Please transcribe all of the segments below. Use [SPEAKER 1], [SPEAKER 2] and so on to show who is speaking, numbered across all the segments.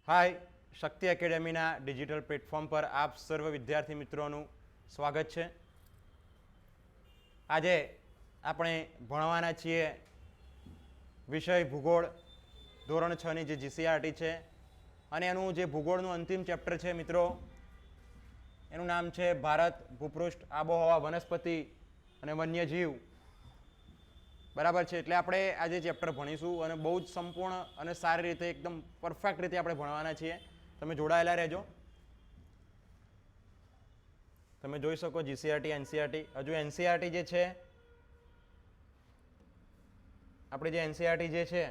[SPEAKER 1] હાય, શક્તિ એકેડેમીના digital platform પર આપ સર્વ વિદ્યાર્થી મિત્રોનું સ્વાગત છે. આજે આપણે ભણવાના છીએ વિષય ભૂગોળ ધોરણ 6ની જે જીસીઆરટી છે અને એનું જે ભૂગોળનું અંતિમ ચેપ્ટર છે મિત્રો, એનું નામ છે ભારત ભૂપૃષ્ઠ આબોહવા વનસ્પતિ અને વન્યજીવ. બરાબર છે. એટલે આપણે આજે ચેપ્ટર ભણીશું અને બહુ જ સંપૂર્ણ અને સારી રીતે એકદમ પરફેક્ટ રીતે આપણે ભણવાના છીએ. તમે જોડાયેલા રહેજો. તમે જોઈ શકો જીસીઆરટી એનસીઆરટી. હજુ એનસીઆરટી જે છે, આપણે જે એનસીઆરટી જે છે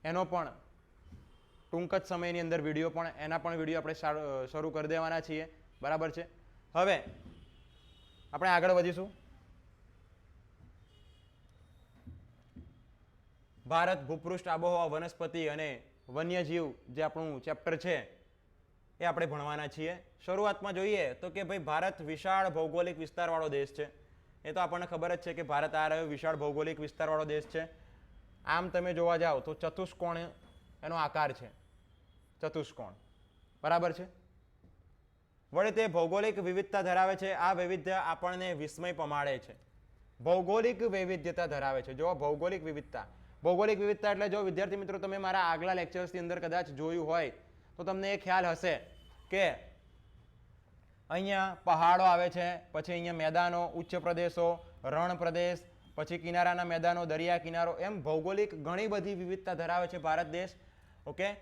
[SPEAKER 1] એનો પણ ટૂંક જ સમયની અંદર વિડીયો પણ એના પણ વિડીયો આપણે શરૂ કરી દેવાના છીએ. બરાબર છે. હવે આપણે આગળ વધીશું. ભારત ભૂપૃષ્ઠ આબોહવા વનસ્પતિ અને વન્યજીવ જે આપણું ચેપ્ટર છે એ આપણે ભણવાના છીએ. શરૂઆતમાં જોઈએ તો કે ભાઈ ભારત વિશાળ ભૌગોલિક વિસ્તારવાળો દેશ છે. એ તો આપણને ખબર જ છે કે ભારત આ રહ્યો વિશાળ ભૌગોલિક વિસ્તારવાળો દેશ છે. આમ તમે જોવા જાઓ તો ચતુષ્કોણ એનો આકાર છે, ચતુષ્કોણ. બરાબર છે. વળી તે ભૌગોલિક વિવિધતા ધરાવે છે. આ વૈવિધ્ય આપણને વિસ્મય પમાડે છે. ભૌગોલિક વૈવિધ્યતા ધરાવે છે. જો ભૌગોલિક વિવિધતા, ભૌગોલિક વિવિધતા એટલે જો વિદ્યાર્થી મિત્રો તમે મારા આગલા લેક્ચર્સની અંદર કદાચ જોયું હોય તો તમને એ ખ્યાલ હશે કે અહીંયા પહાડો આવે છે, પછી અહીંયા મેદાનો, ઉચ્ચ પ્રદેશો, રણ પ્રદેશ, પછી કિનારાના મેદાનો, દરિયા કિનારો, એમ ભૌગોલિક ઘણી બધી વિવિધતા ધરાવે છે ભારત દેશ. ઓકે.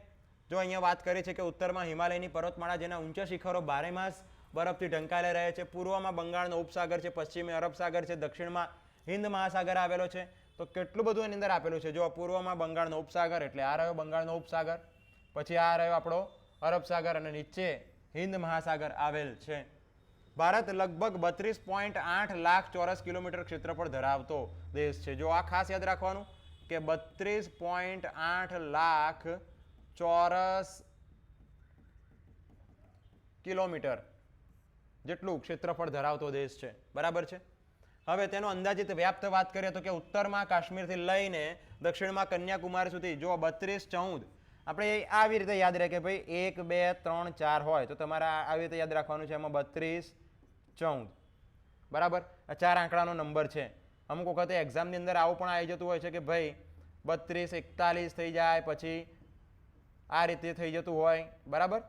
[SPEAKER 1] જો અહીંયા વાત કરી છે કે ઉત્તરમાં હિમાલયની પર્વતમાળા જેના ઊંચા શિખરો બારેમાસ બરફથી ઢંકાયેલા રહે છે, પૂર્વમાં બંગાળનો ઉપસાગર છે, પશ્ચિમે અરબ સાગર છે, દક્ષિણમાં હિન્દ મહાસાગર આવેલો છે. તો કેટલું બધું એની અંદર આપેલું છે. જો પૂર્વમાં બંગાળનો ઉપસાગર એટલે આ રહ્યો બંગાળનો ઉપસાગર, પછી આ રહ્યો આપણો અરબ સાગર અને નીચે હિન્દ મહાસાગર આવેલ છે. ભારત લગભગ 32.8 લાખ ચોરસ કિલોમીટર ક્ષેત્રફળ ધરાવતો દેશ છે. જો આ ખાસ યાદ રાખવાનું કે 32.8 લાખ ચોરસ કિલોમીટર જેટલું ક્ષેત્રફળ ધરાવતો દેશ છે. બરાબર છે. હવે તેનો અંદાજિત વ્યાપ્ત વાત કરીએ તો કે ઉત્તરમાં કાશ્મીરથી લઈને દક્ષિણમાં કન્યાકુમારી સુધી જો 32, 14 આપણે આવી રીતે યાદ રહે કે ભાઈ 1, 2, 3, 4 હોય તો તમારે આવી રીતે યાદ રાખવાનું છે. એમાં 32, 14. બરાબર. આ 4 આંકડાનો નંબર છે. અમુક વખતે એક્ઝામની અંદર આવું પણ આવી જતું હોય છે કે ભાઈ 32, 41 થઈ જાય, પછી આ રીતે થઈ જતું હોય. બરાબર.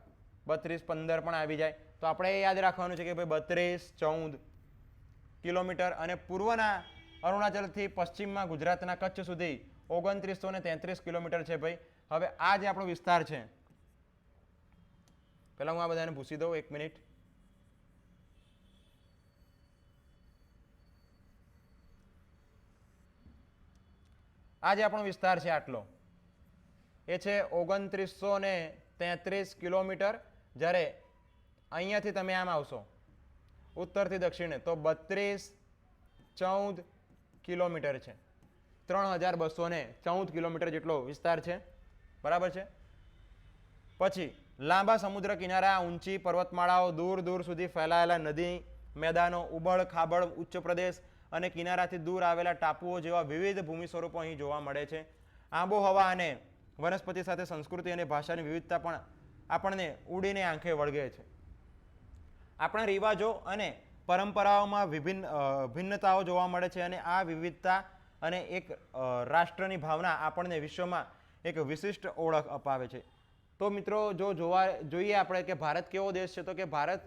[SPEAKER 1] 32, 15 પણ આવી જાય. તો આપણે એ યાદ રાખવાનું છે કે ભાઈ 32, 14 કિલોમીટર અને પૂર્વના અરુણાચલથી પશ્ચિમમાં ગુજરાતના કચ્છ સુધી 2933 કિલોમીટર છે ભાઈ. હવે આ જે આપણો વિસ્તાર છે, પહેલા હું આ બધાને પૂછી દઉં, 1 મિનિટ. આ જે આપણો વિસ્તાર છે આટલો એ છે 2933 કિલોમીટર. જ્યારે અહીંયાથી તમે આમ આવશો ઉત્તરથી દક્ષિણે તો 32, 14 કિલોમીટર છે. 3214 કિલોમીટર જેટલો વિસ્તાર છે. બરાબર છે. પછી લાંબા સમુદ્ર કિનારા, ઊંચી પર્વતમાળાઓ, દૂર દૂર સુધી ફેલાયેલા નદી મેદાનો, ઉબડ ખાબડ ઉચ્ચ પ્રદેશ અને કિનારાથી દૂર આવેલા ટાપુઓ જેવા વિવિધ ભૂમિ સ્વરૂપો અહીં જોવા મળે છે. આબોહવા અને વનસ્પતિ સાથે સંસ્કૃતિ અને ભાષાની વિવિધતા પણ આપણને ઉડીને આંખે વળગે છે. આપણા રિવાજો અને પરંપરાઓમાં ભિન્નતાઓ જોવા મળે છે અને આ વિવિધતા અને એક રાષ્ટ્રની ભાવના આપણને વિશ્વમાં એક વિશિષ્ટ ઓળખ અપાવે છે. તો મિત્રો જો જોઈએ આપણે કે ભારત કેવો દેશ છે, તો કે ભારત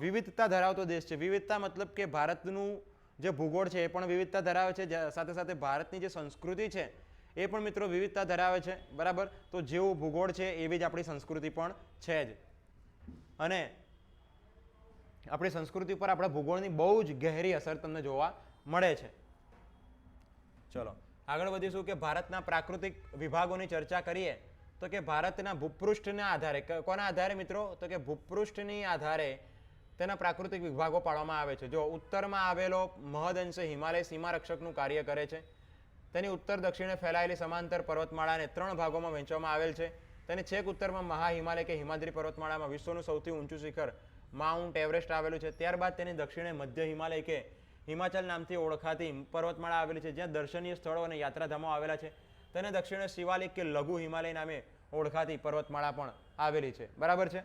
[SPEAKER 1] વિવિધતા ધરાવતો દેશ છે. વિવિધતા મતલબ કે ભારતનું જે ભૂગોળ છે એ પણ વિવિધતા ધરાવે છે, સાથે સાથે ભારતની જે સંસ્કૃતિ છે એ પણ મિત્રો વિવિધતા ધરાવે છે. બરાબર. તો જેવું ભૂગોળ છે એવી જ આપણી સંસ્કૃતિ પણ છે જ. અને આપણી સંસ્કૃતિ પર આપણા ભૂગોળની બહુ જ ગહેરી અસર તમને જોવા મળે છે. ચલો આગળ વધીશું કે ભારતના પ્રાકૃતિક વિભાગોની ચર્ચા કરીએ તો કે ભારતના ભૂપૃષ્ઠના આધારે, કોના આધારે મિત્રો, તો કે ભૂપૃષ્ઠની આધારે તેના પ્રાકૃતિક વિભાગો પાડવામાં આવે છે. જો ઉત્તરમાં આવેલો મહદઅંશે હિમાલય સીમારક્ષકનું કાર્ય કરે છે. તેની ઉત્તર દક્ષિણે ફેલાયેલી સમાંતર પર્વતમાળાને 3 ભાગોમાં વહેંચવામાં આવેલ છે. તેની છેક ઉત્તરમાં મહા હિમાલય કે હિમાદ્રી પર્વતમાળામાં વિશ્વનું સૌથી ઊંચું શિખર માઉન્ટ એવરેસ્ટ આવેલું છે. ત્યારબાદ તેની દક્ષિણે મધ્ય હિમાલય કે હિમાચલ નામથી ઓળખાતી પર્વતમાળા આવેલી છે, જ્યાં દર્શનીય સ્થળો અને યાત્રાધામો આવેલા છે. તેને દક્ષિણે શિવાલિક કે લઘુ હિમાલય નામે ઓળખાતી પર્વતમાળા પણ આવેલી છે. બરાબર છે.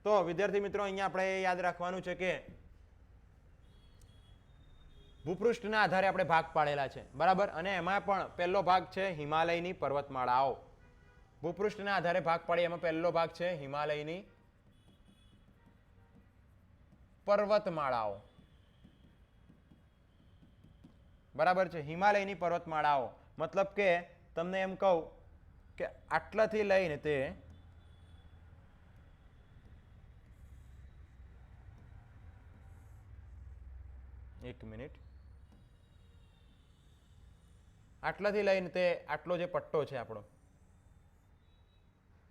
[SPEAKER 1] તો વિદ્યાર્થી મિત્રો અહીંયા આપણે યાદ રાખવાનું છે કે ભૂપૃષ્ઠના આધારે આપણે ભાગ પાડેલા છે. બરાબર. અને એમાં પણ પહેલો ભાગ છે હિમાલયની પર્વતમાળાઓ. ભૂપૃષ્ઠના આધારે ભાગ પાડીએ એમાં પહેલો ભાગ છે હિમાલયની પર્વતમાળાઓ. બરાબર છે. હિમાલયની પર્વતમાળાઓ મતલબ કે તમને એમ કહું કે આટલાથી લઈને તે એક મિનિટ આટલાથી લઈને તે આટલો જે પટ્ટો છે આપણો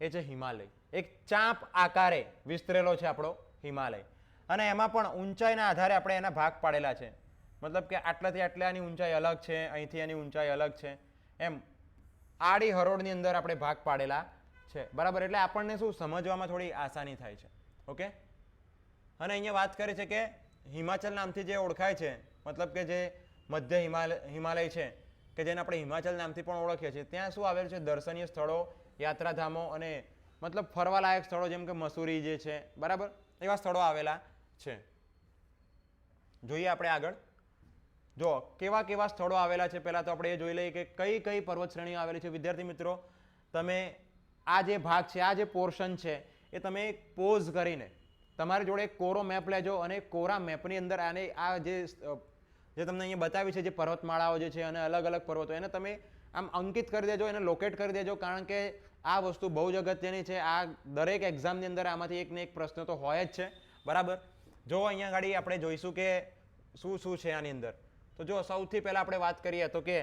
[SPEAKER 1] એ છે હિમાલય. એક ચાંપ આકારે વિસ્તરેલો છે આપણો હિમાલય. અને એમાં પણ ઊંચાઈના આધારે આપણે એના ભાગ પાડેલા છે. મતલબ કે આટલાથી આટલાની ઊંચાઈ અલગ છે, અહીંથી એની ઊંચાઈ અલગ છે, એમ આડી હરોળની અંદર આપણે ભાગ પાડેલા છે. બરાબર. એટલે આપણને શું સમજવામાં થોડી આસાની થાય છે. ઓકે. અને અહીંયા વાત કરી છે કે હિમાચલ નામથી જે ઓળખાય છે, મતલબ કે જે મધ્ય હિમાલય છે કે જેને આપણે હિમાચલ નામથી પણ ઓળખીએ છીએ, ત્યાં શું આવેલું છે? દર્શનીય સ્થળો, યાત્રાધામો અને મતલબ ફરવાલાયક સ્થળો જેમ કે મસૂરી જે છે. બરાબર. એવા સ્થળો આવેલા છે. જોઈએ આપણે આગળ. જો કેવા કેવા સ્થળો આવેલા છે પહેલા તો આપણે એ જોઈ લઈએ કે કઈ કઈ પર્વત શ્રેણીઓ આવેલી છે. વિદ્યાર્થી મિત્રો તમે આ જે ભાગ છે, આ જે પોર્શન છે એ તમે પોઝ કરીને તમારી જોડે કોરો મેપ લેજો અને કોરા મેપની અંદર આને આ જે તમને અહીંયા બતાવી છે જે પર્વતમાળાઓ જે છે અને અલગ અલગ પર્વતો એને તમે આમ અંકિત કરી દેજો, એને લોકેટ કરી દેજો. કારણ કે આ વસ્તુ બહુ જ અગત્યની છે. આ દરેક એક્ઝામની અંદર આમાંથી એક ને એક પ્રશ્ન તો હોય જ છે. બરાબર. જો અહીંયા આગળ આપણે જોઈશું કે શું શું છે આની અંદર. તો જો સૌથી પહેલા આપણે વાત કરીએ તો કે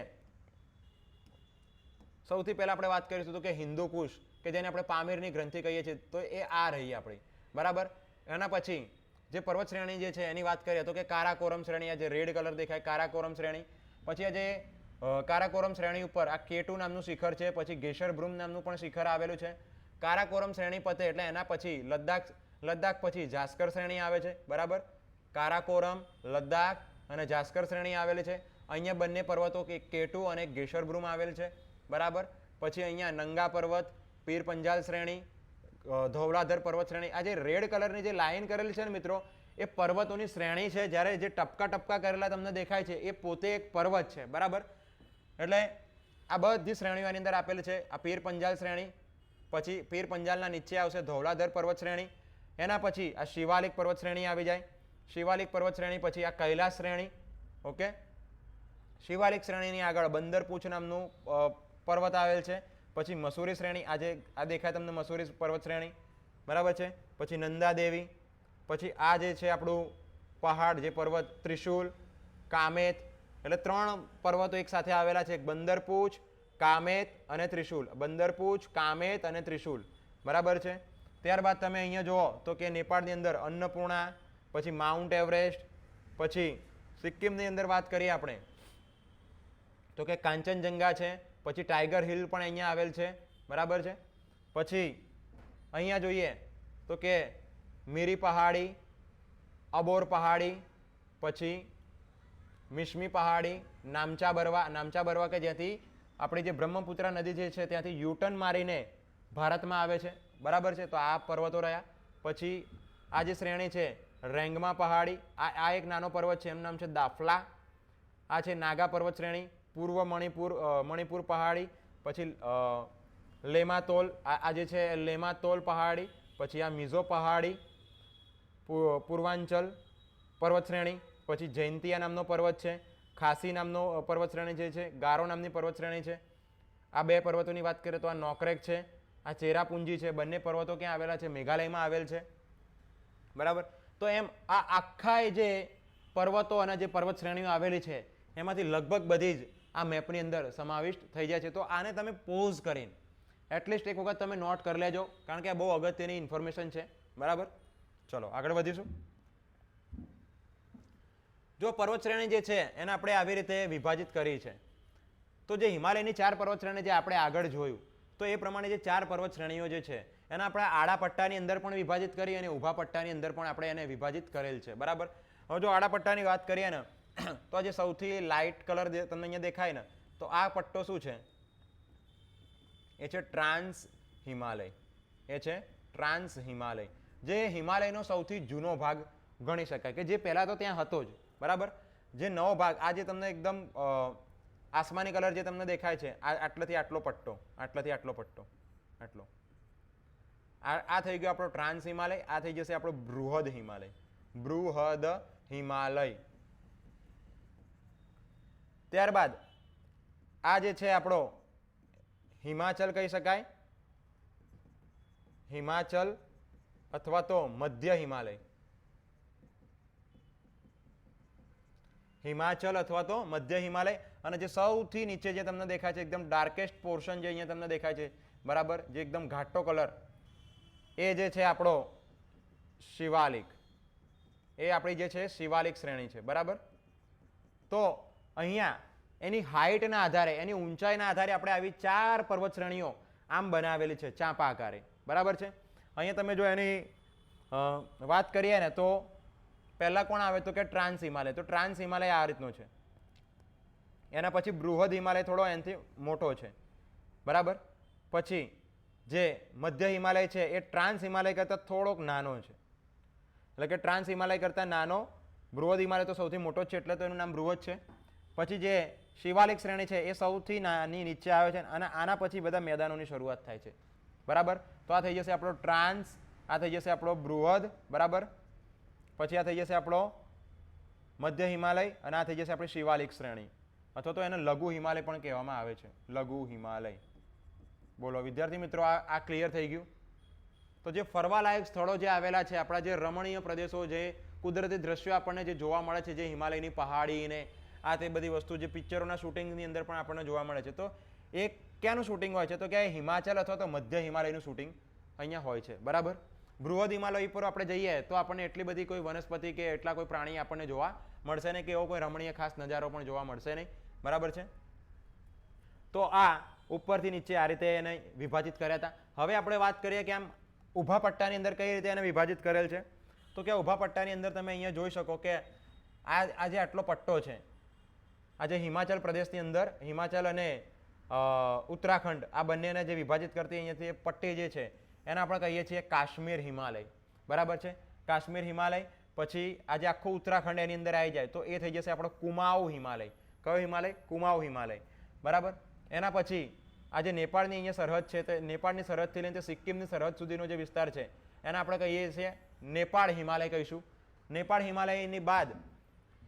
[SPEAKER 1] કરીશું તો કે હિન્દુ કુશ કે જેને આપણે પામીરની ગ્રંથિ કહીએ છીએ, તો એ આ રહી આપણી. બરાબર. એના પછી જે પર્વત શ્રેણી જે છે એની વાત કરીએ તો કે કારાકોરમ શ્રેણી, આ જે રેડ કલર દેખાય કારાકોરમ શ્રેણી. પછી આ જે કારાકોરમ શ્રેણી ઉપર આ K2 નામનું શિખર છે, પછી ગેશરબ્રુમ નામનું પણ શિખર આવેલું છે. કારાકોરમ શ્રેણી પતે એટલે એના પછી લદ્દાખ પછી જાસ્કર શ્રેણી આવે છે. બરાબર. કારાકોરમ, લદ્દાખ અને જાસ્કર શ્રેણી આવેલી છે. અહીંયા બંને પર્વતો K2 અને ગેશરબ્રુમ આવેલ છે. બરાબર. પછી અહીંયા નંગા પર્વત, પીર પંજાલ શ્રેણી, ધૌલાધર પર્વત શ્રેણી. આ જે રેડ કલરની જે લાઈન કરેલી છે ને મિત્રો, એ પર્વતોની શ્રેણી છે. જ્યારે જે ટપકા ટપકા કરેલા તમને દેખાય છે એ પોતે એક પર્વત છે. બરાબર. એટલે આ બધી શ્રેણીઓની અંદર આપેલી છે. આ પીર પંજાલ શ્રેણી, પછી પીર પંજાલના નીચે આવશે ધૌલાધર પર્વત શ્રેણી. એના પછી આ શિવાલિક પર્વત શ્રેણી આવી જાય. શિવાલિક પર્વત શ્રેણી પછી આ કૈલાસ શ્રેણી. ઓકે. શિવાલિક શ્રેણીની આગળ બંદરપૂછ નામનું પર્વત આવેલ છે. પછી મસૂરી શ્રેણી, આજે આ દેખાય તમને મસૂરી પર્વત શ્રેણી. બરાબર છે. પછી નંદાદેવી, પછી આ જે છે આપણું પહાડ જે પર્વત ત્રિશુલ, કામેત. એટલે 3 પર્વતો એક સાથે આવેલા છે. બંદરપૂછ, કામેત અને ત્રિશુલ. બંદરપૂછ, કામેત અને ત્રિશુલ. બરાબર છે. ત્યારબાદ તમે અહીંયા જુઓ તો કે નેપાળની અંદર અન્નપૂર્ણા, પછી માઉન્ટ એવરેસ્ટ, પછી સિક્કિમની અંદર વાત કરીએ આપણે તો કે કાંચનજંગા છે. પછી ટાઈગર હિલ પણ અહીંયા આવેલ છે. બરાબર છે. પછી અહીંયા જોઈએ તો કે મીરી પહાડી, અબોર પહાડી, પછી મિશ્મી પહાડી, નામચા બરવા કે જ્યાંથી આપણી જે બ્રહ્મપુત્રા નદી જે છે ત્યાંથી યુટર્ન મારીને ભારતમાં આવે છે. બરાબર છે. તો આ પર્વતો રહ્યા. પછી આ જે શ્રેણી છે રેંગમા પહાડી, આ એક નાનો પર્વત છે, એનું નામ છે દાફલા. આ છે નાગા પર્વત શ્રેણી. પૂર્વ મણિપુર પહાડી, પછી લેમાતોલ, આ જે છે લેમાતોલ પહાડી. પછી આ મિઝો પહાડી, પૂર્વાંચલ પર્વત શ્રેણી. પછી જૈંતિયા નામનો પર્વત છે. ખાસી નામનો પર્વત શ્રેણી જે છે, ગારો નામની પર્વત શ્રેણી છે. આ 2 પર્વતોની વાત કરીએ તો આ નોકરેક છે, આ ચેરાપુંજી છે. બંને પર્વતો ક્યાં આવેલા છે? મેઘાલયમાં આવેલ છે. બરાબર. તો એમ આ આખા જે પર્વતો અને જે પર્વત શ્રેણીઓ આવેલી છે એમાંથી લગભગ બધી જ આ મેપની અંદર સમાવિષ્ટ થઈ જાય છે. તો આને તમે પોઝ કરીને એટલીસ્ટ એક વખત તમે નોટ કરી લેજો, કારણ કે આ બહુ અગત્યની ઇન્ફોર્મેશન છે. બરાબર. ચલો આગળ વધીશું. જો પર્વત શ્રેણી જે છે એને આપણે આવી રીતે વિભાજિત કરી છે. તો જે હિમાલયની 4 પર્વત શ્રેણી જે આપણે આગળ જોયું, તો એ પ્રમાણે જે 4 પર્વત શ્રેણીઓ જે છે એને આપણે આડા પટ્ટાની અંદર પણ વિભાજિત કરી અને ઊભા પટ્ટાની અંદર પણ આપણે એને વિભાજિત કરેલ છે. બરાબર. હવે જો આડા પટ્ટાની વાત કરીએ ને તો આજે સૌથી લાઇટ કલર તમને અહીંયા દેખાય ને, તો આ પટ્ટો શું છે? એ છે ટ્રાન્સ હિમાલય, એ છે ટ્રાન્સ હિમાલય, જે હિમાલયનો સૌથી જૂનો ભાગ ગણી શકાય, કે જે પહેલાં તો ત્યાં હતો જ, બરાબર. જે નવો ભાગ આ જે તમને એકદમ આસમાની કલર જે તમને દેખાય છે, આટલાથી આટલો પટ્ટો, આટલાથી આટલો પટ્ટો, આટલો, આ થઈ ગયો આપણો ટ્રાન્સ હિમાલય. આ થઈ જશે આપણો બૃહદ હિમાલય, બૃહદ હિમાલય. ત્યારબાદ આ જે છે આપણો હિમાચલ કહી શકાય, હિમાચલ અથવા તો મધ્ય હિમાલય, હિમાચલ અથવા તો મધ્ય હિમાલય. અને જે સૌથી નીચે જે તમને દેખાય છે એકદમ ડાર્કેસ્ટ પોર્શન જે અહીંયા તમને દેખાય છે, બરાબર, જે એકદમ ઘાટો કલર, એ જે છે આપણો શિવાલિક, એ આપણી જે છે શિવાલિક શ્રેણી છે, બરાબર. તો અહીંયા એની હાઇટના આધારે, એની ઊંચાઈના આધારે આપણે આવી 4 પર્વત શ્રેણીઓ આમ બનાવેલી છે ચાંપા આકારે, બરાબર છે. અહીંયા તમે જો એની વાત કરીએ ને તો પહેલા કોણ આવે તો કે ટ્રાન્સ હિમાલય. તો ટ્રાન્સ હિમાલય આ રીતનો છે, એના પછી બૃહદ હિમાલય થોડો એનાથી મોટો છે, બરાબર. પછી જે મધ્ય હિમાલય છે એ ટ્રાન્સ હિમાલય કરતાં થોડોક નાનો છે, એટલે કે ટ્રાન્સ હિમાલય કરતાં નાનો. બૃહદ હિમાલય તો સૌથી મોટો છે એટલે તો એનું નામ બૃહદ છે. પછી જે શિવાલિક શ્રેણી છે એ સૌથી નાની નીચે આવે છે, અને આના પછી બધા મેદાનોની શરૂઆત થાય છે, બરાબર. તો આ થઈ જશે આપણો ટ્રાન્સ, આ થઈ જશે આપણો બૃહદ, બરાબર. પછી આ થઈ જશે આપણો મધ્ય હિમાલય, અને આ થઈ જશે આપણી શિવાલિક શ્રેણી, અથવા તો એને લઘુ હિમાલય પણ કહેવામાં આવે છે, લઘુ હિમાલય. બોલો વિદ્યાર્થી મિત્રો, આ ક્લિયર થઈ ગયું. તો જે ફરવાલાયક સ્થળો જે આવેલા છે, આપણા જે રમણીય પ્રદેશો, જે કુદરતી દ્રશ્યો આપણને જે જોવા મળે છે, જે હિમાલયની પહાડી ને આ તે બધી વસ્તુ જે પિક્ચરોના શૂટિંગની અંદર પણ આપણને જોવા મળે છે, તો એ ક્યાંનું શૂટિંગ હોય છે તો કે હિમાચલ અથવા તો મધ્ય હિમાલયનું શૂટિંગ અહીંયા હોય છે, બરાબર. બૃહદ હિમાલય પર આપણે જઈએ તો આપણને એટલી બધી કોઈ વનસ્પતિ કે એટલા કોઈ પ્રાણી આપણને જોવા મળશે નહીં, કે એવો કોઈ રમણીય ખાસ નજારો પણ જોવા મળશે નહીં, બરાબર છે. તો આ ઉપરથી નીચે આ રીતે એને વિભાજિત કર્યા હતા. હવે આપણે વાત કરીએ કે આમ ઊભા પટ્ટાની અંદર કઈ રીતે એને વિભાજિત કરેલ છે. તો કે ઊભા પટ્ટાની અંદર તમે અહીંયા જોઈ શકો કે આ જે આટલો પટ્ટો છે, આજે હિમાચલ પ્રદેશની અંદર, હિમાચલ અને ઉત્તરાખંડ આ બંનેને જે વિભાજિત કરતી અહીંયાથી પટ્ટી જે છે એને આપણે કહીએ છીએ કાશ્મીર હિમાલય, બરાબર છે. કાશ્મીર હિમાલય. પછી આજે આખું ઉત્તરાખંડ એની અંદર આવી જાય તો એ થઈ જશે આપણો કુમાઉ હિમાલય. કયો હિમાલય? કુમાઉ હિમાલય, બરાબર. એના પછી આજે નેપાળની અહીંયા સરહદ છે, તો નેપાળની સરહદથી લઈને સિક્કિમની સરહદ સુધીનો જે વિસ્તાર છે એને આપણે કહીએ છીએ નેપાળ હિમાલય કહીશું. નેપાળ હિમાલયની બાદ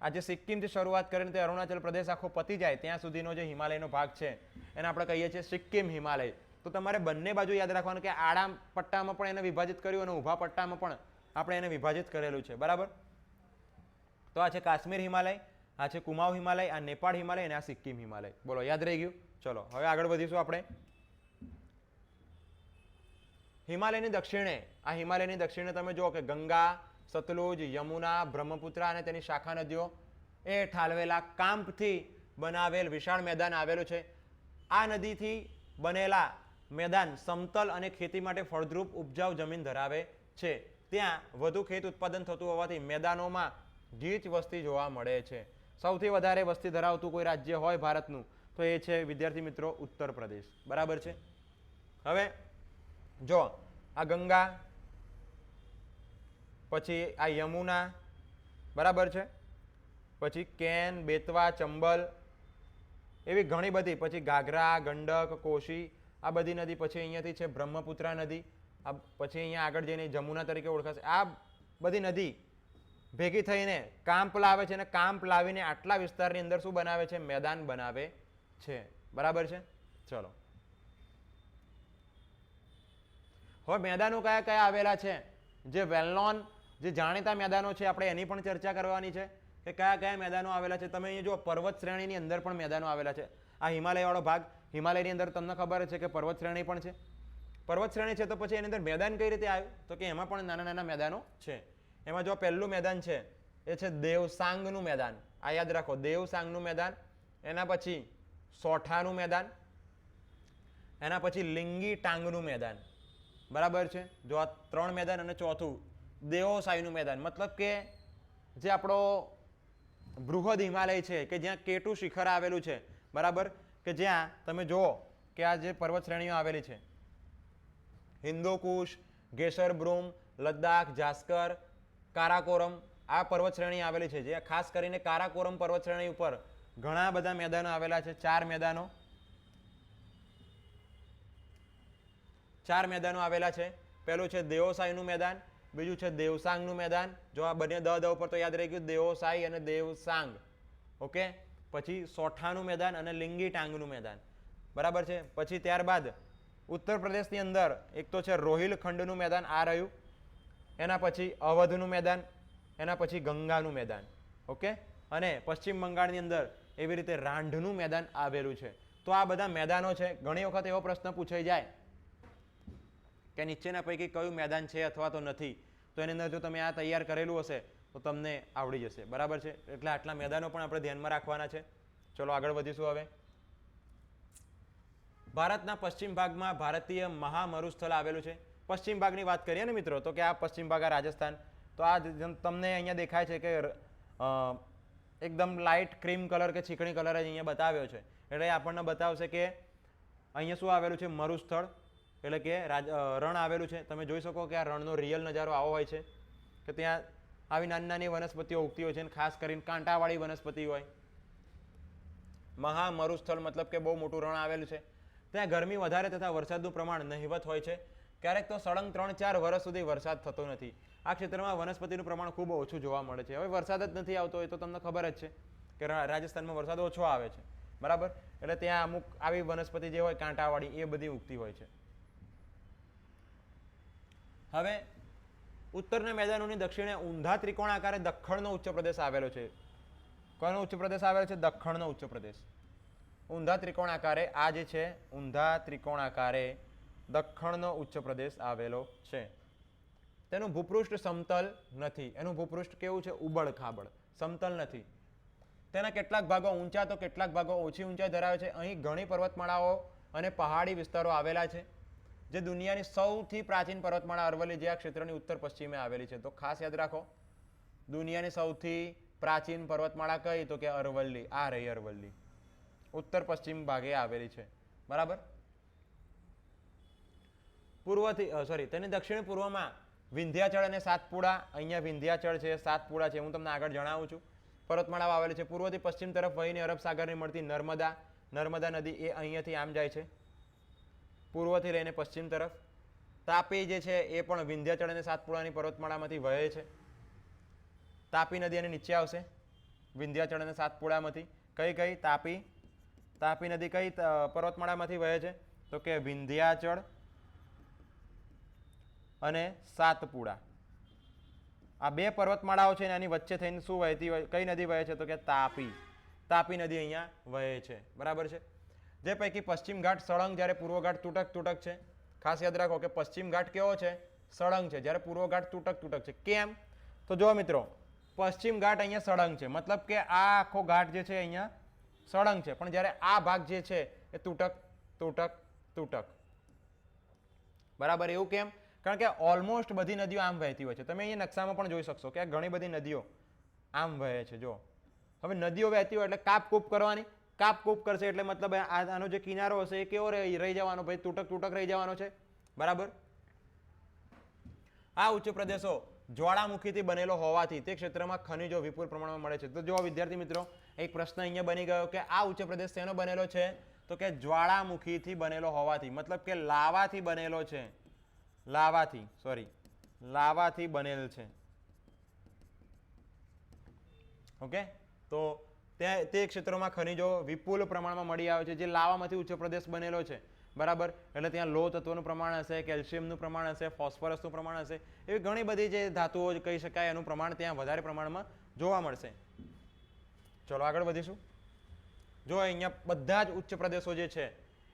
[SPEAKER 1] આજે સિક્કિમથી શરૂઆત કરીને તે અરુણાચલ પ્રદેશ આખો પતી જાય ત્યાં સુધીનો જે હિમાલયનો ભાગ છે એને આપણે કહીએ છીએ સિક્કિમ હિમાલય. તો તમારે બંને બાજુ યાદ રાખવાનું કે આડા પટ્ટામાં પણ એને વિભાજિત કર્યું અને ઊભા પટ્ટામાં પણ આપણે એને વિભાજિત કરેલું છે, બરાબર. તો આ છે કાશ્મીર હિમાલય, આ છે કુમાઉ હિમાલય, આ નેપાળ હિમાલય અને આ સિક્કિમ હિમાલય. બોલો યાદ રહી ગયું? ચલો હવે આગળ વધીશું આપણે. હિમાલયની દક્ષિણે, આ હિમાલયની દક્ષિણે તમે જુઓ કે ગંગા, સતલુજ, યમુના, બ્રહ્મપુત્રા અને તેની શાખા નદીઓ એ ઠાલવેલા કાંપથી બનાવેલ વિશાળ મેદાન આવેલું છે. આ નદીથી બનેલા મેદાન સમતલ અને ખેતી માટે ફળદ્રુપ ઉપજાઉ જમીન ધરાવે છે. ત્યાં વધુ ખેત ઉત્પાદન થતું હોવાથી મેદાનોમાં ગીચ વસ્તી જોવા મળે છે. સૌથી વધારે વસ્તી ધરાવતું કોઈ રાજ્ય હોય ભારતનું તો એ છે વિદ્યાર્થી મિત્રો ઉત્તર પ્રદેશ, બરાબર છે. હવે જો આ ગંગા, પછી આ યમુના, બરાબર છે, પછી કેન, બેતવા, ચંબલ, એવી ઘણી બધી, પછી ગાગરા, ગંડક, કોશી, આ બધી નદી, પછી અહીંયાથી છે બ્રહ્મપુત્રા નદી, આ પછી અહીંયા આગળ જઈને જમુના તરીકે ઓળખાશે. આ બધી નદી ભેગી થઈને કાંપ લાવે છે, અને કાંપ લાવીને આટલા વિસ્તારની અંદર શું બનાવે છે? મેદાન બનાવે છે, બરાબર છે. ચલો હવે મેદાનો કયા કયા આવેલા છે, જે વેલ નોન, જે જાણીતા મેદાનો છે, આપણે એની પણ ચર્ચા કરવાની છે કે કયા કયા મેદાનો આવેલા છે. તમે અહીંયા જો પર્વત શ્રેણીની અંદર પણ મેદાનો આવેલા છે. આ હિમાલય વાળો ભાગ, હિમાલયની અંદર તમને ખબર છે કે પર્વત શ્રેણી પણ છે. પર્વત શ્રેણી છે તો પછી એની અંદર મેદાન કઈ રીતે આવ્યું? તો કે એમાં પણ નાના નાના મેદાનો છે. એમાં જો પહેલું મેદાન છે એ છે દેવસાંગનું મેદાન. આ યાદ રાખો, દેવસાંગનું મેદાન. એના પછી સોઠાનું મેદાન, એના પછી લિંગી ટાંગનું મેદાન, બરાબર છે. જો આ 3 મેદાન, અને ચોથું દેવોસાઈનું મેદાન. મતલબ કે જે આપણો બૃહદ હિમાલય છે કે જ્યાં કેટુ શિખર આવેલું છે, બરાબર, કે જ્યાં તમે જુઓ કે આ જે પર્વત શ્રેણીઓ આવેલી છે હિન્દુકુશ, ગેશરબ્રુમ, લદ્દાખ, જાસ્કર, કારાકોરમ આ પર્વત શ્રેણી આવેલી છે. જે ખાસ કરીને કારાકોરમ પર્વત શ્રેણી ઉપર ઘણા બધા મેદાનો આવેલા છે. 4 મેદાનો આવેલા છે. પહેલું છે દેવસાઈનું મેદાન, બીજું છે દેવસાંગનું મેદાન. જો આ બંને દ ઉપર તો યાદ રહી ગયું, દેવસાઈ અને દેવસાંગ. ઓકે, પછી સોઠાનું મેદાન અને લિંગીટાંગનું મેદાન. બરાબર છે. પછી ત્યારબાદ ઉત્તર પ્રદેશની અંદર એક તો છે રોહિલખંડનું મેદાન આ રહ્યું, એના પછી અવધનું મેદાન, એના પછી ગંગાનું મેદાન. ઓકે, અને પશ્ચિમ બંગાળની અંદર એવી રીતે રાંઢનું મેદાન આવેલું છે. તો આ બધા મેદાનો છે. ઘણી વખત એવો પ્રશ્ન પૂછાઈ જાય કે નીચેના પૈકી કયું મેદાન છે અથવા તો નથી, તો એની અંદર જો તમે આ તૈયાર કરેલું હશે તો તમને આવડી જશે. બરાબર છે. એટલે આટલા મેદાનો પણ આપણે ધ્યાનમાં રાખવાના છે. ચલો આગળ વધીશું. હવે ભારતના પશ્ચિમ ભાગમાં ભારતીય મહામરુસ્થળ આવેલું છે. પશ્ચિમ ભાગની વાત કરીએ ને મિત્રો, તો કે આ પશ્ચિમ ભાગ આ રાજસ્થાન. તો આ તમને અહીંયા દેખાય છે કે એકદમ લાઇટ ક્રીમ કલર કે ચીકણી કલર જ અહીંયા બતાવ્યો છે. એટલે આપણને બતાવશે કે અહીંયા શું આવેલું છે, મરુસ્થળ, એટલે કે રણ આવેલું છે. તમે જોઈ શકો કે આ રણનો રિયલ નજારો આવો હોય છે કે ત્યાં આવી નાની નાની વનસ્પતિઓ ઉગતી હોય છે, અને ખાસ કરીને કાંટાવાળી વનસ્પતિ હોય. મહામરુસ્થળ મતલબ કે બહુ મોટું રણ આવેલું છે. ત્યાં ગરમી વધારે તથા વરસાદનું પ્રમાણ નહિવત હોય છે. ક્યારેક તો સળંગ 3-4 વર્ષ સુધી વરસાદ થતો નથી. આ ક્ષેત્રમાં વનસ્પતિનું પ્રમાણ ખૂબ ઓછું જોવા મળે છે. હવે વરસાદ જ નથી આવતો હોય તો તમને ખબર જ છે કે રાજસ્થાનમાં વરસાદ ઓછો આવે છે. બરાબર, એટલે ત્યાં અમુક આવી વનસ્પતિ જે હોય કાંટાવાળી એ બધી ઉગતી હોય છે. હવે ઉત્તરના મેદાનોની દક્ષિણે ઊંધા ત્રિકોણાકારે દખ્ખણનો ઉચ્ચ પ્રદેશ આવેલો છે. કોનો ઉચ્ચ પ્રદેશ આવેલો છે? દખ્ખણનો ઉચ્ચ પ્રદેશ. ઊંધા ત્રિકોણાકારે આ જે છે, ઊંધા ત્રિકોણાકારે દખ્ખણનો ઉચ્ચ પ્રદેશ આવેલો છે. તેનું ભૂપૃષ્ઠ સમતલ નથી. એનું ભૂપૃષ્ઠ કેવું છે? ઉબડ ખાબડ, સમતલ નથી. તેના કેટલાક ભાગો ઊંચા તો કેટલાક ભાગો ઓછી ઊંચાઈ ધરાવે છે. અહીં ઘણી પર્વતમાળાઓ અને પહાડી વિસ્તારો આવેલા છે. જે દુનિયાની સૌથી પ્રાચીન પર્વતમાળા અરવલ્લી જે આ ક્ષેત્રની ઉત્તર પશ્ચિમે આવેલી છે. તો ખાસ યાદ રાખો, દુનિયાની સૌથી પ્રાચીન પર્વતમાળા કઈ? તો કે અરવલ્લી. આ રહી અરવલ્લી, ઉત્તર પશ્ચિમ ભાગે આવેલી છે. બરાબર. તેની દક્ષિણ પૂર્વમાં વિંધ્યાચળ અને સાતપુડા. અહીંયા વિંધ્યાચળ છે, સાતપુડા છે, હું તમને આગળ જણાવું છું. પર્વતમાળાઓ આવેલી છે. પૂર્વથી પશ્ચિમ તરફ વહીને અરબ સાગરની મળતી નર્મદા નદી એ અહીંયાથી આમ જાય છે, પૂર્વથી લઈને પશ્ચિમ તરફ. તાપી જે છે એ પણ વિંધ્યાચળ અને સાતપુડાની પર્વતમાળામાંથી વહે છે. તાપી નદી અને નીચે આવશે વિંધ્યાચળ અને સાતપુડામાંથી. કઈ તાપી નદી કઈ પર્વતમાળામાંથી વહે છે? તો કે વિંધ્યાચળ અને સાતપુડા. આ બે પર્વતમાળાઓ છે, એની વચ્ચે થઈને શું વહેતી હોય, કઈ નદી વહે છે? તો કે તાપી નદી અહીંયા વહે છે. બરાબર છે. જે પૈકી પશ્ચિમ ઘાટ સળંગ, જ્યારે પૂર્વ ઘાટ તૂટક છે. ખાસ યાદ રાખો કે પશ્ચિમ ઘાટ કેવો છે? સળંગ છે, જ્યારે પૂર્વ ઘાટ તૂટક છે. કેમ? તો જો મિત્રો, પશ્ચિમ ઘાટ અહીંયા સળંગ છે, મતલબ કે આ આખો ઘાટ જે છે અહીંયા સળંગ છે, પણ જ્યારે આ ભાગ જે છે એ તૂટક. બરાબર. એવું કેમ? કારણ કે ઓલમોસ્ટ બધી નદીઓ આમ વહેતી હોય છે. તમે અહીંયા નકશામાં પણ જોઈ શકશો કે ઘણી બધી નદીઓ આમ વહે છે. જો હવે નદીઓ વહેતી હોય એટલે કાપકૂપ કરવાની. કાપકૂપ કરશે એટલે મતલબ આનો જે કિનારો હશે એ કેવો રહી જવાનો? ભાઈ તૂટક રહી જવાનો છે. બરાબર. આ ઉચ્ચ પ્રદેશો જ્વાળામુખીથી બનેલો હોવાથી તે ક્ષેત્રમાં ખનિજો વિપુલ પ્રમાણમાં મળે છે. તો જો વિદ્યાર્થી મિત્રો, એક પ્રશ્ન અહીંયા બની ગયો કે આ ઉચ્ચ પ્રદેશ શેનો બનેલો છે? તો કે જ્વાળામુખીથી બનેલો હોવાથી, મતલબ કે લાવાથી બનેલો છે. લાવાથી બનેલ છે. ઓકે, તો તે ક્ષેત્રોમાં ખનિજો વિપુલ પ્રમાણમાં મળી આવે છે, જે લાવામાંથી ઉચ્ચ પ્રદેશ બનેલો છે. બરાબર. એટલે ત્યાં લોહ તત્વનું પ્રમાણ હશે, કેલ્શિયમનું પ્રમાણ હશે, ફોસ્ફરસનું પ્રમાણ હશે, એવી ઘણી બધી જે ધાતુઓ કહી શકાય એનું પ્રમાણ ત્યાં વધારે પ્રમાણમાં જોવા મળશે. ચલો આગળ વધીશું. જો અહીંયા બધા જ ઉચ્ચ પ્રદેશો જે છે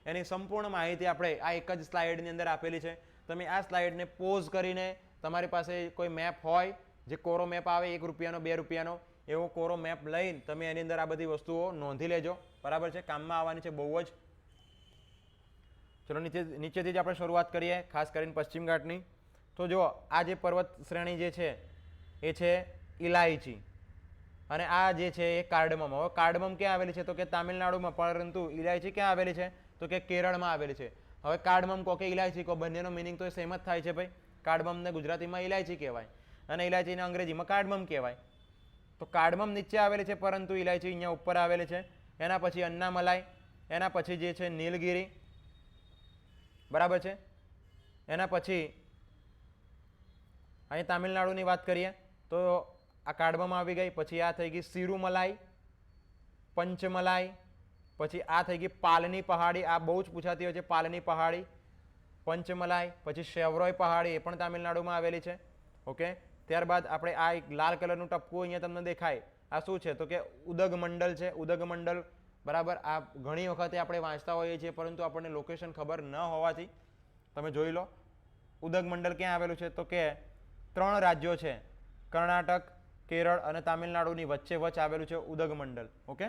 [SPEAKER 1] એની સંપૂર્ણ માહિતી આપણે આ એક જ સ્લાઇડની અંદર આપેલી છે. તમે આ સ્લાઇડને પોઝ કરીને તમારી પાસે કોઈ મેપ હોય, જે કોરો મેપ આવે, 1 રૂપિયાનો 2 રૂપિયાનો, એવો કોરો મેપ લઈને તમે એની અંદર આ બધી વસ્તુઓ નોંધી લેજો. બરાબર છે. કામમાં આવવાની છે બહુ જ. ચલો નીચેથી જ આપણે શરૂઆત કરીએ, ખાસ કરીને પશ્ચિમ ઘાટની. તો જો આ જે પર્વત શ્રેણી જે છે એ છે ઇલાયચી, અને આ જે છે એ કાર્ડમમ. હવે કાર્ડમમ ક્યાં આવેલી છે? તો કે તામિલનાડુમાં. પરંતુ ઇલાયચી ક્યાં આવેલી છે? તો કે કેરળમાં આવેલી છે. હવે કાર્ડમમ કહો કે ઇલાયચી કહો, બંનેનો મિનિંગ તો સેમ જ થાય છે ભાઈ. કાર્ડમમને ગુજરાતીમાં ઇલાયચી કહેવાય અને ઇલાયચીને અંગ્રેજીમાં કાર્ડમમ કહેવાય. તો કાર્ડમમ નીચે આવેલી છે પરંતુ ઇલાયચી અહીંયા ઉપર આવેલી છે. એના પછી અન્નામલાઈ, એના પછી જે છે નીલગિરી, બરાબર છે. એના પછી અહીં તામિલનાડુની વાત કરીએ તો આ કાર્ડમમ આવી ગઈ. પછી આ થઈ ગઈ સિરુમલાઈ, પંચમલાઈ, પછી આ થઈ ગઈ પાલની પહાડી, આ બહુ જ પૂછાતી હોય છે પાલની પહાડી, પંચમલાઈ. પછી શેવરોય પહાડી, એ પણ તામિલનાડુમાં આવેલી છે. ઓકે, ત્યારબાદ આપણે આ એક લાલ કલરનું ટપકું અહીંયા તમને દેખાય, આ શું છે તો કે ઉદગમંડલ છે. ઉદગમંડલ, બરાબર. આ ઘણી વખતે આપણે વાંચતા હોઈએ છીએ પરંતુ આપણને લોકેશન ખબર ન હોવાથી તમે જોઈ લો. ઉદગમંડલ ક્યાં આવેલું છે તો કે 3 રાજ્યો છે, કર્ણાટક, કેરળ અને તામિલનાડુની વચ્ચે વચ્ચ આવેલું છે ઉદગમંડલ. ઓકે,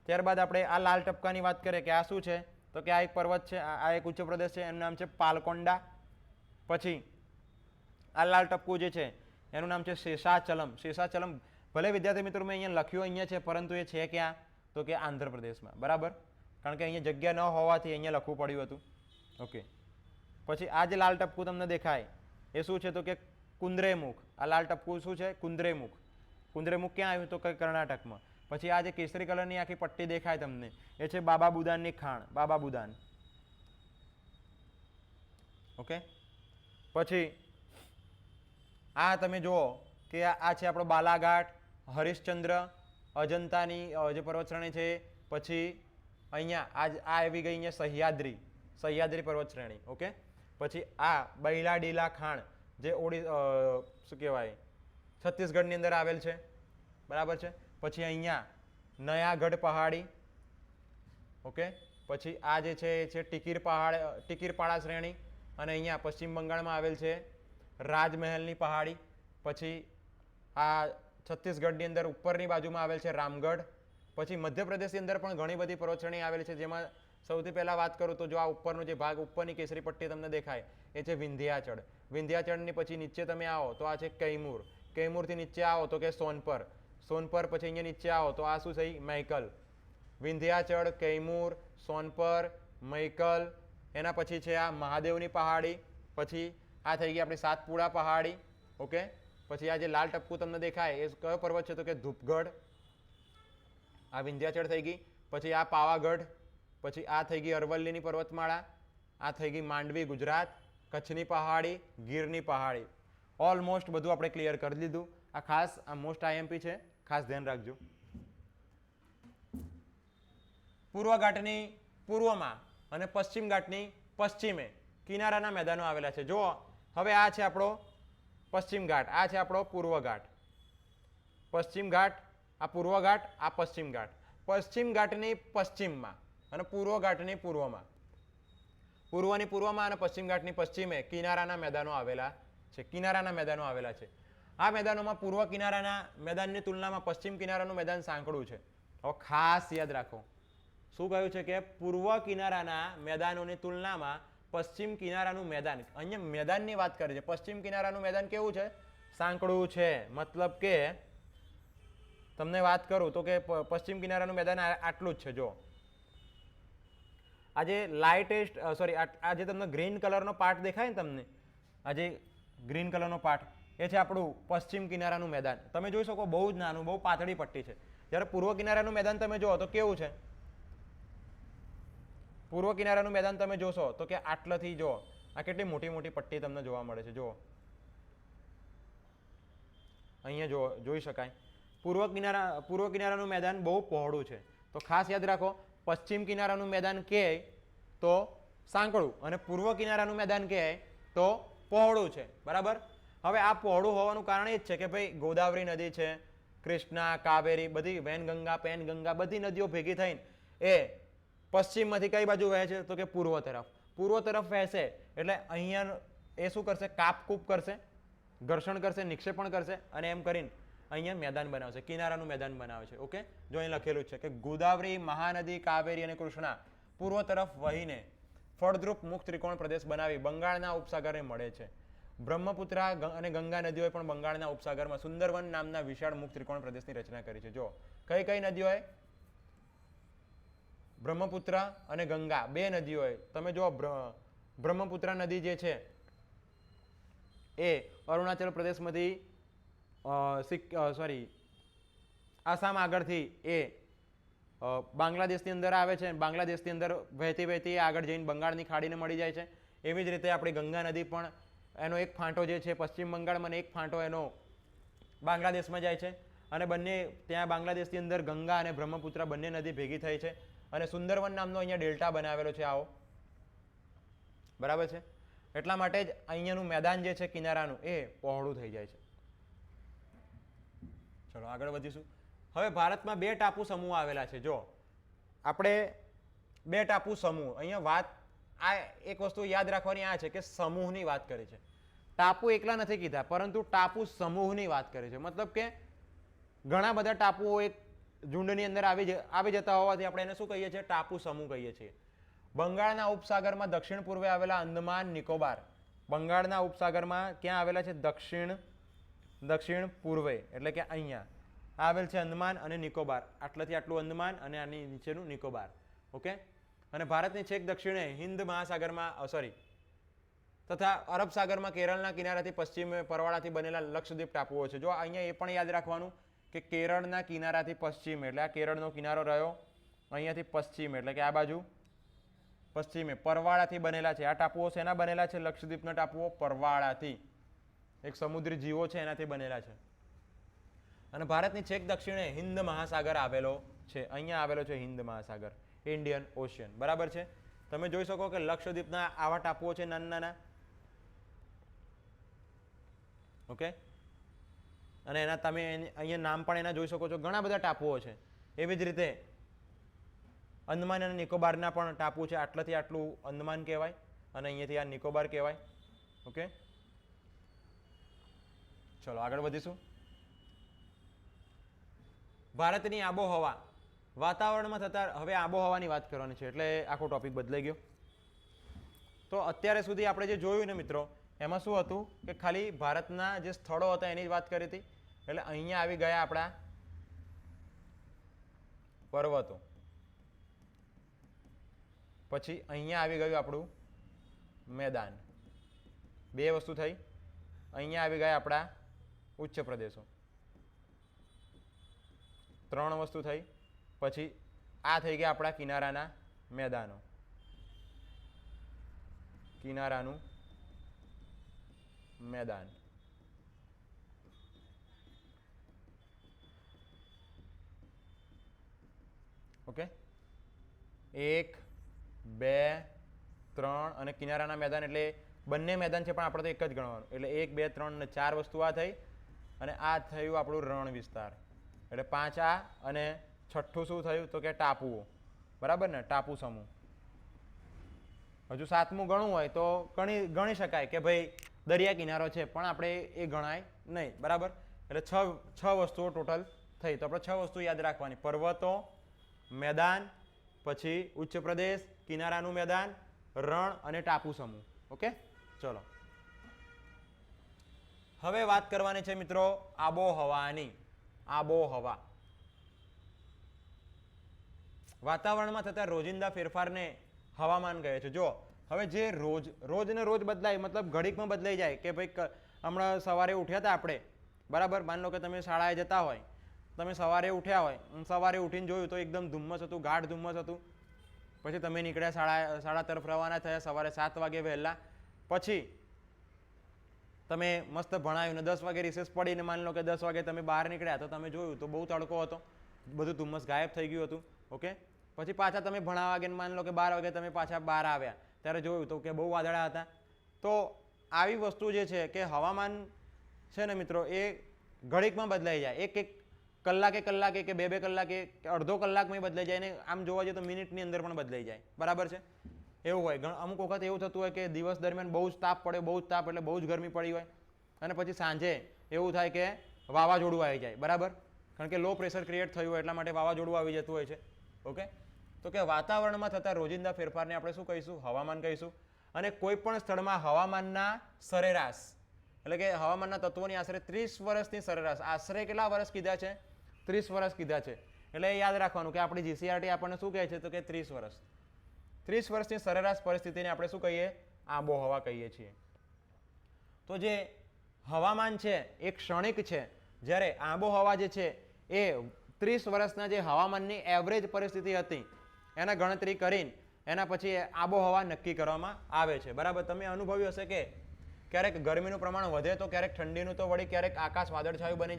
[SPEAKER 1] ત્યારબાદ આપણે આ લાલ ટપકાની વાત કરીએ કે આ શું છે તો કે આ એક પર્વત છે, આ એક ઉચ્ચ પ્રદેશ છે, એનું નામ છે પાલકોંડા. પછી આ લાલ ટપકું જે છે એનું નામ છે શેષાચલમ. શેષાચલમ ભલે વિદ્યાર્થી મિત્રો મેં અહીંયા લખ્યું અહીંયા છે પરંતુ એ છે ક્યાં તો કે આંધ્રપ્રદેશમાં, બરાબર. કારણ કે અહીંયા જગ્યા ન હોવાથી અહીંયા લખવું પડ્યું હતું. ઓકે, પછી આ જે લાલ ટપકું તમને દેખાય એ શું છે તો કે કુંદ્રેમુખ. આ લાલ ટપકું શું છે? કુંદ્રેમુખ. કુંદ્રેમુખ ક્યાં આવ્યું તો કે કર્ણાટકમાં. પછી આ જે કેસરી કલરની આખી પટ્ટી દેખાય તમને એ છે બાબા બુદાનની ખાણ, બાબા બુદાન. ઓકે, પછી આ તમે જુઓ કે આ છે આપણો બાલાઘાટ, હરિશ્ચંદ્ર, અજંતાની જે પર્વતશ્રેણી છે. પછી અહીંયા આ આવી ગઈ અહીંયા સહ્યાદ્રી, સહ્યાદ્રી પર્વત શ્રેણી. ઓકે, પછી આ બૈલાડીલા ખાણ જે શું કહેવાય છત્તીસગઢની અંદર આવેલ છે, બરાબર છે. પછી અહીંયા નયાગઢ પહાડી. ઓકે, પછી આ જે છે એ છે ટીકીરપાડા શ્રેણી અને અહીંયા પશ્ચિમ બંગાળમાં આવેલ છે રાજમહેલની પહાડી. પછી આ છત્તીસગઢની અંદર ઉપરની બાજુમાં આવેલ છે રામગઢ. પછી મધ્યપ્રદેશની અંદર પણ ઘણી બધી પર્વતશ્રેણી આવેલી છે, જેમાં સૌથી પહેલાં વાત કરું તો જો આ ઉપરનો જે ભાગ, ઉપરની કેસરી પટ્ટી તમને દેખાય એ છે વિંધ્યાચળ. વિંધ્યાચળની પછી નીચે તમે આવો તો આ છે કૈમૂર. કૈમૂરથી નીચે આવો તો કે સોનપર. સોનપર પછી અહીંયા નીચે આવો તો આ શું થઈ? મૈકલ. વિંધ્યાચળ, કૈમૂર, સોનપર, મૈકલ. એના પછી છે આ મહાદેવની પહાડી. પછી આ થઈ ગઈ આપણી સાતપુડા પહાડી. ઓકે, પછી આ જે લાલ ટપકું તમને દેખાય એ કયો પર્વત છે તો કે ધૂપગઢ. આ વિંધ્યાચળ થઈ ગઈ. પછી આ પાવાગઢ. પછી આ થઈ ગઈ અરવલ્લીની પર્વતમાળા. આ થઈ ગઈ માંડવી ગુજરાત, કચ્છની પહાડી, ગીરની પહાડી. ઓલમોસ્ટ બધું આપણે ક્લિયર કરી લીધું. આ ખાસ આ મોસ્ટ આઈએમપી છે, ખાસ ધ્યાન રાખજો. પૂર્વ ઘાટની પૂર્વમાં અને પશ્ચિમ ઘાટની પશ્ચિમે કિનારાના મેદાનો આવેલા છે. જુઓ હવે આ છે આપણો પશ્ચિમ ઘાટ, આ છે આપણો પૂર્વ ઘાટ. પશ્ચિમ ઘાટ, આ પૂર્વ ઘાટ, આ પશ્ચિમ ઘાટ. પશ્ચિમ ઘાટની પશ્ચિમમાં અને પૂર્વ ઘાટની પૂર્વમાં, પૂર્વની પૂર્વમાં અને પશ્ચિમ ઘાટની પશ્ચિમે કિનારાના મેદાનો આવેલા છે. કિનારાના મેદાનો આવેલા છે. આ મેદાનોમાં પૂર્વ કિનારાના મેદાનની તુલનામાં પશ્ચિમ કિનારાનું મેદાન સાંકડું છે. હવે ખાસ યાદ રાખો શું કહ્યું છે કે પૂર્વ કિનારાના મેદાનોની તુલનામાં પશ્ચિમ કિનારાનું મેદાન, અહીંયા મેદાનની વાત કરે છે. પશ્ચિમ કિનારાનું મેદાન કેવું છે? સાંકડું છે. મતલબ કે તમને વાત કરું તો કે પશ્ચિમ કિનારાનું મેદાન આટલું જ છે. જો આજે લાઇટેસ્ટ આ જે તમને ગ્રીન કલરનો પાર્ટ દેખાય ને તમને, આ જે ગ્રીન કલરનો પાર્ટ એ છે આપણું પશ્ચિમ કિનારાનું મેદાન. તમે જોઈ શકો બહુ જ નાનું, બહુ પાતળી પટ્ટી છે. જ્યારે પૂર્વ કિનારાનું મેદાન તમે જુઓ તો કેવું છે? પૂર્વ કિનારાનું મેદાન તમે જોશો તો કે આટલાથી જો આ કેટલી મોટી મોટી પટ્ટી તમને જોવા મળે છે. જુઓ અહીંયા જોઈ શકાય. પૂર્વ કિનારાનું મેદાન બહુ પહોળું છે. તો ખાસ યાદ રાખો પશ્ચિમ કિનારાનું મેદાન કહે તો સાંકડું અને પૂર્વ કિનારાનું મેદાન કહે તો પહોળું છે, બરાબર. હવે આ પહોળું હોવાનું કારણ એ જ છે કે ભાઈ ગોદાવરી નદી છે, કૃષ્ણા, કાવેરી, બધી વેનગંગા, પેનગંગા બધી નદીઓ ભેગી થઈને એ પશ્ચિમમાંથી કઈ બાજુ વહે છે તો કે પૂર્વ તરફ. પૂર્વ તરફ વહેશે એટલે અહીંયા એ શું કરશે? કાપકૂપ કરશે, ઘર્ષણ કરશે, નિક્ષેપણ કરશે અને એમ કરીને અહીંયા મેદાન બનાવશે, કિનારાનું મેદાન બનાવે છે. ઓકે, જો અહીં લખેલું છે કે ગોદાવરી, મહાનદી, કાવેરી અને કૃષ્ણા પૂર્વ તરફ વહીને ફળદ્રુપ મુક્ત ત્રિકોણ પ્રદેશ બનાવી બંગાળના ઉપસાગરને મળે છે. બ્રહ્મપુત્રા અને ગંગા નદીઓએ પણ બંગાળના ઉપસાગરમાં સુંદરવન નામના વિશાળ મુક્ત ત્રિકોણ પ્રદેશની રચના કરી છે. જો કઈ કઈ નદીઓએ? બ્રહ્મપુત્ર અને ગંગા બે નદીઓ. તમે જો બ્રહ્મપુત્ર નદી જે છે એ અરુણાચલ પ્રદેશમાંથી આસામ આગળથી એ બાંગ્લાદેશની અંદર આવે છે. બાંગ્લાદેશની અંદર વહેતી વહેતી આગળ જઈને બંગાળની ખાડીને મળી જાય છે. એવી જ રીતે આપણી ગંગા નદી પણ એનો એક ફાંટો જે છે પશ્ચિમ બંગાળમાં, એક ફાંટો એનો બાંગ્લાદેશમાં જાય છે. અને બંને ત્યાં બાંગ્લાદેશની અંદર ગંગા અને બ્રહ્મપુત્ર બંને નદી ભેગી થઈ છે અને સુંદરવન નામનો અહીંયા ડેલ્ટા બનાવેલો છે આવો. બરાબર છે. એટલા માટે જ અહીંયાનું મેદાન જે છે કિનારાનું એ પહોળું થઈ જાય છે. ચલો આગળ વધીશું. હવે ભારતમાં બે ટાપુ સમૂહ આવેલા છે. જો આપણે બે ટાપુ સમૂહ અહીંયા વાત, આ એક વસ્તુ યાદ રાખવાની આ છે કે સમૂહની વાત કરી છે. ટાપુ એકલા નથી કીધા, પરંતુ ટાપુ સમૂહની વાત કરી છે. મતલબ કે ઘણા બધા ટાપુઓ એક ઝુંડની અંદર આવી જતા હોવાથી આપણે એને શું કહીએ છીએ? ટાપુ સમૂહ કહીએ છીએ. બંગાળના ઉપસાગરમાં દક્ષિણ પૂર્વે આવેલા અંદમાન નિકોબાર. બંગાળના ઉપસાગરમાં ક્યાં આવેલા છે? દક્ષિણ પૂર્વે, એટલે કે અહીંયા આવેલ છે અંદમાન અને નિકોબાર. આટલાથી આટલું અંદમાન અને આની નીચેનું નિકોબાર. ઓકે. અને ભારતની છેક દક્ષિણે હિન્દ મહાસાગરમાં તથા અરબ સાગરમાં કેરળના કિનારાથી પશ્ચિમે પરવાળાથી બનેલા લક્ષદ્વીપ ટાપુઓ છે. જો અહીંયા એ પણ યાદ રાખવાનું કે કેરળના કિનારાથી પશ્ચિમે, એટલે આ કેરળનો કિનારો રહ્યો, અહીંયાથી પશ્ચિમે એટલે કે આ બાજુ પશ્ચિમે પરવાળાથી બનેલા છે. આ ટાપુઓ શેના બનેલા છે? લક્ષદ્વીપના ટાપુઓ પરવાળાથી, એક સમુદ્રી જીવો છે એનાથી બનેલા છે. અને ભારતની છેક દક્ષિણે હિન્દ મહાસાગર આવેલો છે. અહીંયા આવેલો છે હિન્દ મહાસાગર, ઇન્ડિયન ઓશિયન. બરાબર છે. તમે જોઈ શકો કે લક્ષદ્વીપના આવા ટાપુઓ છે નાના નાના. ઓકે. અને એના તમે અહીંયા નામ પણ એના જોઈ શકો છો. ઘણા બધા ટાપુઓ છે. એવી જ રીતે અંદમાન અને નિકોબારના પણ ટાપુ છે. આટલાથી આટલું અંદમાન કહેવાય અને અહીંયાથી આ નિકોબાર કહેવાય. ઓકે. ચલો આગળ વધીશું. ભારતની આબોહવા, વાતાવરણમાં થતા, હવે આબોહવાની વાત કરવાની છે એટલે આખો ટોપિક બદલાઈ ગયો. તો અત્યારે સુધી આપણે જે જોયું ને મિત્રો, એમાં શું હતું કે ખાલી ભારતના જે સ્થળો હતા એની જ વાત કરી હતી. એટલે અહીંયા આવી ગયા આપણા પર્વતો, પછી અહીંયા આવી ગયું આપણું મેદાન, બે વસ્તુ થઈ. અહીંયા આવી ગયા આપણા ઉચ્ચ પ્રદેશો, ત્રણ વસ્તુ થઈ. પછી આ થઈ ગયા આપણા કિનારાના મેદાનો, કિનારાનું મેદાન. ઓકે. 1 2 3 અને કિનારાના મેદાન એટલે બંને મેદાન છે પણ આપણે તો એક જ ગણવાનું. એટલે 1 2 3 અને 4 વસ્તુ આ થઈ અને આ થયું આપણું રણ વિસ્તાર. એટલે 5 આ અને છઠ્ઠું શું થયું તો કે ટાપુઓ. બરાબર ને? ટાપુ સમૂહ. હજુ સાતમું ગણવું હોય તો ગણી શકાય કે ભાઈ દરિયા કિનારો છે, પણ આપણે એ ગણાય નહીં. બરાબર? એટલે છ વસ્તુઓ ટોટલ થઈ. તો આપણે 6 વસ્તુ યાદ રાખવાની: પર્વતો, મેદાન, પછી ઉચ્ચ પ્રદેશ, કિનારાનું મેદાન, રણ અને ટાપુ સમૂહ. ઓકે. ચલો હવે વાત કરવાની છે મિત્રો આબોહવાની. આબોહવા, વાતાવરણમાં થતા રોજિંદા ફેરફારને હવામાન કહે છે. જો હવે જે રોજ ને રોજ બદલાય, મતલબ ઘડીકમાં બદલાઈ જાય કે ભાઈ હમણાં સવારે ઉઠ્યા હતા આપણે, બરાબર? માની લો કે તમે શાળાએ જતા હોય, તમે સવારે ઉઠ્યા હોય, સવારે ઉઠીને જોયું તો એકદમ ધુમ્મસ હતું, ગાઢ ધુમ્મસ હતું. પછી તમે નીકળ્યા શાળા તરફ રવાના થયા સવારે 7 વાગે વહેલા. પછી તમે મસ્ત ભણાયું ને 10 વાગે રિસેસ પડીને માની લો કે 10 વાગે તમે બહાર નીકળ્યા તો તમે જોયું તો બહુ તડકો હતો, બધું ધુમ્મસ ગાયબ થઈ ગયું હતું. ઓકે. પછી પાછા તમે ભણાવવા ગયા, માની લો કે 12 વાગે તમે પાછા બહાર આવ્યા ત્યારે જોયું તો કે બહુ વાદળા હતા. તો આવી વસ્તુ જે છે કે હવામાન છે ને મિત્રો, એ ઘડીકમાં બદલાઈ જાય. એક કલાકે કે બે કલાકે કે અડધો કલાકમાં બદલાઈ જાય. ને આમ જોવા જઈએ તો મિનિટની અંદર પણ બદલાઈ જાય. બરાબર છે? એવું હોય. અમુક વખત એવું થતું હોય કે દિવસ દરમિયાન બહુ જ તાપ પડે, બહુ જ તાપ એટલે બહુ જ ગરમી પડી હોય, અને પછી સાંજે એવું થાય કે વાવાઝોડું આવી જાય. બરાબર? કારણ કે લો પ્રેશર ક્રિએટ થયું હોય એટલા માટે વાવાઝોડું આવી જતું હોય છે. ઓકે. તો કે વાતાવરણમાં થતા રોજિંદા ફેરફારને આપણે શું કહીશું? હવામાન કહીશું. અને કોઈ પણ સ્થળમાં હવામાનના સરેરાશ, એટલે કે હવામાનના તત્વોની આશરે 30 વર્ષની સરેરાશ, આશરે કેટલા વર્ષ કીધા છે? 30 વર્ષ કીધા છે. એટલે એ યાદ રાખવાનું કે આપણી જીસીઆરટી આપણને શું કહે છે તો કે 30 વર્ષ 30 વર્ષની સરેરાશ પરિસ્થિતિને આપણે શું કહીએ આબોહવા કહીએ છીએ. તો જે હવામાન છે એ ક્ષણિક છે, જ્યારે આબોહવા જે છે એ 30 વર્ષના જે હવામાનની એવરેજ પરિસ્થિતિ હતી એના ગણતરી કરીને એના પછી આબોહવા નક્કી કરવામાં આવે છે. બરાબર, તમે અનુભવ્યું હશે કે ક્યારેક ગરમીનું પ્રમાણ વધે તો ક્યારેક ઠંડીનું, તો વળી ક્યારેક આકાશ વાદળછાયું બની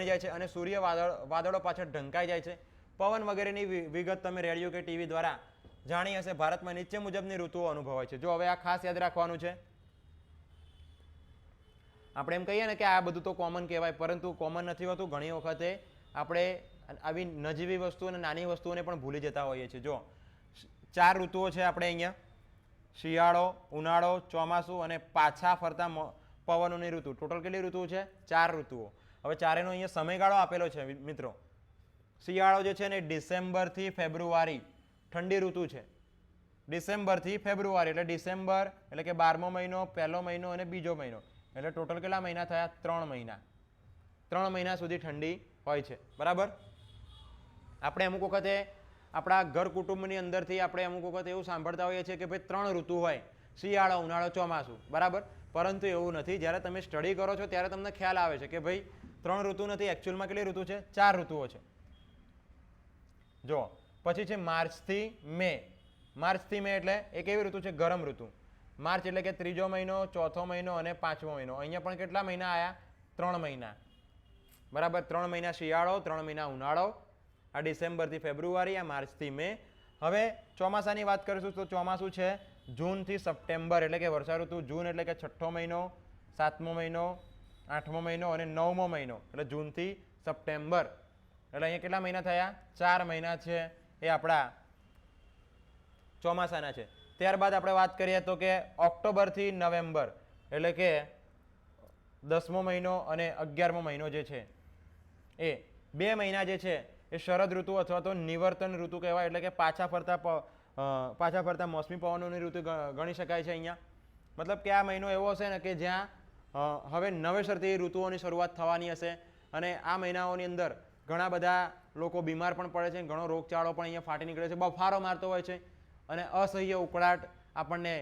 [SPEAKER 1] જાય છે અને સૂર્ય વાદળો પાછળ ઢંકાઈ જાય છે. પવન વગેરેની વિગત તમે રેડિયો કે ટીવી દ્વારા જાણી હશે. ભારતમાં નીચે મુજબની ઋતુઓ અનુભવાય છે. જો હવે આ ખાસ યાદ રાખવાનું છે. આપણે એમ કહીએ ને કે આ બધું તો કોમન કહેવાય, પરંતુ કોમન નથી હોતું. ઘણી વખતે આપણે આવી નજીવી વસ્તુઓ અને નાની વસ્તુઓને પણ ભૂલી જતા હોઈએ છીએ. જો 4 ઋતુઓ છે આપણે અહીંયા: શિયાળો, ઉનાળો, ચોમાસું અને પાછા ફરતા પવનોની ઋતુ. ટોટલ કેટલી ઋતુઓ છે? 4 ઋતુઓ. હવે ચારેનો અહીંયા સમયગાળો આપેલો છે મિત્રો. શિયાળો જે છે ને ડિસેમ્બરથી ફેબ્રુઆરી ઠંડી ઋતુ છે. ડિસેમ્બરથી ફેબ્રુઆરી એટલે ડિસેમ્બર એટલે કે 12મો મહિનો, પહેલો મહિનો અને બીજો મહિનો, એટલે ટોટલ કેટલા મહિના થયા? 3 મહિના. 3 મહિના સુધી ઠંડી હોય છે. બરાબર, આપણે અમુક વખતે આપણા ઘર કુટુંબની અંદરથી આપણે અમુક વખત એવું સાંભળતા હોઈએ છીએ કે ભાઈ 3 ઋતુ હોય: શિયાળો, ઉનાળો, ચોમાસું. બરાબર, પરંતુ એવું નથી. જ્યારે તમે સ્ટડી કરો છો ત્યારે તમને ખ્યાલ આવે છે કે ભાઈ 3 ઋતુ નથી, એકચ્યુઅલમાં કેટલી ઋતુ છે? 4 ઋતુઓ છે. જો પછી છે માર્ચથી મે. માર્ચથી મે એટલે એ કેવી ઋતુ છે? ગરમ ઋતુ. માર્ચ એટલે કે 3જો મહિનો, 4થો મહિનો અને 5મો મહિનો. અહીંયા પણ કેટલા મહિના આવ્યા? 3 મહિના. બરાબર, 3 મહિના શિયાળો, 3 મહિના ઉનાળો. આ ડિસેમ્બરથી ફેબ્રુઆરી, આ માર્ચથી મે. હવે ચોમાસાની વાત કરીશું તો ચોમાસું છે જૂનથી સપ્ટેમ્બર, એટલે કે વર્ષા ઋતુ. જૂન એટલે કે 6થો મહિનો, 7મો મહિનો, 8મો મહિનો અને 9મો મહિનો, એટલે જૂનથી સપ્ટેમ્બર. એટલે અહીંયા કેટલા મહિના થયા? 4 મહિના છે એ આપણા ચોમાસાના છે. ત્યારબાદ આપણે વાત કરીએ તો કે ઓક્ટોબરથી નવેમ્બર, એટલે કે 10મો મહિનો અને 11મો મહિનો જે છે એ 2 મહિના જે છે એ શરદ ઋતુ અથવા તો નિવર્તન ઋતુ કહેવાય. એટલે કે પાછા ફરતા મોસમી પવનોની ઋતુ ગણી શકાય છે અહીંયા. મતલબ કે આ મહિનો એવો હશે ને કે જ્યાં હવે નવેસરથી ઋતુઓની શરૂઆત થવાની હશે અને આ મહિનાઓની અંદર ઘણા બધા લોકો બીમાર પણ પડે છે, ઘણો રોગચાળો પણ અહીંયા ફાટી નીકળે છે, બફારો મારતો હોય છે અને અસહ્ય ઉકળાટ આપણને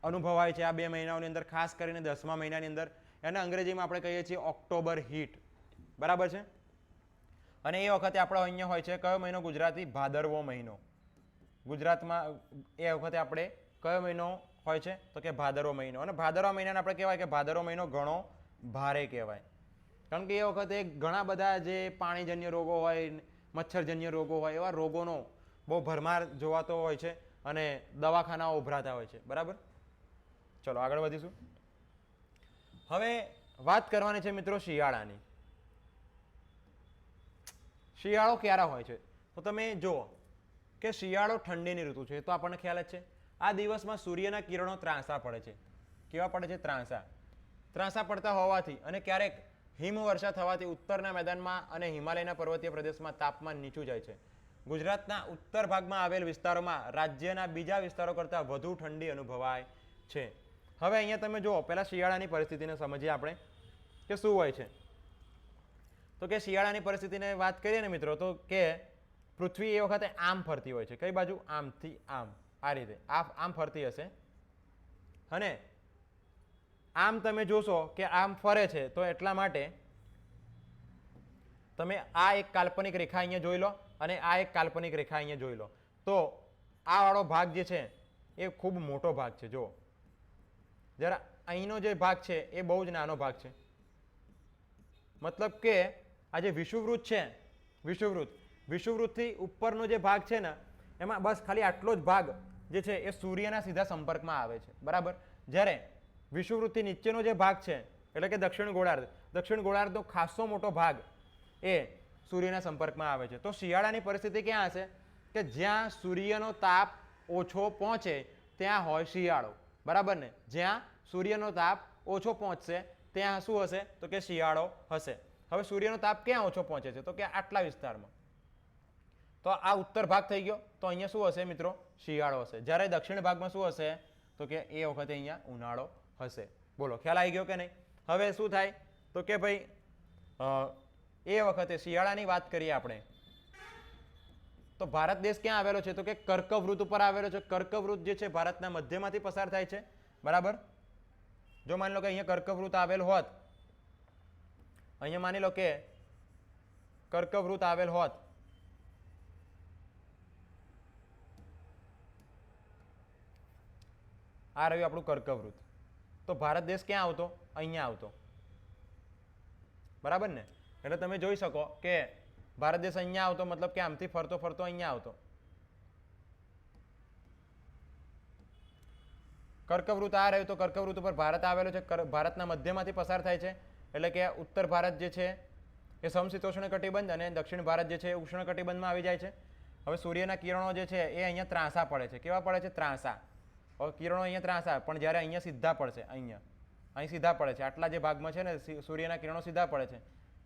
[SPEAKER 1] અનુભવાય છે આ 2 મહિનાઓની અંદર, ખાસ કરીને 10મા મહિનાની અંદર. એને અંગ્રેજીમાં આપણે કહીએ છીએ ઓક્ટોબર હીટ. બરાબર છે, અને એ વખતે આપણો અહીંયા હોય છે કયો મહિનો? ગુજરાતી ભાદરવો મહિનો. ગુજરાતમાં એ વખતે આપણે કયો મહિનો હોય છે તો કે ભાદરવો મહિનો. અને ભાદરવા મહિનાને આપણે કહેવાય કે ભાદરવો મહિનો ઘણો ભારે કહેવાય, કારણ કે એ વખતે ઘણા બધા જે પાણીજન્ય રોગો હોય, મચ્છરજન્ય રોગો હોય, એવા રોગોનો બહુ ભરમાર જોવાતો હોય છે અને દવાખાનાઓ ઉભરાતા હોય છે. બરાબર, ચલો આગળ વધીશું. હવે વાત કરવાની છે મિત્રો શિયાળાની. શિયાળો ક્યારે હોય છે? તો તમે જુઓ કે શિયાળો ઠંડીની ઋતુ છે, તો આપણને ખ્યાલ જ છે. આ દિવસમાં સૂર્યના કિરણો ત્રાંસા પડે છે. કેવા પડે છે? ત્રાંસા. ત્રાંસા પડતા હોવાથી અને ક્યારેક હિમવર્ષા થવાથી ઉત્તરના મેદાનમાં અને હિમાલયના પર્વતીય પ્રદેશમાં તાપમાન નીચું જાય છે. ગુજરાતના ઉત્તર ભાગમાં આવેલ વિસ્તારોમાં રાજ્યના બીજા વિસ્તારો કરતાં વધુ ઠંડી અનુભવાય છે. હવે અહીંયા તમે જુઓ, પહેલા શિયાળાની પરિસ્થિતિને સમજીએ આપણે કે શું હોય છે. તો કે શિયાળાની પરિસ્થિતિને વાત કરીએ ને મિત્રો, તો કે પૃથ્વી એ વખતે આમ ફરતી હોય છે. કઈ બાજુ? આમથી આમ, આ રીતે આમ ફરતી હશે. અને આમ તમે જોશો કે આમ ફરે છે તો એટલા માટે તમે આ એક કાલ્પનિક રેખા અહીંયા જોઈ લો અને આ એક કાલ્પનિક રેખા અહીંયા જોઈ લો. તો આ વાળો ભાગ જે છે એ ખૂબ મોટો ભાગ છે. જો જરા અહીંનો જે ભાગ છે એ બહુ જ નાનો ભાગ છે. મતલબ કે આ જે વિષુવવૃત્ત છે, વિષુવવૃત્તથી ઉપરનો જે ભાગ છે ને, એમાં બસ ખાલી આટલો જ ભાગ જે છે એ સૂર્યના સીધા સંપર્કમાં આવે છે. બરાબર, જ્યારે વિષુવવૃત્તથી નીચેનો જે ભાગ છે એટલે કે દક્ષિણ ગોળાર્ધનો ખાસો મોટો ભાગ એ સૂર્યના સંપર્કમાં આવે છે. તો શિયાળાની પરિસ્થિતિ ક્યાં હશે? કે જ્યાં સૂર્યનો તાપ ઓછો પહોંચે ત્યાં હોય શિયાળો. બરાબર ને? જ્યાં સૂર્યનો તાપ ઓછો પહોંચશે ત્યાં શું હશે? તો કે શિયાળો હશે. હવે સૂર્યનો તાપ ક્યાં ઓછો પહોંચે છે? તો કે આટલા વિસ્તારમાં. તો આ ઉત્તર ભાગ થઈ ગયો. તો અહીંયા શું હશે મિત્રો? શિયાળો હશે. જ્યારે દક્ષિણ ભાગમાં શું હશે? તો કે એ વખતે અહીંયા ઉનાળો હશે. બોલો, ખ્યાલ આવી ગયો કે નહીં? હવે શું થાય? તો કે ભાઈ એ વખતે શિયાળાની વાત કરીએ આપણે તો ભારત દેશ ક્યાં આવેલો છે? તો કે કર્કવૃત ઉપર આવેલો છે. કર્કવૃત જે છે ભારતના મધ્યમાંથી પસાર થાય છે. બરાબર. જો માની લો કે અહીંયા કર્કવૃત આવેલ હોત, અહીંયા માની લો કે કર્કવૃત આવેલ હોત, આ રહ્યું આપણું કર્કવૃત, તો ભારત દેશ ક્યાં આવતો? અહીંયા આવતો. બરાબર ને? એટલે તમે જોઈ શકો કે ભારત દેશ અહીંયા આવતો મતલબ કે આમથી ફરતો ફરતો અહીંયા આવતો. કર્કવૃત આ રહ્યું, તો કર્કવૃત ઉપર ભારત આવેલો છે. ભારતના મધ્યમાંથી પસાર થાય છે. એટલે કે ઉત્તર ભારત જે છે એ સમશીતોષ્ણ કટિબંધ અને દક્ષિણ ભારત જે છે એ ઉષ્ણ કટિબંધમાં આવી જાય છે. હવે સૂર્યના કિરણો જે છે એ અહીંયા ત્રાંસા પડે છે. કેવા પડે છે? ત્રાંસા. હવે કિરણો અહીંયા ત્રાંસા, પણ જ્યારે અહીંયા સીધા પડશે, અહીં સીધા પડે છે. આટલા જે ભાગમાં છે ને સૂર્યના કિરણો સીધા પડે છે,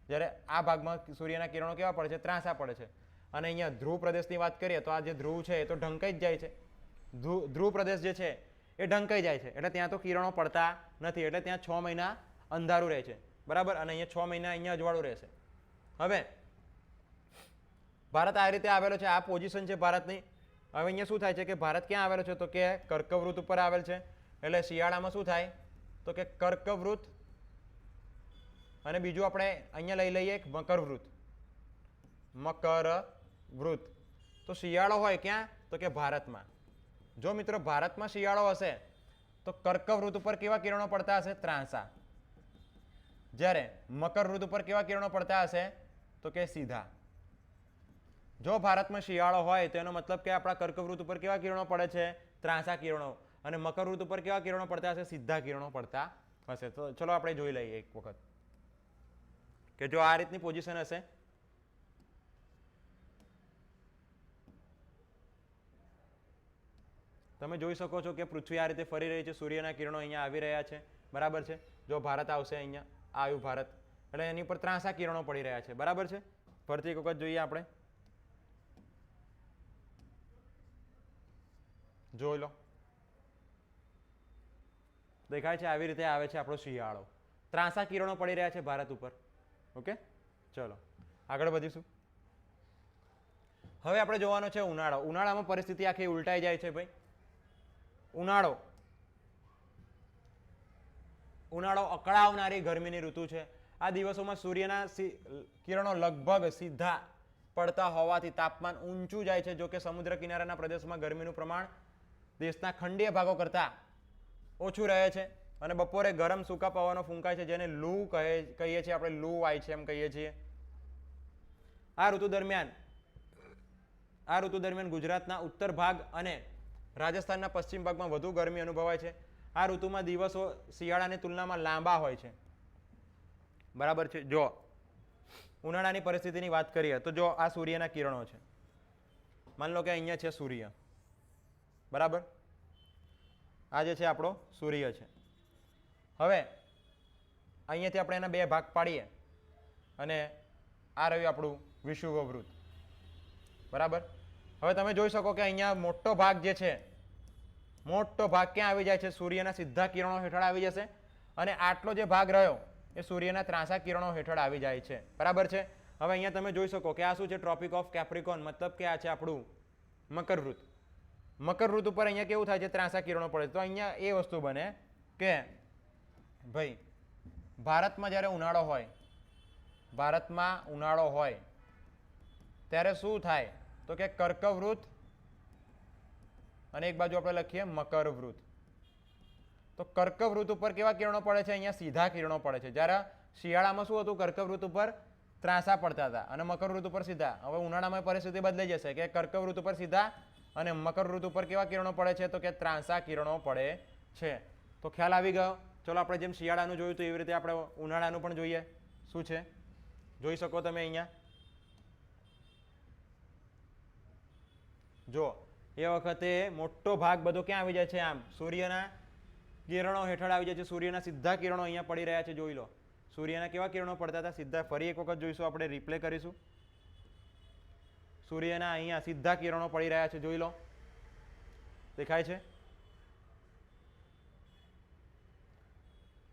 [SPEAKER 1] જ્યારે આ ભાગમાં સૂર્યના કિરણો કેવા પડે છે? ત્રાંસા પડે છે. અને અહીંયા ધ્રુવ પ્રદેશની વાત કરીએ તો આ જે ધ્રુવ છે એ તો ઢંકાઈ જ જાય છે. ધ્રુવ પ્રદેશ જે છે એ ઢંકાઈ જાય છે, એટલે ત્યાં તો કિરણો પડતા નથી. એટલે ત્યાં 6 મહિના અંધારું રહે છે. બરાબર. અને અહીંયા 6 મહિના અહીંયા અજવાળું રહેશે. હવે ભારત આ રીતે આવેલો છે. આ પોઝિશન છે ભારતની. હવે અહીંયા શું થાય છે કે ભારત ક્યાં આવેલો છે? તો કે કર્કવૃત ઉપર આવેલ છે. એટલે શિયાળામાં શું થાય? તો કે કર્કવૃત, અને બીજું આપણે અહીંયા લઈ લઈએ એક મકરવૃત. મકરવૃત. તો શિયાળો હોય ક્યાં? તો કે ભારતમાં. જો મિત્રો ભારતમાં શિયાળો હશે તો કર્કવૃત ઉપર કેવા કિરણો પડતા હશે? ત્રાંસા. જ્યારે મકરવૃત ઉપર કેવા કિરણો પડતા હશે? તો કે સીધા. જો ભારતમાં શિયાળો હોય તો એનો મતલબ કે આપણા કર્કવૃત ઉપર કેવા કિરણો પડે છે? ત્રાંસા કિરણો. અને મકરવૃત ઉપર કેવા કિરણો પડતા હશે? સીધા કિરણો પડતા હશે. તો ચલો આપણે જોઈ લઈએ એક વખત કે જો આ રીતની પોઝિશન હશે, તમે જોઈ શકો છો કે પૃથ્વી આ રીતે ફરી રહી છે. સૂર્યના કિરણો અહીંયા આવી રહ્યા છે. બરાબર છે. જો ભારત આવશે, અહીંયા આવ્યું ભારત, એટલે એની પર ત્રાંસા કિરણો પડી રહ્યા છે. બરાબર છે. ફરીથી એક વખત જોઈએ આપણે. જોઈ લો, દેખાય છે? આવી રીતે આવે છે આપણો શિયાળો. ત્રાંસા કિરણો પડી રહ્યા છે ભારત ઉપર. ઓકે, ચલો આગળ વધીશું. હવે આપણે જોવાનો છે ઉનાળો. ઉનાળામાં પરિસ્થિતિ આખી ઉલટાઈ જાય છે ભાઈ. ઉનાળો અકળાવનારી ગરમીની ઋતુ છે. આ દિવસોમાં સૂર્યના કિરણો લગભગ સીધા પડતા હોવાથી તાપમાન ઊંચું જાય છે. જો કે સમુદ્ર કિનારાના પ્રદેશમાં ગરમીનું પ્રમાણ દેશના ખંડીય ભાગો કરતાં ઓછું રહે છે. અને બપોરે ગરમ સૂકા પવનો ફૂંકાય છે, જેને લૂ કહીએ છીએ આપણે. લૂ વાય છે એમ કહીએ છીએ. આ ઋતુ દરમિયાન ગુજરાતના ઉત્તર ભાગ અને રાજસ્થાનના પશ્ચિમ ભાગમાં વધુ ગરમી અનુભવાય છે. આ ઋતુમાં દિવસો શિયાળાની તુલનામાં લાંબા હોય છે. બરાબર છે. જો ઉનાળાની પરિસ્થિતિની વાત કરીએ તો જો આ સૂર્યના કિરણો છે. માની લો કે અહીંયા છે સૂર્ય. બરાબર. આ જે છે આપણો સૂર્ય છે. હવે અહીંયાથી આપણે એના બે ભાગ પાડીએ અને આ રહ્યું આપણું વિષુવવૃત્ત. બરાબર. હવે તમે જોઈ શકો કે અહીંયા મોટો ભાગ જે છે, મોટો ભાગ ક્યાં આવી જાય છે? સૂર્યના સીધા કિરણો હેઠળ આવી જશે. અને આટલો જે ભાગ રહ્યો એ સૂર્યના ત્રાંસા કિરણો હેઠળ આવી જાય છે. બરાબર છે. હવે અહીંયા તમે જોઈ શકો કે આ શું છે? ટ્રોપિક ઓફ કેપ્રિકોન, મતલબ કે આ છે આપણું મકરવૃત્ત. મકરવૃત્ત ઉપર અહીંયા કેવું થાય છે? ત્રાંસા કિરણો પડે. તો અહીંયા એ વસ્તુ બને કે ભાઈ ભારતમાં જ્યારે ઉનાળો હોય ત્યારે શું થાય? તો કે કર્કવૃત્ત અને એક બાજુ આપણે લખીએ મકરવૃત્ત. તો કર્કવૃત્ત ઉપર કેવા કિરણો પડે છે? અહીંયા સીધા કિરણો પડે છે. જ્યારે શિયાળામાં શું હતું? કર્કવૃત્ત ઉપર ત્રાંસા પડતા હતા અને મકરવૃત્ત ઉપર સીધા. હવે ઉનાળામાં પરિસ્થિતિ બદલાઈ જશે કે કર્કવૃત્ત ઉપર સીધા અને મકરવૃત્ત ઉપર કેવા કિરણો પડે છે? તો કે ત્રાંસા કિરણો પડે છે. તો ખ્યાલ આવી ગયો. ચલો આપણે જેમ શિયાળાનું જોયું તો એવી રીતે આપણે ઉનાળાનું પણ જોઈએ. શું છે? જોઈ શકો તમે અહીંયા. જો એ વખતે મોટો ભાગ બધો ક્યાં આવી જાય છે? આમ સૂર્યના કિરણો હેઠળ આવી જાય છે. સૂર્યના સીધા કિરણો અહીંયા પડી રહ્યા છે. જોઈ લો, સૂર્યના કેવા કિરણો પડતા હતા? સીધા. ફરી એક વખત જોઈશું, આપણે રિપ્લે કરીશું. સૂર્યના અહીંયા સીધા કિરણો પડી રહ્યા છે. જોઈ લો, દેખાય છે?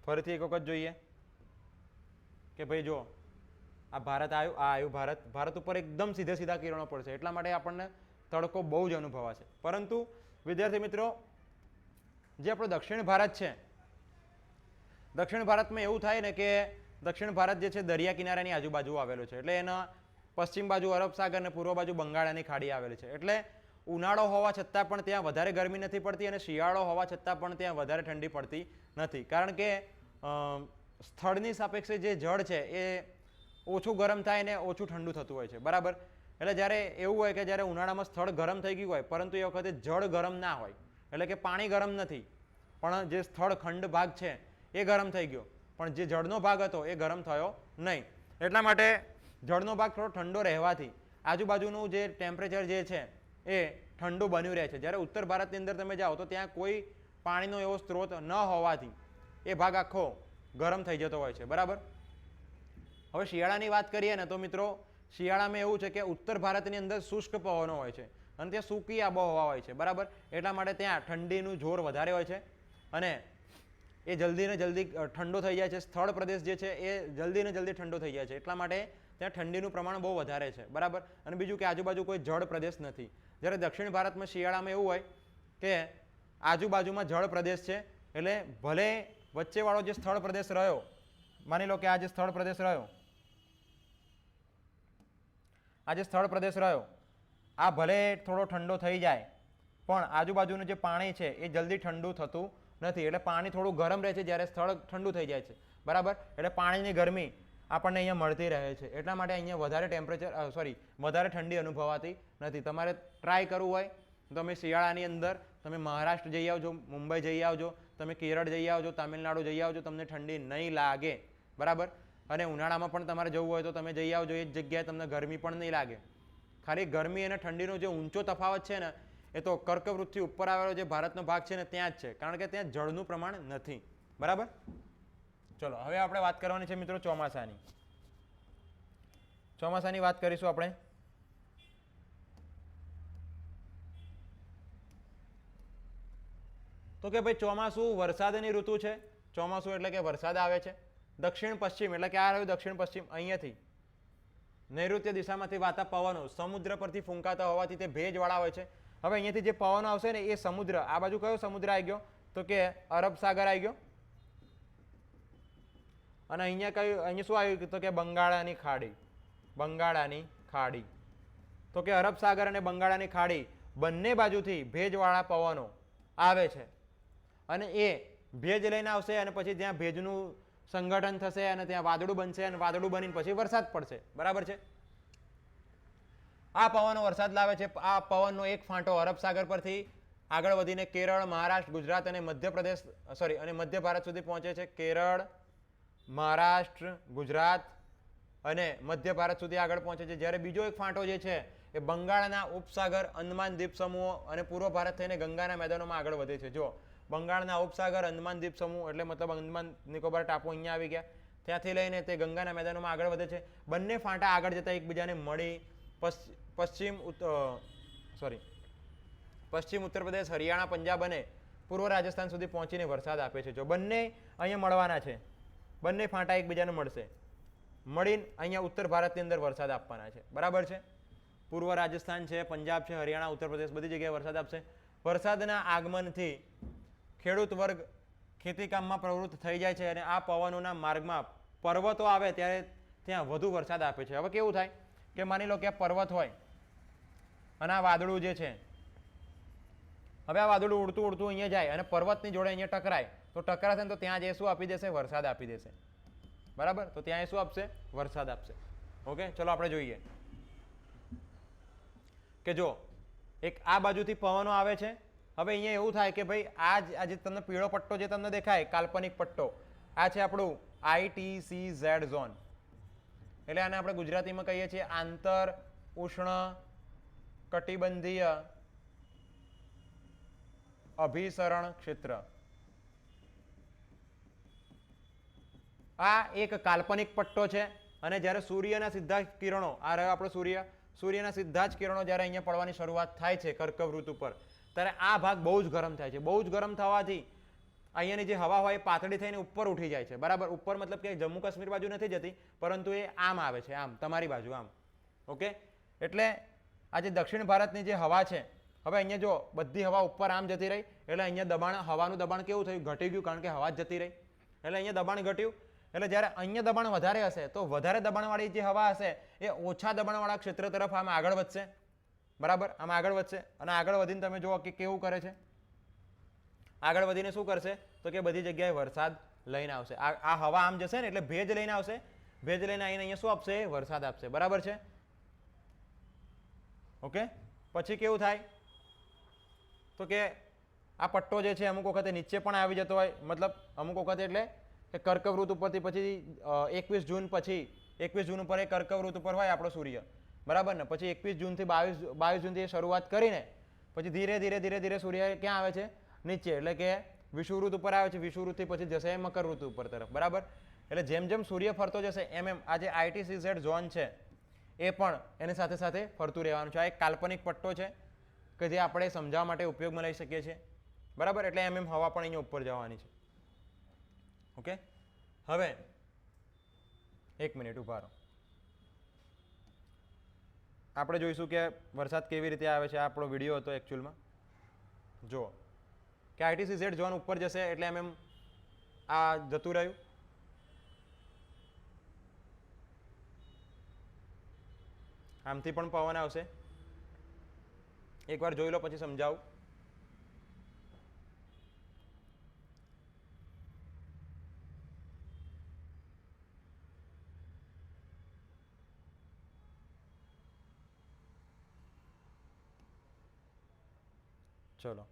[SPEAKER 1] ફરીથી એક વખત જોઈએ કે ભાઈ જો આ ભારત આવ્યું, આ આવ્યું ભારત. ભારત ઉપર એકદમ સીધે સીધા કિરણો પડશે, એટલા માટે આપણને તડકો બહુ જ અનુભવાશે. પરંતુ વિદ્યાર્થી મિત્રો, જે આપણો દક્ષિણ ભારત છે, દક્ષિણ ભારતમાં એવું થાય ને કે દક્ષિણ ભારત જે છે દરિયા કિનારાની આજુબાજુ આવેલું છે. એટલે એના પશ્ચિમ બાજુ અરબ સાગર અને પૂર્વ બાજુ બંગાળાની ખાડી આવેલી છે. એટલે ઉનાળો હોવા છતાં પણ ત્યાં વધારે ગરમી નથી પડતી અને શિયાળો હોવા છતાં પણ ત્યાં વધારે ઠંડી પડતી નથી. કારણ કે સ્થળની સાપેક્ષે જે જળ છે એ ઓછું ગરમ થાય ને ઓછું ઠંડુ થતું હોય છે. બરાબર. એટલે જ્યારે એવું હોય કે જ્યારે ઉનાળામાં સ્થળ ગરમ થઈ ગયું હોય પરંતુ એ વખતે જળ ગરમ ના હોય, એટલે કે પાણી ગરમ નથી પણ જે સ્થળ ખંડ ભાગ છે એ ગરમ થઈ ગયો, પણ જે જળનો ભાગ હતો એ ગરમ થયો નહીં. એટલા માટે જળનો ભાગ થોડો ઠંડો રહેવાથી આજુબાજુનું જે ટેમ્પરેચર જે છે એ ઠંડુ બન્યું રહે છે. જ્યારે ઉત્તર ભારતની અંદર તમે જાઓ તો ત્યાં કોઈ પાણીનો એવો સ્ત્રોત ન હોવાથી એ ભાગ આખો ગરમ થઈ જતો હોય છે. બરાબર. હવે શિયાળાની વાત કરીએ ને તો મિત્રો, શિયાળામાં એવું છે કે ઉત્તર ભારતની અંદર શુષ્ક પવનો હોય છે અને ત્યાં સૂકી આબોહવા હોય છે. બરાબર. એટલા માટે ત્યાં ઠંડીનું જોર વધારે હોય છે અને એ જલ્દી ને જલ્દી ઠંડો થઈ જાય છે. સ્થળ પ્રદેશ જે છે એ જલ્દી ને જલ્દી ઠંડો થઈ જાય છે. એટલા માટે ત્યાં ઠંડીનું પ્રમાણ બહુ વધારે છે. બરાબર. અને બીજું કે આજુબાજુ કોઈ જળ પ્રદેશ નથી. જ્યારે દક્ષિણ ભારતમાં શિયાળામાં એવું હોય કે આજુબાજુમાં જળ પ્રદેશ છે, એટલે ભલે વચ્ચેવાળો જે સ્થળ પ્રદેશ રહ્યો, માની લો કે આ જે સ્થળ પ્રદેશ રહ્યો, આ જે સ્થળ પ્રદેશ રહ્યો, આ ભલે થોડો ઠંડો થઈ જાય પણ આજુબાજુનું જે પાણી છે એ જલ્દી ઠંડુ થતું નથી. એટલે પાણી થોડું ગરમ રહે છે જ્યારે સ્થળ ઠંડુ થઈ જાય છે. બરાબર. એટલે પાણીની ગરમી આપણને અહીંયા મળતી રહે છે. એટલા માટે અહીંયા વધારે વધારે ઠંડી અનુભવાતી નથી. તમારે ટ્રાય કરવું હોય તો તમે શિયાળાની અંદર તમે મહારાષ્ટ્ર જઈ આવજો, મુંબઈ જઈ આવજો, તમે કેરળ જઈ આવજો, તામિલનાડુ જઈ આવજો, તમને ઠંડી નહીં લાગે. બરાબર. અને ઉનાળામાં પણ તમારે જવું હોય તો તમે જઈ આવજો, એ જ જગ્યાએ તમને ગરમી પણ નહીં લાગે. ખાલી ગરમી અને ઠંડીનો જે ઊંચો તફાવત છે ને એ તો કર્કવૃતથી ઉપર આવેલો જે ભારતનો ભાગ છે ને ત્યાં જ છે, કારણ કે ત્યાં જળનું પ્રમાણ નથી. બરાબર. ચલો હવે આપણે વાત કરવાની છે મિત્રો ચોમાસાની. ચોમાસાની વાત કરીશું આપણે. તો કે ભાઈ ચોમાસું વરસાદની ઋતુ છે. ચોમાસું એટલે કે વરસાદ આવે છે. દક્ષિણ પશ્ચિમ એટલે કે આ રહ્યું દક્ષિણ પશ્ચિમ, અહીંયાથી નૈઋત્ય દિશામાંથી વાતા પવનો સમુદ્ર પરથી ફૂંકાતા હોવાથી તે ભેજવાળા હોય છે. હવે અહીંયાથી જે પવનો આવશે ને એ સમુદ્ર, આ બાજુ કયો સમુદ્ર આવી ગયો તો કે અરબ સાગર આવી ગયો, અને અહીંયા કયું, અહીંયા શું આવ્યું તો કે બંગાળાની ખાડી. બંગાળાની ખાડી તો કે અરબ સાગર અને બંગાળાની ખાડી બંને બાજુથી ભેજવાળા પવનો આવે છે અને એ ભેજ લઈને આવશે અને પછી ત્યાં ભેજનું સંગઠન થશે અને ત્યાં વાદળું બનશે અને વાદળું બનીને પછી વરસાદ પડશે. બરાબર છે. આ પવનો વરસાદ લાવે છે. આ પવનનો એક ફાંટો અરબ સાગર પરથી આગળ વધીને કેરળ, મહારાષ્ટ્ર, ગુજરાત અને મધ્યપ્રદેશ અને મધ્ય ભારત સુધી પહોંચે છે. કેરળ, મહારાષ્ટ્ર, ગુજરાત અને મધ્ય ભારત સુધી આગળ પહોંચે છે. જ્યારે બીજો એક ફાંટો જે છે એ બંગાળના ઉપસાગર, અંદમાન દ્વીપ સમૂહો અને પૂર્વ ભારત થઈને ગંગાના મેદાનોમાં આગળ વધે છે. જો બંગાળના ઉપસાગર, અંદમાન દ્વીપ સમૂહ એટલે મતલબ અંદમાન નિકોબાર ટાપુ અહીંયા આવી ગયા, ત્યાંથી લઈને તે ગંગાના મેદાનોમાં આગળ વધે છે. બંને ફાંટા આગળ જતા એકબીજાને મળી પશ્ચિમ ઉત્તર પ્રદેશ, હરિયાણા, પંજાબ અને પૂર્વ રાજસ્થાન સુધી પહોંચીને વરસાદ આપે છે. જો બંને અહીંયા મળવાના છે, બંને ફાંટા એકબીજાને મળશે, મળીને અહીંયા ઉત્તર ભારતની અંદર વરસાદ આપવાના છે. બરાબર છે. પૂર્વ રાજસ્થાન છે, પંજાબ છે, હરિયાણા, ઉત્તર પ્રદેશ બધી જગ્યાએ વરસાદ આપશે. વરસાદના આગમનથી ખેડૂત વર્ગ ખેતીકામમાં પ્રવૃત્ત થઈ જાય છે અને આ પવનોના માર્ગમાં પર્વતો આવે ત્યારે ત્યાં વધુ વરસાદ આપે છે. હવે કેવું થાય કે માની લો કે આ પર્વત હોય અને આ વાદળું જે છે, હવે આ વાદળું ઉડતું ઉડતું અહીંયા જાય અને પર્વતની જોડે અહીંયા ટકરાય, તો ટકરાશે ને તો ત્યાં જે શું આપી દેશે? વરસાદ આપી દેશે. બરાબર. તો ત્યાં એ શું આપશે? વરસાદ આપશે. ઓકે. ચલો આપણે જોઈએ કે જો એક આ બાજુથી પવનો આવે છે. હવે અહીંયા એવું થાય કે ભાઈ આ જે તમને પીળો પટ્ટો જે તમને દેખાય, કાલ્પનિક પટ્ટો, આ છે આપણું ITCZ ઝોન. એટલે આને આપણે ગુજરાતીમાં કહીએ છીએ આંતર ઉષ્ણ કટિબંધીય અભિસરણ ક્ષેત્ર. આ એક કાલ્પનિક પટ્ટો છે અને જ્યારે સૂર્યના સીધા કિરણો, આ રહ્યો આપણો સૂર્યના સીધા જ કિરણો જ્યારે અહીંયા પડવાની શરૂઆત થાય છે કર્કવૃત ઉપર, ત્યારે આ ભાગ બહુ જ ગરમ થાય છે. બહુ જ ગરમ થવાથી અહીંયાની જે હવા હોય એ પાતળી થઈને ઉપર ઉઠી જાય છે, બરાબર. ઉપર મતલબ કે જમ્મુ કાશ્મીર બાજુ નથી જતી, પરંતુ એ આમ આવે છે, આમ તમારી બાજુ આમ. ઓકે, એટલે આ જે દક્ષિણ ભારતની જે હવા છે, હવે અહીંયા જો બધી હવા ઉપર આમ જતી રહી, એટલે અહીંયા દબાણ, હવાનું દબાણ કેવું થયું, ઘટી ગયું, કારણ કે હવા જ જતી રહી, એટલે અહીંયા દબાણ ઘટ્યું. એટલે જ્યારે અહીંયા દબાણ વધારે હશે તો વધારે દબાણવાળી જે હવા હશે એ ઓછા દબાણવાળા ક્ષેત્ર તરફ આમ આગળ વધશે, બરાબર. આમ આગળ વધશે અને આગળ વધીને તમે જુઓ કે કેવું કરે છે, આગળ વધીને શું કરશે તો કે બધી જગ્યાએ વરસાદ લઈને આવશે. આ હવા આમ જશે ને એટલે ભેજ લઈને આવશે, ભેજ લઈને આવીને અહીંયા શું આપશે, વરસાદ આપશે, બરાબર છે. ઓકે, પછી કેવું થાય તો કે આ પટ્ટો જે છે અમુક વખતે નીચે પણ આવી જતો હોય, મતલબ અમુક વખતે એટલે કે કર્કવૃત ઉપરથી પછી 21 જૂન પછી 21 જૂન ઉપર એ કર્કવૃત ઉપર હોય આપણો સૂર્ય, બરાબર ને. પછી 21 જૂનથી 22 જૂનથી શરૂઆત કરીને પછી ધીરે ધીરે ધીરે ધીરે સૂર્ય ક્યાં આવે છે, નીચે, એટલે કે વિષુવવૃત્ત ઉપર આવે છે. વિષુવવૃત્તથી પછી જશે મકર ઋતુ ઉપર તરફ, બરાબર. એટલે જેમ જેમ સૂર્ય ફરતો જશે એમ એમ આ જે ITCZ ઝોન છે એ પણ એની સાથે સાથે ફરતું રહેવાનું છે. આ એક કાલ્પનિક પટ્ટો છે કે જે આપણે સમજાવવા માટે ઉપયોગમાં લઈ શકીએ છીએ, બરાબર. એટલે એમ હવા પણ અહીંયા ઉપર જવાની છે. ઓકે, હવે એક મિનિટ ઉભા રહો, આપણે જોઈશું કે વરસાદ કેવી રીતે આવે છે. આ આપણો વિડીયો હતો એકચ્યુઅલમાં. જુઓ કે ITCZ ઝોન ઉપર જશે એટલે એમ આ જતું રહ્યું, આમથી પણ પવન આવશે. એકવાર જોઈ લો પછી સમજાવું. ચલો,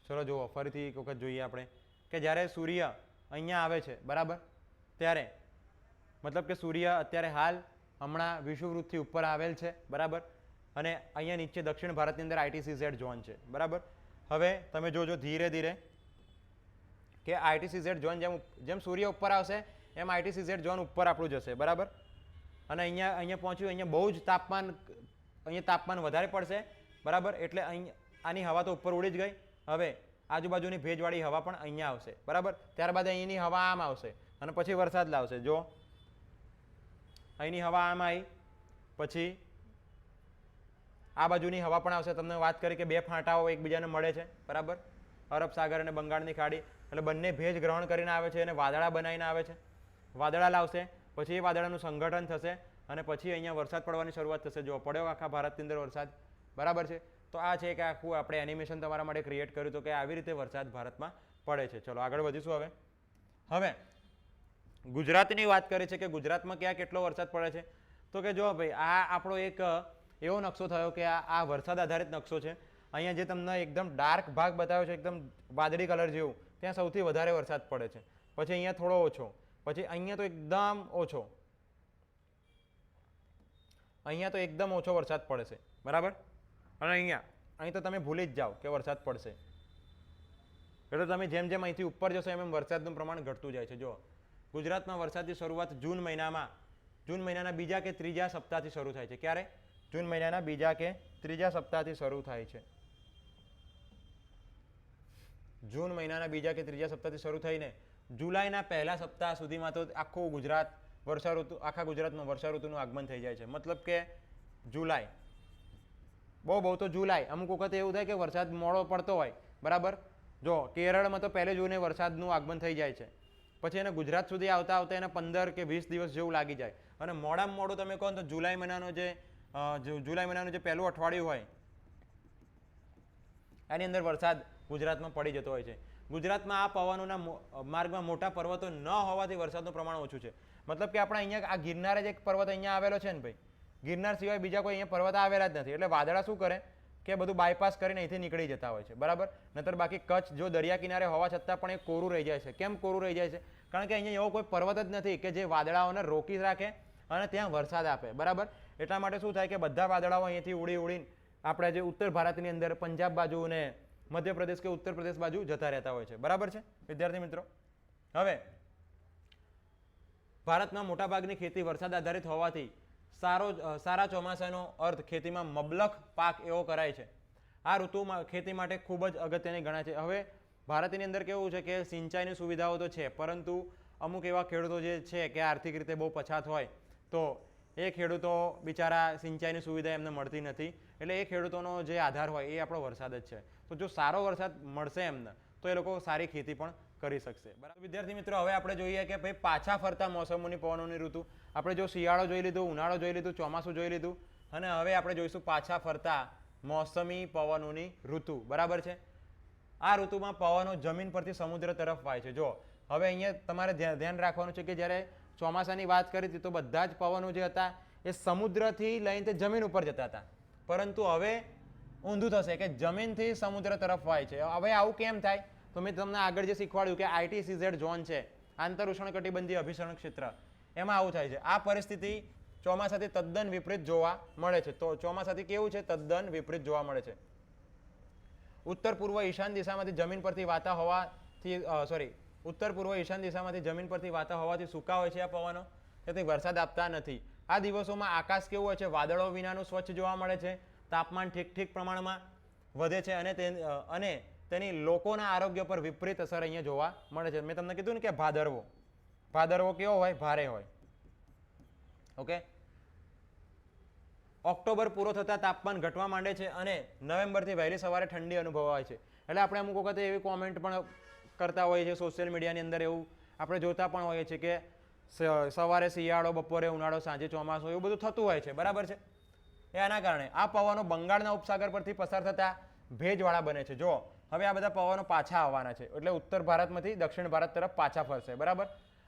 [SPEAKER 1] ચલો જુઓ ફરીથી એક વખત જોઈએ આપણે કે જ્યારે સૂર્ય અહીંયા આવે છે, બરાબર, ત્યારે મતલબ કે સૂર્ય અત્યારે હાલ હમણાં વિષુવવૃત્તથી ઉપર આવેલ છે, બરાબર. અને અહીંયા નીચે દક્ષિણ ભારતની અંદર ITCZ ઝોન છે, બરાબર. હવે તમે જોજો ધીરે ધીરે કે ITCZ ઝોન જેમ સૂર્ય ઉપર આવશે એમ ITCZ ઝોન ઉપર આપણું જશે, બરાબર. અને અહીંયા પહોંચ્યું, અહીંયા બહુ જ તાપમાન વધારે પડશે, બરાબર. એટલે આની હવા તો ઉપર ઉડી જ ગઈ. હવે આજુબાજુની ભેજવાળી હવા પણ અહીંયા આવશે, બરાબર. ત્યારબાદ અહીંની હવા આમ આવશે અને પછી વરસાદ લાવશે. જો અહીંની હવા આમ આવી, પછી આ બાજુની હવા પણ આવશે. તમને વાત કરી કે બે ફાંટાઓ એકબીજાને મળે છે, બરાબર, અરબ સાગર અને બંગાળની ખાડી. એટલે બંને ભેજ ગ્રહણ કરીને આવે છે અને વાદળા બનાવીને આવે છે. વાદળા લાવશે, પછી એ વાદળાનું સંગઠન થશે અને પછી અહીંયા વરસાદ પડવાની શરૂઆત થશે. જો પડ્યો આખા ભારતની અંદર વરસાદ, બરાબર છે. તો આ છે કે આખું આપણે એનિમેશન તમારા માટે ક્રિએટ કર્યું હતું કે આવી રીતે વરસાદ ભારતમાં પડે છે. ચલો આગળ વધીશું. હવે ગુજરાતની વાત કરી છે કે ગુજરાતમાં ક્યાં કેટલો વરસાદ પડે છે. તો કે જો ભાઈ આ આપણો એક એવો નકશો થયો કે આ વરસાદ આધારિત નકશો છે. અહીંયા જે તમને એકદમ ડાર્ક ભાગ બતાવ્યો છે, એકદમ વાદળી કલર જેવું, ત્યાં સૌથી વધારે વરસાદ પડે છે. પછી અહીંયા થોડો ઓછો, પછી અહીંયા તો એકદમ ઓછો, અહીંયા તો એકદમ ઓછો વરસાદ પડે છે, બરાબર. અને અહીં તો તમે ભૂલી જ જાઓ કે વરસાદ પડશે. એટલે તમે જેમ જેમ અહીંથી ઉપર જશો એમ વરસાદનું પ્રમાણ ઘટતું જાય છે. જો ગુજરાતમાં વરસાદની શરૂઆત જૂન મહિનાના બીજા કે ત્રીજા સપ્તાહથી શરૂ થાય છે. ક્યારે? જૂન મહિનાના બીજા કે ત્રીજા સપ્તાહથી શરૂ થાય છે. જૂન મહિનાના બીજા કે ત્રીજા સપ્તાહથી શરૂ થઈને જુલાઈના પહેલા સપ્તાહ સુધીમાં તો આખું ગુજરાત આખા ગુજરાતમાં વર્ષા ઋતુનું આગમન થઈ જાય છે. મતલબ કે જુલાઈ, બહુ તો જુલાઈ. અમુક વખત એવું થાય કે વરસાદ મોડો પડતો હોય, બરાબર. જો કેરળમાં તો 1 જૂને વરસાદનું આગમન થઈ જાય છે. પછી એને ગુજરાત સુધી આવતા એને 15 કે 20 દિવસ જેવું લાગી જાય. અને મોડામાં મોડું તમે કહો તો જુલાઈ મહિનાનું જે પહેલું અઠવાડિયું હોય એની અંદર વરસાદ ગુજરાતમાં પડી જતો હોય છે. ગુજરાતમાં આ પવનોના માર્ગમાં મોટા પર્વતો ન હોવાથી વરસાદનું પ્રમાણ ઓછું છે. મતલબ કે આપણે અહીંયા આ ગિરનાર જ એક પર્વત અહીંયા આવેલો છે ને ભાઈ, ગિરનાર સિવાય બીજા કોઈ અહીંયા પર્વત આવેલા જ નથી. એટલે વાદળા શું કરે કે બધું બાયપાસ કરીને અહીંથી નીકળી જતા હોય છે, બરાબર. નહીતર બાકી કચ્છ જો દરિયા કિનારે હોવા છતાં પણ એ કોરું રહી જાય છે. કેમ કોરું રહી જાય છે? કારણ કે અહીંયા એવો કોઈ પર્વત જ નથી કે જે વાદળાઓને રોકી રાખે અને ત્યાં વરસાદ આપે, બરાબર. એટલા માટે શું થાય કે બધા વાદળાઓ અહીંયાથી ઉડીને આપણે જે ઉત્તર ભારતની અંદર પંજાબ બાજુ ને મધ્યપ્રદેશ કે ઉત્તર પ્રદેશ બાજુ જતા રહેતા હોય છે, બરાબર છે વિદ્યાર્થી મિત્રો. હવે ભારતમાં મોટાભાગની ખેતી વરસાદ આધારિત હોવાથી સારા ચોમાસાનો અર્થ ખેતીમાં મબલખ પાક એવો કરાય છે. આ ઋતુમાં ખેતી માટે ખૂબ જ અગત્યની ગણાય છે. હવે ભારતની અંદર કેવું છે કે સિંચાઈની સુવિધાઓ તો છે, પરંતુ અમુક એવા ખેડૂતો જે છે કે આર્થિક રીતે બહુ પછાત હોય તો એ ખેડૂતો બિચારા સિંચાઈની સુવિધા એમને મળતી નથી. એટલે એ ખેડૂતોનો જે આધાર હોય એ આપણો વરસાદ જ છે. તો જો સારો વરસાદ મળશે એમને તો એ લોકો સારી ખેતી પણ કરી શકશે. બરાબર વિદ્યાર્થી મિત્રો, હવે આપણે જોઈએ કે ભાઈ પાછા ફરતા મોસમોની પવનોની ઋતુ. આપણે જો શિયાળો જોઈ લીધું, ઉનાળો જોઈ લીધું, ચોમાસું જોઈ લીધું, અને હવે આપણે જોઈશું પાછા ફરતા મોસમી પવનોની ઋતુ. બરાબર છે. આ ઋતુમાં પવનો જમીન પરથી સમુદ્ર તરફ વાય છે. જો હવે અહીંયા તમારે ધ્યાન રાખવાનું છે કે જ્યારે ચોમાસાની વાત કરી હતી તો બધા જ પવનો જે હતા એ સમુદ્રથી લઈને જમીન ઉપર જતા હતા, પરંતુ હવે ઊંધું થશે કે જમીનથી સમુદ્ર તરફ વાય છે. હવે આવું કેમ થાય? તો મેં તમને આગળ જે શીખવાડ્યું કે ITCZ ઝોન છે, આંતર ઉષ્ણકટિબંધીય અભિસરણ ક્ષેત્ર, એમાં આવું થાય છે. આ પરિસ્થિતિ ચોમાસાથી તદ્દન વિપરીત જોવા મળે છે. તો ચોમાસાથી કેવું છે? તદ્દન વિપરીત જોવા મળે છે. ઉત્તર પૂર્વ ઈશાન દિશામાંથી જમીન પરથી વાતા હોવાથી ઉત્તર પૂર્વ ઈશાન દિશામાંથી જમીન પરથી વાતા હોવાથી સૂકા હોય છે આ પવનો, તેથી વરસાદ આપતા નથી. આ દિવસોમાં આકાશ કેવું હોય છે? વાદળો વિનાનું સ્વચ્છ જોવા મળે છે. તાપમાન ઠીક પ્રમાણમાં વધે છે અને તેની લોકોના આરોગ્ય પર વિપરીત અસર અહીંયા જોવા મળે છે. મેં તમને કીધું ને કે ભાદરવો કેવો હોય? ભારે હોય. ઓકે. ઓક્ટોબર પૂરો થતાં તાપમાન ઘટવા માંડે છે અને નવેમ્બરથી વહેલી સવારે ઠંડી અનુભવાય છે. એટલે આપણે અમુક વખતે એવી કોમેન્ટ પણ કરતા હોઈએ છીએ સોશિયલ મીડિયાની અંદર, એવું આપણે જોતા પણ હોઈએ છીએ કે સવારે શિયાળો, બપોરે ઉનાળો, સાંજે ચોમાસું, એવું બધું થતું હોય છે. બરાબર છે. એના કારણે આ પવનો બંગાળના ઉપસાગર પરથી પસાર થતા ભેજવાળા બને છે. જો હવે આ બધા પવનો પાછા આવવાના છે, એટલે ઉત્તર ભારતમાંથી દક્ષિણ ભારત તરફ પાછા ફરશે. બરાબર.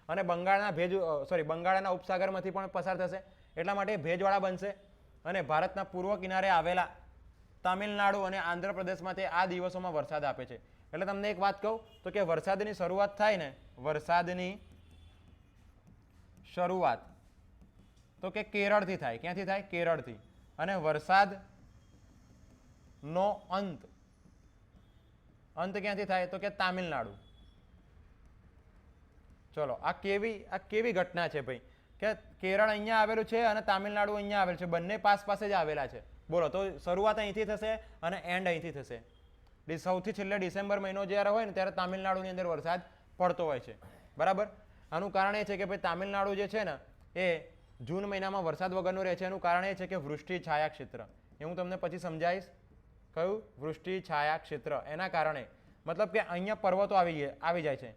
[SPEAKER 1] અને બંગાળના ઉપસાગરમાંથી પણ પસાર થશે, એટલા માટે ભેજવાળા બનશે. અને ભારતના પૂર્વ કિનારે આવેલા તામિલનાડુ અને આંધ્રપ્રદેશમાં તે આ દિવસોમાં વરસાદ આપે છે. એટલે તમને એક વાત કહું તો કે વરસાદની શરૂઆત થાય ને, વરસાદની શરૂઆત તો કે કેરળથી થાય. ક્યાંથી થાય? કેરળથી. અને વરસાદનો અંત ક્યાંથી થાય? તો કે તામિલનાડુ. ચલો, આ કેવી ઘટના છે ભાઈ, કે કેરળ અહીંયા આવેલું છે અને તામિલનાડુ અહીંયા આવેલું છે, બંને પાસે જ આવેલા છે. બોલો, તો શરૂઆત અહીંથી થશે અને એન્ડ અહીંથી થશે. સૌથી છેલ્લે ડિસેમ્બર મહિનો જ્યારે હોય ને ત્યારે તામિલનાડુની અંદર વરસાદ પડતો હોય છે. બરાબર. આનું કારણ એ છે કે ભાઈ તામિલનાડુ જે છે ને એ જૂન મહિનામાં વરસાદ વગરનું રહે છે. એનું કારણ એ છે કે વૃષ્ટિ છાયા ક્ષેત્ર. એ હું તમને પછી સમજાવીશ. કયું? વૃષ્ટિ છાયા ક્ષેત્ર. એના કારણે મતલબ કે અહીંયા પર્વતો આવી જાય છે.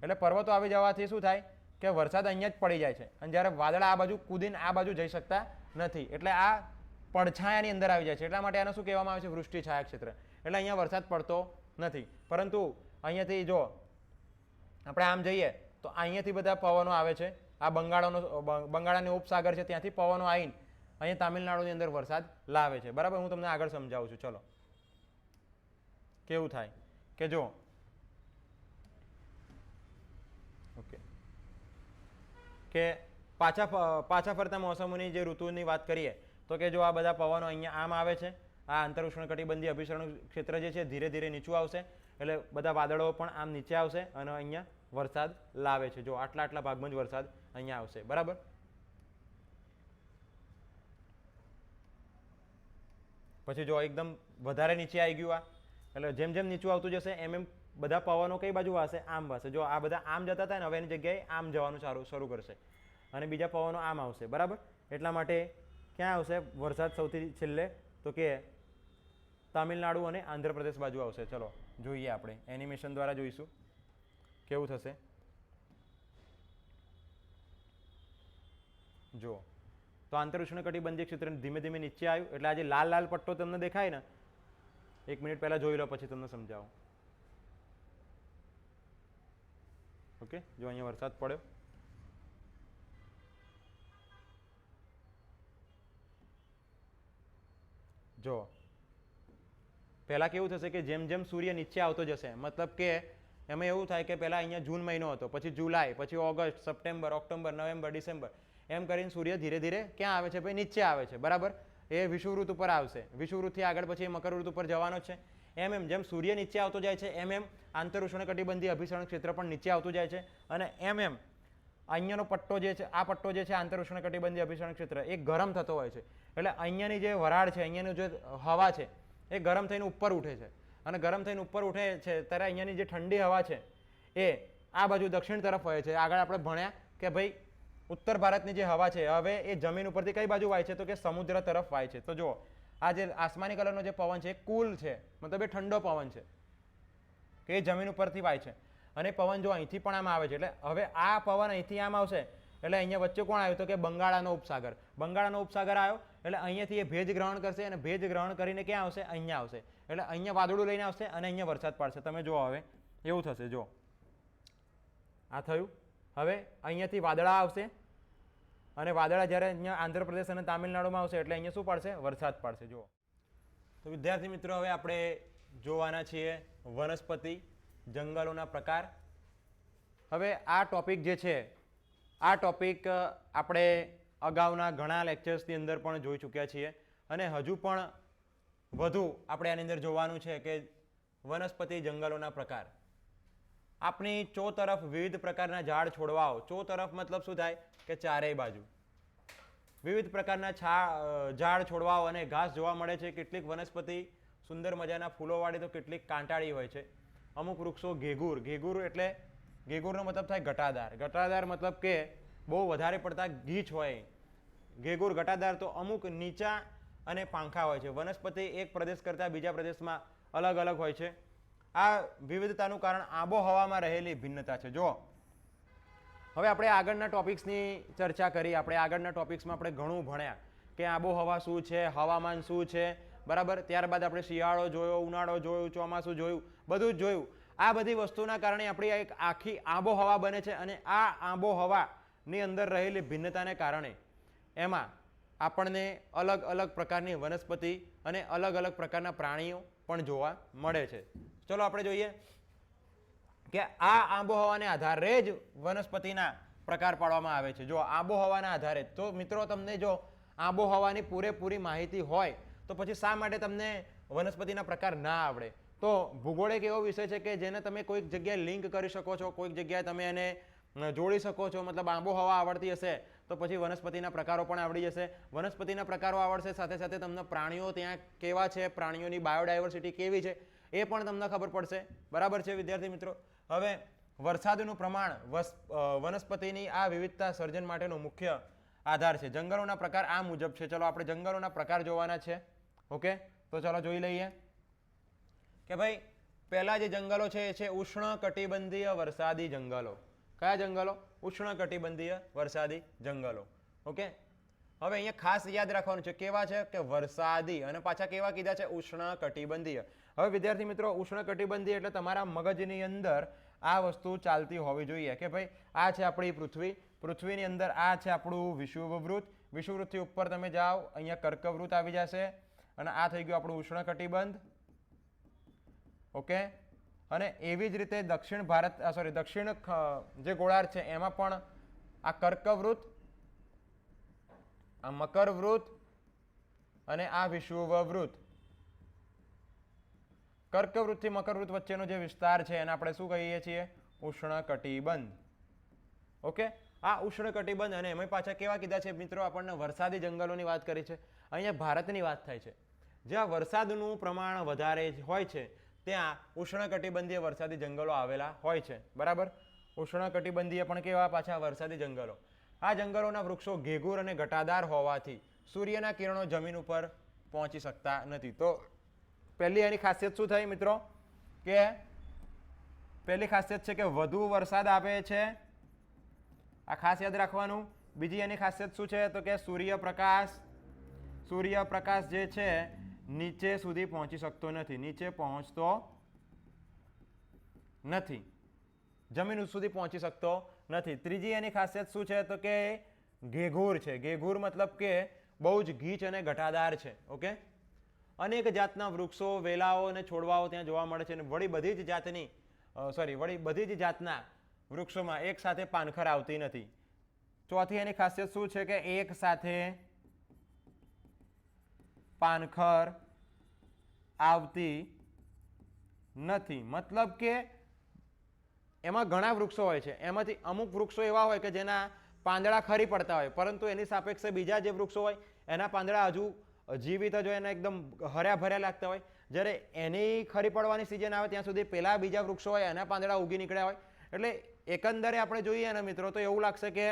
[SPEAKER 1] એટલે પર્વતો આવી જવાથી શું થાય કે વરસાદ અહીંયા જ પડી જાય છે, અને જ્યારે વાદળા આ બાજુ કૂદીને આ બાજુ જઈ શકતા નથી, એટલે આ પડછાયાની અંદર આવી જાય છે. એટલા માટે આને શું કહેવામાં આવે છે? વૃષ્ટિ છાયા ક્ષેત્ર. એટલે અહીંયા વરસાદ પડતો નથી. પરંતુ અહીંયાથી જો આપણે આમ જઈએ તો અહીંયાથી બધા પવનો આવે છે. આ બંગાળાનો ઉપસાગર છે, ત્યાંથી પવનો આવીને અહીંયા તામિલનાડુની અંદર વરસાદ લાવે છે. બરાબર. હું તમને આગળ સમજાવું છું. ચલો, કેવું થાય કે જો ઓકે કે પાછા ફરતા મોસમોની જે ઋતુની વાત કરીએ તો કે જો આ બધા પવનો અહીંયા આમ આવે છે, આ આંતર ઉષ્ણકટિબંધીય અભિસરણ ક્ષેત્ર જે છે ધીરે ધીરે નીચું આવશે, એટલે બધા વાદળો પણ આમ નીચે આવશે અને અહીંયા વરસાદ લાવે છે. જો આટલા ભાગમાં જ વરસાદ અહીંયા આવશે. બરાબર. પછી જો એકદમ વધારે નીચે આવી ગયું આ, એટલે જેમ જેમ નીચું આવતું જશે એમ બધા પવનો કઈ બાજુ વાશે? આમ વાશે. જો આ બધા આમ જતા હતા ને, હવે એની જગ્યાએ આમ જવાનું શરૂ કરશે અને બીજા પવનો આમ આવશે. બરાબર. એટલા માટે ક્યાં આવશે વરસાદ સૌથી છેલ્લે? તો કે તામિલનાડુ અને આંધ્રપ્રદેશ બાજુ આવશે. ચલો જોઈએ, આપણે એનિમેશન દ્વારા જોઈશું કેવું થશે. જો તો આંતર ઉષ્ણકટિબંધીય ક્ષેત્ર ધીમે ધીમે નીચે આવ્યું, એટલે આજે લાલ પટ્ટો તમને દેખાય ને, 1 મિનિટ પહેલા જોઈ લો પછી તમને સમજાવું. ઓકે, જો અહીંયા વરસાદ પડ્યો. જો પહેલા કેવું થશે કે જેમ જેમ સૂર્ય નીચે આવતો જશે, મતલબ કે એમાં એવું થાય કે પહેલા અહીંયા જૂન મહિનો હતો, પછી જુલાઈ, પછી August, September, October, November, December, એમ કરીને સૂર્ય ધીરે ધીરે ક્યાં આવે છે ભાઈ? નીચે આવે છે. બરાબર. એ વિષુવવૃત્ત ઉપર આવશે. વિષુવવૃત્તથી આગળ પછી મકર વૃત્ત ઉપર જવાનો છે. એમ જેમ સૂર્ય નીચે આવતો જાય છે એમ આંતર ઉષ્ણકટિબંધીય અભિસરણ ક્ષેત્ર પણ નીચે આવતું જાય છે, અને એમ અહીંયાનો પટ્ટો જે છે, આ પટ્ટો જે છે આંતર ઉષ્ણકટિબંધીય અભિસરણ ક્ષેત્ર એ ગરમ થતો હોય છે. એટલે અહીંયાની જે વરાળ છે, અહીંયાની જે હવા છે એ ગરમ થઈને ઉપર ઉઠે છે, અને ગરમ થઈને ઉપર ઉઠે છે ત્યારે અહીંયાની જે ઠંડી હવા છે એ આ બાજુ દક્ષિણ તરફ વહે છે. આગળ આપણે ભણ્યા કે ભાઈ ઉત્તર ભારતની જે હવા છે હવે એ જમીન ઉપરથી કઈ બાજુ વાય છે, તો કે સમુદ્ર તરફ વાય છે. તો જુઓ આ જે આસમાની કલરનો જે પવન છે એ કુલ છે, મતલબ એ ઠંડો પવન છે કે એ જમીન ઉપરથી વાય છે. અને પવન જો અહીંથી પણ આમ આવે છે, એટલે હવે આ પવન અહીંથી આમ આવશે એટલે અહીંયા વચ્ચે કોણ આવ્યું, તો કે બંગાળાનો ઉપસાગર. બંગાળાનો ઉપસાગર આવ્યો એટલે અહીંયાથી એ ભેજ ગ્રહણ કરશે, અને ભેજ ગ્રહણ કરીને ક્યાં આવશે, અહીંયા આવશે. એટલે અહીંયા વાદળું લઈને આવશે અને અહીંયા વરસાદ પડશે. તમે જુઓ હવે એવું થશે. જો આ થયું. હવે અહીંયાથી વાદળા આવશે, અને વાદળા જ્યારે અહીંયા આંધ્રપ્રદેશ અને તામિલનાડુમાં આવશે એટલે અહીંયા શું પડશે, વરસાદ પડશે. જુઓ તો વિદ્યાર્થી મિત્રો હવે આપણે જોવાના છીએ વનસ્પતિ જંગલોના પ્રકાર. હવે આ ટોપિક જે છે આ ટોપિક આપણે અગાઉના ઘણા લેક્ચર્સની અંદર પણ જોઈ ચૂક્યા છીએ, અને હજુ પણ વધુ આપણે આની અંદર જોવાનું છે કે વનસ્પતિ જંગલોના પ્રકાર. આપણી ચો તરફ વિવિધ પ્રકારના ઝાડ છોડવાઓ, ચો તરફ મતલબ શું થાય કે ચારેય બાજુ વિવિધ પ્રકારના ઝાડ છોડવાઓ અને ઘાસ જોવા મળે છે. કેટલીક વનસ્પતિ સુંદર મજાના ફૂલોવાળી તો કેટલીક કાંટાળી હોય છે. અમુક વૃક્ષો ઘેઘૂર, ઘેઘૂર એટલે ઘેઘૂરનો મતલબ થાય ઘટાદાર. ઘટાદાર મતલબ કે બહુ વધારે પડતા ગીચ હોય. ઘેઘૂર ઘટાદાર તો અમુક નીચા અને પાંખા હોય છે. વનસ્પતિ એક પ્રદેશ કરતાં બીજા પ્રદેશમાં અલગ અલગ હોય છે. આ વિવિધતાનું કારણ આબોહવામાં રહેલી ભિન્નતા છે. જો હવે આપણે આગળના ટોપિક્સની ચર્ચા કરી. આપણે આગળના ટોપિક્સમાં આપણે ઘણું ભણ્યા કે આબોહવા શું છે, હવામાન શું છે, બરાબર. ત્યારબાદ આપણે શિયાળો જોયો, ઉનાળો જોયું, ચોમાસું જોયું, બધું જ જોયું. આ બધી વસ્તુના કારણે આપણી એક આખી આબોહવા બને છે, અને આ આબોહવાની અંદર રહેલી ભિન્નતાને કારણે એમાં આપણને અલગ અલગ પ્રકારની વનસ્પતિ અને અલગ અલગ પ્રકારના પ્રાણીઓ પણ જોવા મળે છે. ચલો આપણે જોઈએ કે આ આબોહવાને આધારે જ વનસ્પતિના પ્રકાર પાડવામાં આવે છે. જો આબોહવાના આધારે, તો મિત્રો તમને જો આબોહવાની પૂરેપૂરી માહિતી હોય તો પછી શા માટે તમને વનસ્પતિના પ્રકાર ના આવડે? તો ભૂગોળ એક એવો વિષય છે કે જેને તમે કોઈક જગ્યાએ લિંક કરી શકો છો, કોઈક જગ્યાએ તમે એને જોડી શકો છો. મતલબ આબોહવા આવડતી હશે તો પછી વનસ્પતિના પ્રકારો પણ આવડી જશે. વનસ્પતિના પ્રકારો આવડશે, સાથે સાથે તમને પ્રાણીઓ ત્યાં કેવા છે, પ્રાણીઓની બાયોડાયવર્સિટી કેવી છે એ પણ તમને ખબર પડશે. બરાબર છે વિદ્યાર્થી મિત્રો. હવે વરસાદનું પ્રમાણ વનસ્પતિની આ વિવિધતા સર્જન માટેનો મુખ્ય આધાર છે. જંગલોના પ્રકાર આ મુજબ છે. ચલો આપણે જંગલોના પ્રકાર જોવાના છે. ઓકે, તો ચલો જોઈ લઈએ કે ભાઈ પહેલા જે જંગલો છે એ છે ઉષ્ણકટિબંધીય વરસાદી જંગલો. કયા જંગલો? ઉષ્ણકટિબંધીય વરસાદી જંગલો. ઓકે, હવે અહીંયા ખાસ યાદ રાખવાનું છે કેવા છે કે વરસાદી, અને પાછા કેવા કીધા છે? ઉષ્ણકટિબંધીય. હવે વિદ્યાર્થી મિત્રો ઉષ્ણકટિબંધીય એટલે તમારા મગજની અંદર આ વસ્તુ ચાલતી હોવી જોઈએ કે ભાઈ આ છે આપણી પૃથ્વી, પૃથ્વીની અંદર આ છે આપણું વિષુવવૃત્ત, વિષુવવૃત્તથી ઉપર તમે જાઓ અહીંયા કર્કવૃત્ત આવી જશે, અને આ થઈ ગયું આપણું ઉષ્ણકટિબંધ. ઓકે, અને એવી જ રીતે દક્ષિણ ભારત દક્ષિણ જે ગોળાર્ધ છે એમાં પણ આ કર્કવૃત્ત, આ મકરવૃત્ત અને આ વિષુવવૃત્ત. કર્કવૃત્તથી મકરવૃત્ત વચ્ચેનો જે વિસ્તાર છે એને આપણે શું કહીએ છીએ? ઉષ્ણકટિબંધ. ઓકે, આ ઉષ્ણકટિબંધ. અને એમાં પાછા કેવા કીધા છે મિત્રો? આપણને વરસાદી જંગલોની વાત કરી છે. અહીંયા ભારતની વાત થાય છે. જ્યાં વરસાદનું પ્રમાણ વધારે હોય છે ત્યાં ઉષ્ણકટિબંધીય વરસાદી જંગલો આવેલા હોય છે. બરાબર, ઉષ્ણકટિબંધીય પણ કેવા? પાછા વરસાદી જંગલો. આ જંગલોના વૃક્ષો ઘેઘૂર અને ઘટાદાર હોવાથી સૂર્યના કિરણો જમીન ઉપર પહોંચી શકતા નથી. તો પહેલી એની ખાસિયત શું થઈ મિત્રો? કે પહેલી ખાસિયત છે કે વધુ વરસાદ આપે છે. આ ખાસ યાદ રાખવાનું. બીજી એની ખાસિયત શું છે? તો કે સૂર્યપ્રકાશ જે છે નીચે સુધી પહોંચી શકતો નથી, નીચે પહોંચતો નથી, જમીન સુધી પહોંચી શકતો નથી. ત્રીજી એની ખાસિયત શું છે? તો કે ઘેઘૂર છે. ઘેઘૂર મતલબ કે બહુ જ ગીચ અને ઘટાદાર છે. ઓકે, અનેક જાતના વૃક્ષો, વેલાઓ અને છોડવાઓ ત્યાં જોવા મળે છે. અને વળી બધી જ જાતના વૃક્ષોમાં એક સાથે પાનખર આવતી નથી. ચોથી એની ખાસિયત શું છે? કે એક સાથે પાનખર આવતી નથી. મતલબ કે એમાં ઘણા વૃક્ષો હોય છે, એમાંથી અમુક વૃક્ષો એવા હોય કે જેના પાંદડા ખરી પડતા હોય, પરંતુ એની સાપેક્ષે બીજા જે વૃક્ષો હોય એના પાંદડા હજુ જીવિત જ હોય, એને એકદમ હર્યા ભર્યા લાગતા હોય. જ્યારે એની ખરી પડવાની સિઝન આવે ત્યાં સુધી પેલા બીજા વૃક્ષો હોય એના પાંદડા ઉગી નીકળ્યા હોય. એટલે એકંદરે આપણે જોઈએ ને મિત્રો, તો એવું લાગશે કે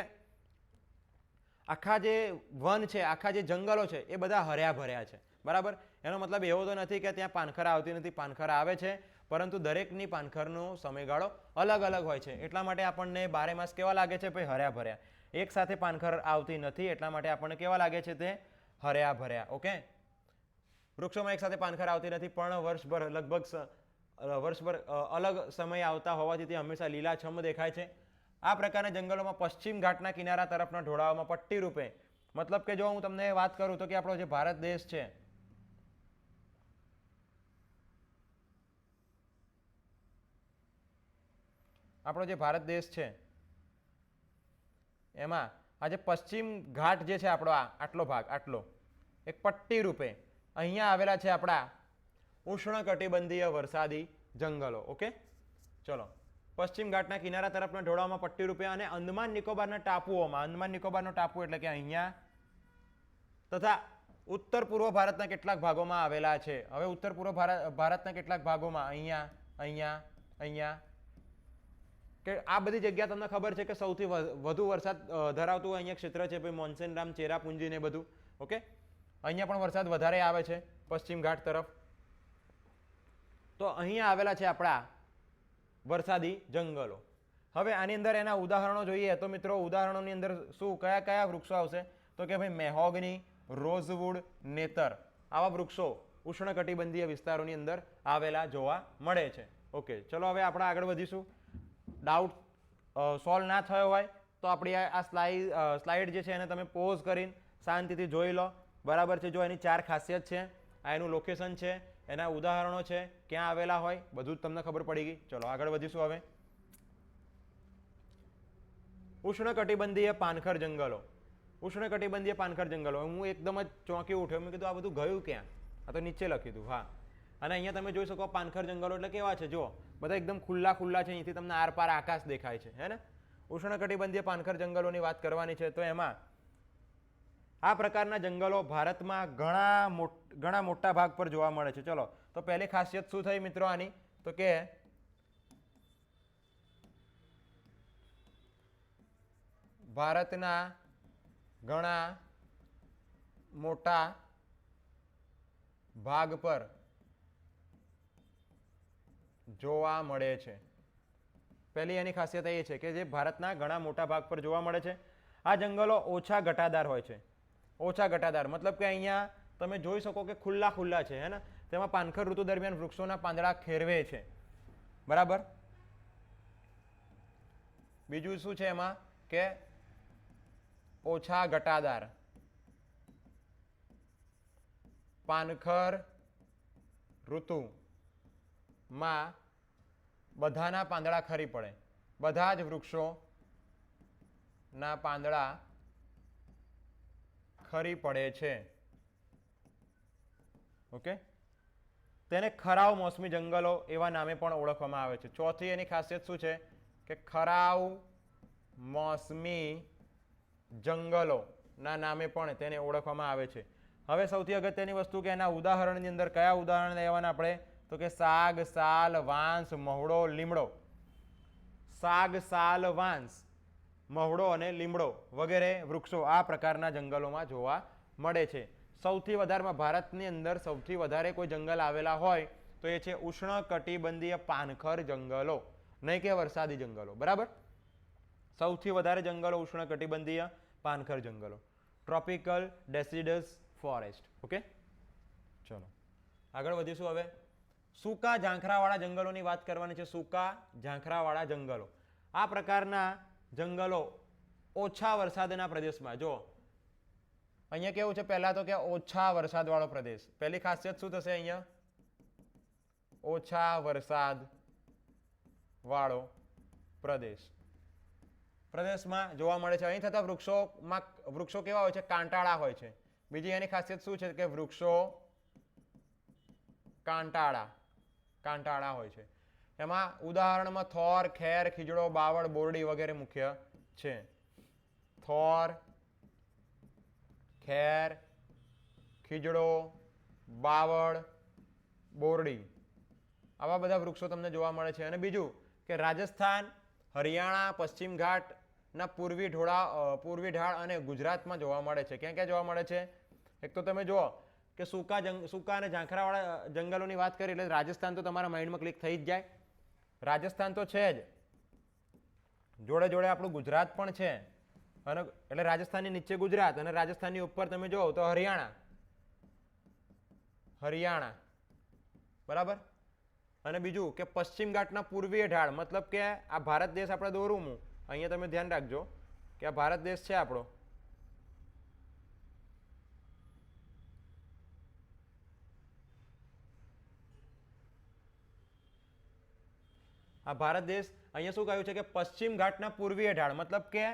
[SPEAKER 1] આખા જે વન છે, આખા જે જંગલો છે એ બધા હર્યા ભર્યા છે. બરાબર. એનો મતલબ એવો તો નથી કે ત્યાં પાનખર આવતી નથી, પાનખર આવે છે, પરંતુ દરેકની પાનખરનો સમયગાળો અલગ અલગ હોય છે. એટલા માટે આપણને બારે માસ કેવા લાગે છે? ભાઈ હર્યા ભર્યા. એક સાથે પાનખર આવતી નથી, એટલા માટે આપણને કેવા લાગે છે? તે હર્યા ભર્યા. ઓકે. વૃક્ષોમાં એક સાથે પાનખર આવતી નથી, પણ વર્ષભર વર્ષભર અલગ સમય આવતા હોવાથી તે હંમેશા લીલાછમ દેખાય છે. આ પ્રકારના જંગલોમાં પશ્ચિમ ઘાટના કિનારા તરફના ઢોળાવમાં પટ્ટી રૂપે, મતલબ કે જો હું તમને વાત કરું તો કે આપણો જે ભારત દેશ છે, આપણો જે ભારત દેશ છે એમાં આજે પશ્ચિમ ઘાટ જે છે આપણો, આટલો ભાગ, આટલો એક પટ્ટી રૂપે અહીંયા આવેલા છે આપણા ઉષ્ણકટિબંધીય વરસાદી જંગલો. ઓકે, ચલો. પશ્ચિમ ઘાટના કિનારા તરફના ઢોળાવમાં પટ્ટી રૂપે અને અંદમાન નિકોબારના ટાપુઓમાં, અંદમાન નિકોબારનો ટાપુ એટલે કે અહીંયા, તથા ઉત્તર પૂર્વ ભારતના કેટલાક ભાગોમાં આવેલા છે. હવે ઉત્તર પૂર્વ ભારતના કેટલાક ભાગોમાં અહીંયા, અહીંયા, અહીંયા, કે આ બધી જગ્યા તમને ખબર છે કે સૌથી વધુ વરસાદ ધરાવતું અહીંયા ક્ષેત્ર છે ભાઈ મોન્સેનરામ, ચેરાપુંજી ને બધું. ઓકે, અહીંયા પણ વરસાદ વધારે આવે છે પશ્ચિમ ઘાટ તરફ. તો અહીંયા આવેલા છે આપણા વરસાદી જંગલો. હવે આની અંદર એના ઉદાહરણો જોઈએ તો મિત્રો, ઉદાહરણોની અંદર શું કયા કયા વૃક્ષો આવશે? તો કે ભાઈ મેહોગની, રોઝવુડ, નેતર, આવા વૃક્ષો ઉષ્ણકટિબંધીય વિસ્તારોની અંદર આવેલા જોવા મળે છે. ઓકે, ચલો હવે આપણે આગળ વધીશું. ડાઉટ સોલ્વ ના થયો હોય તો આપણી આ સ્લાઇડ જે છે એને તમે પોઝ કરીને શાંતિથી જોઈ લો. બરાબર છે. જો એની 4 ખાસિયત છે, આ એનું લોકેશન છે, એના ઉદાહરણો છે, ક્યાં આવેલા હોય, બધું જ તમને ખબર પડી ગઈ. ચલો આગળ વધીશું. હવે ઉષ્ણકટિબંધીય પાનખર જંગલો. ઉષ્ણકટિબંધીય પાનખર જંગલો. હું એકદમ જ ચોંકી ઉઠ્યો. મેં કીધું આ બધું ગયું ક્યાં? આ તો નીચે લખ્યું હતું. હા, અને અહીંયા તમે જોઈ શકો પાનખર જંગલો એટલે કેવા છે? જો બધા એકદમ ખુલ્લા ખુલ્લા છે, અહીંથી તમને આર પાર આકાશ દેખાય છે, હે ને? ઉષ્ણકટિબંધીય પાનખર જંગલોની વાત કરવાની છે તો એમાં આ પ્રકારના જંગલો ભારતમાં ઘણા મોટા ભાગ પર જોવા મળે છે. ચલો, તો પહેલી ખાસિયત શું થઈ મિત્રો આની? તો કે ભારતના ઘણા મોટા ભાગ પર જોવા મળે છે. પહેલી એની ખાસિયત એ છે કે જે ભારતના ઘણા મોટા ભાગ પર જોવા મળે છે. આ જંગલો ઓછા ઘટાદાર હોય છે. ઓછા ઘટાદાર મતલબ કે અહીંયા તમે જોઈ શકો કે ખુલ્લા ખુલ્લા છે, હે ને? તેમાં પાનખર ઋતુ દરમિયાન વૃક્ષોના પાંદડા ખેરવે છે. બરાબર. બીજું શું છે એમાં? કે ઓછા ઘટાદાર પાનખર ઋતુમાં બધાના પાંદડા ખરી પડે. બધા જ વૃક્ષોના પાંદડા ખરી પડે છે. ઓકે, તેને ખરાવ મોસમી જંગલો એવા નામે પણ ઓળખવામાં આવે છે. ચોથી એની ખાસિયત શું છે? કે ખરાવ મોસમી જંગલોના નામે પણ તેને ઓળખવામાં આવે છે. હવે સૌથી અગત્યની વસ્તુ કે એના ઉદાહરણની અંદર કયા ઉદાહરણ લેવાના આપણે? તો કે સાગ, સાલ, વાંસ, મહુડો, લીમડો. સાગ, સાલ, વાંસ, મહુડો અને લીમડો વગેરે વૃક્ષો આ પ્રકારના જંગલોમાં જોવા મળે છે. સૌથી વધારેમાં ભારતની અંદર સૌથી વધારે કોઈ જંગલ આવેલા હોય તો એ છે ઉષ્ણકટિબંધીય પાનખર જંગલો, નહીં કે વરસાદી જંગલો. બરાબર. સૌથી વધારે જંગલો ઉષ્ણકટિબંધીય પાનખર જંગલો, ટ્રોપિકલ ડેસિડસ ફોરેસ્ટ. ઓકે, ચલો આગળ વધીશું. હવે સૂકા ઝાંખરાવાળા જંગલોની વાત કરવાની છે. સૂકા ઝાંખરાવાળા જંગલો. આ પ્રકારના જંગલો ઓછા વરસાદના પ્રદેશમાં. જો અહીંયા કેવું છે? પહેલા તો કે ઓછા વરસાદવાળો પ્રદેશ. પહેલી ખાસિયત શું થશે અહીંયા? ઓછા વરસાદ વાળો પ્રદેશમાં જોવા મળે છે. અહીં થતા વૃક્ષો કેવા હોય છે? કાંટાળા હોય છે. બીજી એની ખાસિયત શું છે? કે વૃક્ષો કાંટાળા હોય છે. એમાં ઉદાહરણમાં થોર, ખેર, ખીજડો, બાવળ, બોરડી વગેરે મુખ્ય છે. થોર, ખેર, ખીજડો, બાવળ, બોરડી આવા બધા વૃક્ષો તમને જોવા મળે છે. અને બીજું કે રાજસ્થાન, હરિયાણા, પશ્ચિમ ઘાટના પૂર્વી ઢાળ અને ગુજરાતમાં જોવા મળે છે. ક્યાં ક્યાં જોવા મળે છે? એક તો તમે જુઓ કે સૂકા અને ઝાંખરાવાળા જંગલોની વાત કરી એટલે રાજસ્થાન તો તમારા માઇન્ડમાં ક્લિક થઈ જ જાય. રાજસ્થાન તો છે જ, જોડે જોડે આપણું ગુજરાત પણ છે. અને એટલે રાજસ્થાનની નીચે ગુજરાત અને રાજસ્થાનની ઉપર તમે જુઓ તો હરિયાણા બરાબર. અને બીજું કે પશ્ચિમ ઘાટના પૂર્વીય ઢાળ, મતલબ કે આ ભારત દેશ આપણે દોરું હું અહીંયા તમે ધ્યાન રાખજો કે આ ભારત દેશ છે આપણો. આ ભારત દેશ અહીંયા શું કહ્યું છે કે પશ્ચિમ ઘાટના પૂર્વીય ઢાળ, મતલબ કે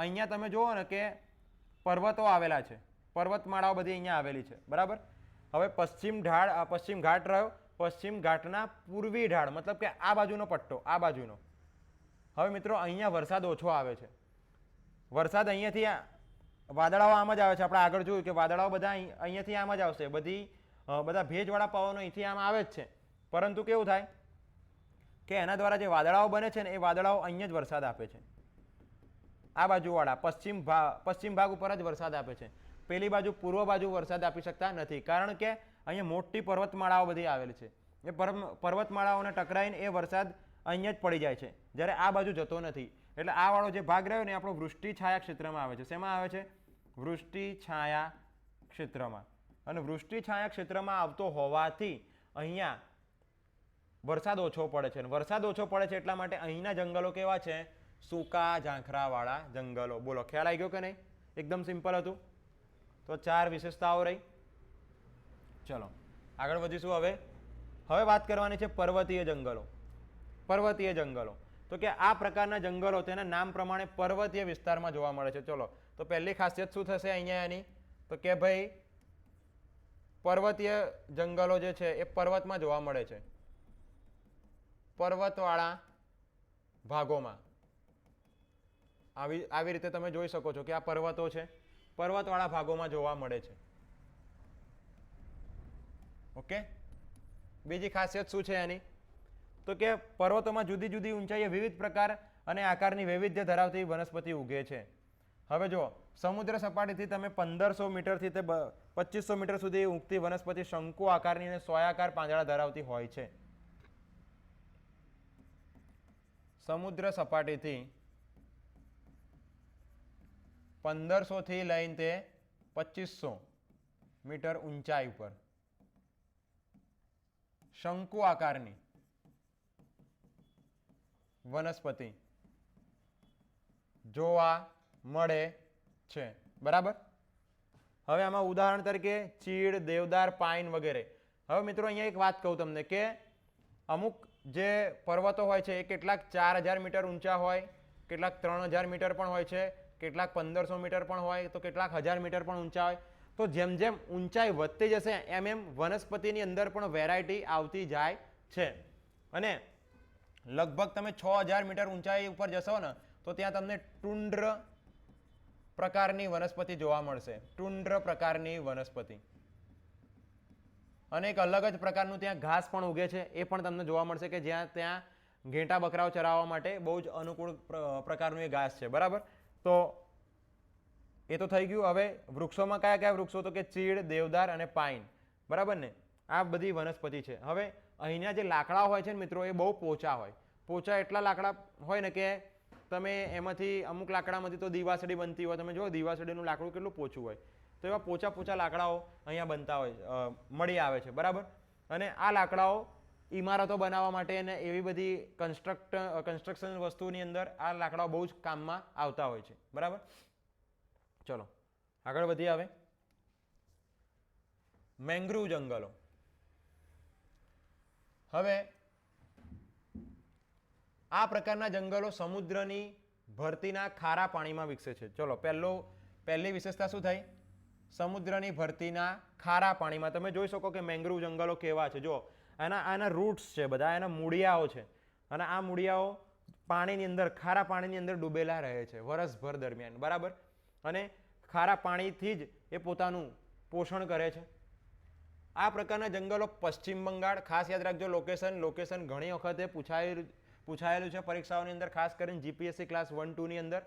[SPEAKER 1] અહીંયા તમે જુઓ ને કે પર્વતો આવેલા છે, પર્વતમાળાઓ બધી અહીંયા આવેલી છે બરાબર. હવે પશ્ચિમ ઘાટ રહ્યો, પશ્ચિમ ઘાટના પૂર્વી ઢાળ મતલબ કે આ બાજુનો પટ્ટો, આ બાજુનો. હવે મિત્રો અહીંયા વરસાદ ઓછો આવે છે. વરસાદ અહીંયાથી વાદળાઓ આમ જ આવે છે. આપણે આગળ જોયું કે વાદળાઓ બધા અહીંયાથી આમ જ આવશે, બધા ભેજવાળા પવનો અહીંથી આમ આવે જ છે. પરંતુ કેવું થાય કે એના દ્વારા જે વાદળાઓ બને છે ને એ વાદળાઓ અહીંયા જ વરસાદ આપે છે. આ બાજુવાળા પશ્ચિમ ભાગ ઉપર જ વરસાદ આપે છે. પેલી બાજુ પૂર્વ બાજુ વરસાદ આપી શકતા નથી, કારણ કે અહીંયા મોટી પર્વતમાળાઓ બધી આવેલી છે. એ પર્વતમાળાઓને ટકરાઈને એ વરસાદ અહીંયા જ પડી જાય છે, જ્યારે આ બાજુ જતો નથી. એટલે આ વાળો જે ભાગ રહ્યો ને આપણો વૃષ્ટિ છાયા ક્ષેત્રમાં આવે છે. શેમાં આવે છે? વૃષ્ટિ છાયા ક્ષેત્રમાં. અને વૃષ્ટિ છાયા ક્ષેત્રમાં આવતો હોવાથી અહીંયા વરસાદ ઓછો પડે છે. વરસાદ ઓછો પડે છે એટલા માટે અહીંના જંગલો કેવા છે? સૂકા ઝાંખરાવાળા જંગલો. બોલો, ખ્યાલ આવી ગયો કે નહીં? એકદમ સિમ્પલ હતું. તો 4 વિશેષતાઓ રહી. ચલો આગળ વધીશું. હવે વાત કરવાની છે પર્વતીય જંગલો. પર્વતીય જંગલો તો કે આ પ્રકારના જંગલો તેના નામ પ્રમાણે પર્વતીય વિસ્તારમાં જોવા મળે છે. ચલો તો પહેલી ખાસિયત શું થશે અહીંયા એની? તો કે ભાઈ પર્વતીય જંગલો જે છે એ પર્વતમાં જોવા મળે છે, પર્વતવાળા ભાગોમાં. આવી રીતે તમે જોઈ શકો છો કે આ પર્વતો છે, પર્વતવાળા ભાગોમાં જોવા મળે છે. ઓકે, બીજી ખાસિયત શું છે એની? તો કે પર્વતોમાં જુદી જુદી ઊંચાઈએ વિવિધ પ્રકાર અને આકારની વૈવિધ્ય ધરાવતી વનસ્પતિ ઉગે છે. હવે જો સમુદ્ર સપાટીથી તમે 1500 મીટરથી તે 2500 મીટર સુધી ઉગતી વનસ્પતિ શંકુ આકારની અને સોયાકાર પાંદડા ધરાવતી હોય છે. સમુદ્ર સપાટીથી 1500 થી લઈને તે 2500 મીટર ઊંચાઈ પર શંકુ આકારની વનસ્પતિ જોવા મળે છે બરાબર. હવે આમાં ઉદાહરણ તરીકે ચીડ, દેવદાર, પાઇન વગેરે. હવે મિત્રો અહીંયા એક વાત કહું તમને કે અમુક જે પર્વતો હોય છે એ કેટલાક 4000 મીટર ઊંચા હોય, કેટલાક 3000 મીટર પણ હોય છે, કેટલાક 1500 મીટર પણ હોય, તો કેટલાક 1000 મીટર પણ ઊંચા હોય. તો જેમ જેમ ઊંચાઈ વધતી જશે એમ એમ વનસ્પતિની અંદર પણ વેરાયટી આવતી જાય છે. અને લગભગ તમે 6000 મીટર ઊંચાઈ ઉપર જશો ને તો ત્યાં તમને ટુંડ્ર પ્રકારની વનસ્પતિ જોવા મળશે. ટુંડ્ર પ્રકારની વનસ્પતિ. અને એક અલગ જ પ્રકારનું ત્યાં ઘાસ પણ ઉગે છે, એ પણ તમને જોવા મળશે કે ત્યાં ઘેટા બકરાઓ ચરાવવા માટે બહુ જ અનુકૂળ પ્રકારનું એ ઘાસ છે બરાબર. તો એ તો થઈ ગયું. હવે વૃક્ષોમાં કયા કયા વૃક્ષો? તો કે ચીડ, દેવદાર અને પાઇન બરાબર ને. આ બધી વનસ્પતિ છે. હવે અહીંના જે લાકડા હોય છે ને મિત્રો એ બહુ પોચા હોય. પોચા એટલા લાકડા હોય ને કે તમે એમાંથી અમુક લાકડામાંથી તો દીવાસળી બનતી હોય. તમે જુઓ દીવાસળીનું લાકડું કેટલું પોચું હોય. તો એવા પોચા પોચા લાકડાઓ અહીંયા બનતા હોય, મળી આવે છે બરાબર. અને આ લાકડાઓ ઇમારતો બનાવવા માટે અને એવી બધી કન્સ્ટ્રક્શન વસ્તુની અંદર આ લાકડાઓ બહુ જ કામમાં આવતા હોય છે બરાબર. ચલો આગળ વધીએ. હવે મેંગ્રુવ જંગલો. હવે આ પ્રકારના જંગલો સમુદ્રની ભરતીના ખારા પાણીમાં વિકસે છે. ચલો પહેલી વિશેષતા શું થઈ? સમુદ્રની ભરતીના ખારા પાણીમાં. તમે જોઈ શકો કે મેંગ્રુવ જંગલો કેવા છે. જો આના રૂટ્સ છે, બધા એના મૂળિયાઓ છે. અને આ મૂળિયાઓ પાણીની અંદર, ખારા પાણીની અંદર ડૂબેલા રહે છે વરસભર દરમિયાન, બરાબર. અને ખારા પાણીથી જ એ પોતાનું પોષણ કરે છે. આ પ્રકારના જંગલો પશ્ચિમ બંગાળ, ખાસ યાદ રાખજો લોકેશન ઘણી વખતે પૂછાયેલું છે પરીક્ષાઓની અંદર, ખાસ કરીને જીપીએસસી ક્લાસ 1-2 ની અંદર.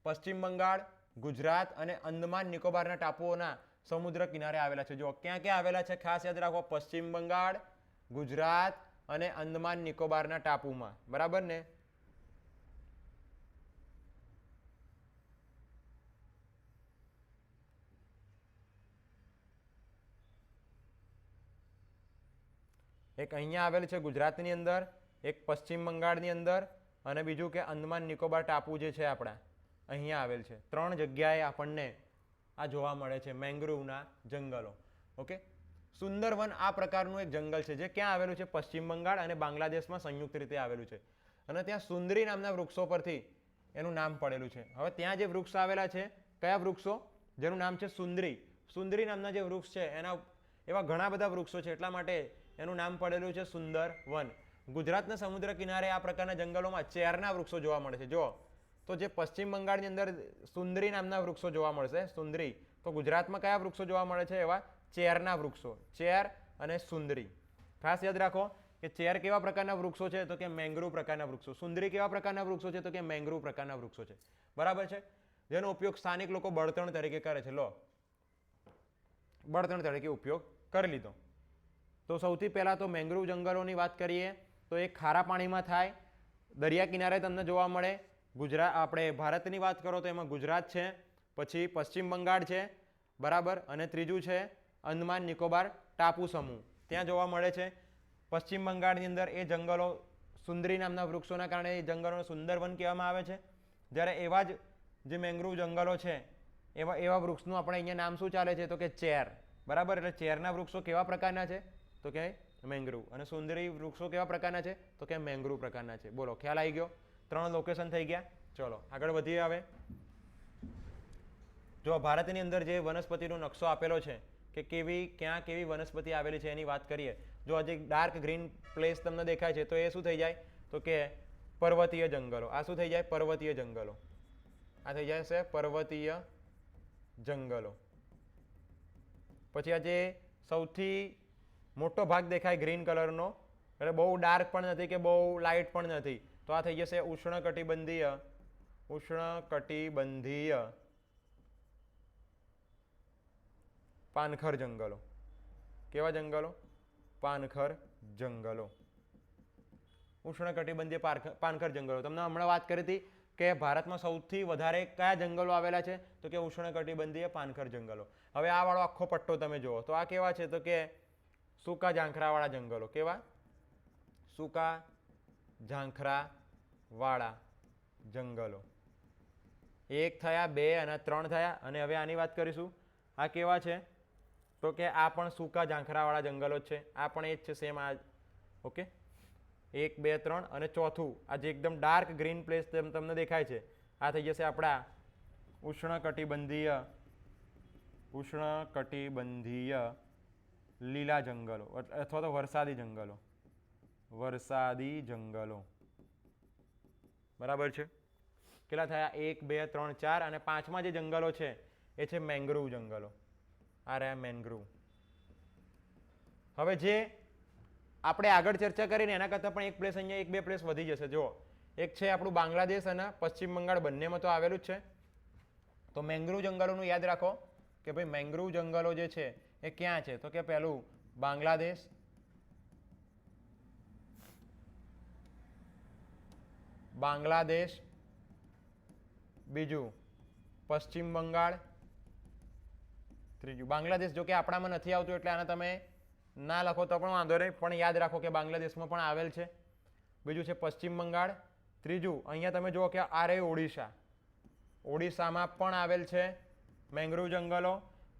[SPEAKER 1] પશ્ચિમ બંગાળ, ગુજરાત અને અંદમાન નિકોબારના ટાપુઓના સમુદ્ર કિનારે આવેલા છે. જો ક્યાં ક્યાં આવેલા છે ખાસ યાદ રાખો, પશ્ચિમ બંગાળ, ગુજરાત અને અંદમાન નિકોબારના ટાપુમાં, બરાબર ને. એક અહીંયા આવેલ છે ગુજરાતની અંદર, એક પશ્ચિમ બંગાળની અંદર, અને બીજું કે અંદમાન નિકોબાર ટાપુ જે છે આપણા અહીંયા આવેલ છે. 3 જગ્યાએ આપણને આ જોવા મળે છે મેંગ્રુવના જંગલો. ઓકે. સુંદરવન આ પ્રકારનું એક જંગલ છે જે ક્યાં આવેલું છે, પશ્ચિમ બંગાળ અને બાંગ્લાદેશમાં સંયુક્ત રીતે આવેલું છે. અને ત્યાં સુંદરી નામના વૃક્ષો પરથી એનું નામ પડેલું છે. હવે ત્યાં જે વૃક્ષ આવેલા છે, કયા વૃક્ષો, જેનું નામ છે સુંદરી નામના જે વૃક્ષ છે, એના એવા ઘણા બધા વૃક્ષો છે, એટલા માટે એનું નામ પડેલું છે સુંદરવન. ગુજરાતના સમુદ્ર કિનારે આ પ્રકારના જંગલોમાં ચેરના વૃક્ષો જોવા મળે છે. જો તો જે પશ્ચિમ બંગાળની અંદર સુંદરી નામના વૃક્ષો જોવા મળશે, સુંદરી, તો ગુજરાતમાં કયા વૃક્ષો જોવા મળે છે, એવા ચેરના વૃક્ષો, ચેર અને સુંદરી. ખાસ યાદ રાખો કે ચેર કેવા પ્રકારના વૃક્ષો છે, તો કે મેંગ્રુવ પ્રકારના વૃક્ષો. સુંદરી કેવા પ્રકારના વૃક્ષો છે, તો કે મેંગ્રુવ પ્રકારના વૃક્ષો છે, બરાબર છે. જેનો ઉપયોગ સ્થાનિક લોકો બળતણ તરીકે કરે છે. લો, બળતણ તરીકે ઉપયોગ કરી લીધો. તો સૌથી પહેલા તો મેંગ્રુવ જંગલોની વાત કરીએ તો એ ખારા પાણીમાં થાય, દરિયા કિનારે તમને જોવા મળે. આપણે ભારતની વાત કરો તો એમાં ગુજરાત છે, પછી પશ્ચિમ બંગાળ છે, બરાબર, અને ત્રીજું છે અંદમાન નિકોબાર ટાપુ સમૂહ, ત્યાં જોવા મળે છે. પશ્ચિમ બંગાળની અંદર એ જંગલો સુંદરી નામના વૃક્ષોના કારણે એ જંગલોને સુંદરવન કહેવામાં આવે છે. જ્યારે એવા જ જે મેંગ્રુવ જંગલો છે એવા વૃક્ષનું આપણે અહીંયા નામ શું ચાલે છે, તો કે ચેર, બરાબર. એટલે ચેરના વૃક્ષો કેવા પ્રકારના છે, તો કે મેંગ્રુવ. અને સુંદરી વૃક્ષો કેવા પ્રકારના છે, તો કે મેંગ્રુવ પ્રકારના છે. બોલો, ખ્યાલ આવી ગયો? 3 લોકેશન થઈ ગયા. ચલો આગળ વધીએ. હવે જો ભારતની અંદર જે વનસ્પતિનો નકશો આપેલો છે કે ક્યાં કેવી વનસ્પતિ આવેલી છે એની વાત કરીએ. જો આજે ડાર્ક ગ્રીન પ્લેસ તમને દેખાય છે તો એ શું થઈ જાય, તો કે પર્વતીય જંગલો. આ શું થઈ જાય, પર્વતીય જંગલો. આ થઈ જાય છે પર્વતીય જંગલો. પછી આ જે સૌથી મોટો ભાગ દેખાય ગ્રીન કલરનો, એટલે બહુ ડાર્ક પણ નથી કે બહુ લાઇટ પણ નથી, તો આ થઈ જશે ઉષ્ણકટિબંધીય પાનખર જંગલો. કેવા જંગલો, પાનખર જંગલો, ઉષ્ણકટિબંધીય પાનખર જંગલો. તમને હમણાં વાત કરી હતી કે ભારતમાં સૌથી વધારે કયા જંગલો આવેલા છે, તો કે ઉષ્ણકટિબંધીય પાનખર જંગલો. હવે આ વાળો આખો પટ્ટો તમે જુઓ તો આ કેવા છે, તો કે સૂકા ઝાંખરાવાળા જંગલો. કેવા, સૂકા ઝાંખરાવાળા જંગલો. 1 થયા, 2 અને 3 થયા. અને હવે આની વાત કરીશું. આ કેવા છે, તો કે આ પણ સૂકા ઝાંખરાવાળા જંગલો જ છે. આ પણ એ જ છે, સેમ આ. ઓકે, 1, 2, 3 અને ચોથું આ જે એકદમ ડાર્ક ગ્રીન પ્લેસ તમને દેખાય છે, આ થઈ જશે આપણા ઉષ્ણકટિબંધીય લીલા જંગલો અથવા તો વરસાદી જંગલો. બરાબર છે. કેટલા થયા, 1, 2, 3, 4 અને 5મા જે જંગલો છે એ છે મેંગ્રુવ જંગલો. આ રહ્યા મેંગ્રુવ. હવે જે આપણે આગળ ચર્ચા કરીને એના કરતાં પણ એક પ્લેસ અહીંયા 1-2 પ્લેસ વધી જશે. જુઓ, એક છે આપણું બાંગ્લાદેશ અને પશ્ચિમ બંગાળ, બંનેમાં તો આવેલું જ છે. તો મેંગ્રુવ જંગલોનું યાદ રાખો કે ભાઈ મેંગ્રુવ જંગલો જે છે એ ક્યાં છે, તો કે પહેલું બાંગ્લાદેશ, બીજું પશ્ચિમ બંગાળ, ત્રીજું બાંગ્લાદેશ. જો કે આપણામાં નથી આવતું એટલે આને તમે ના લખો તો પણ વાંધો નહીં, પણ યાદ રાખો કે બાંગ્લાદેશમાં પણ આવેલ છે. બીજું છે પશ્ચિમ બંગાળ. ત્રીજું અહીંયા તમે જુઓ કે આ રહી ઓડિશા, ઓડિશામાં પણ આવેલ છે મેંગ્રુવ જંગલો.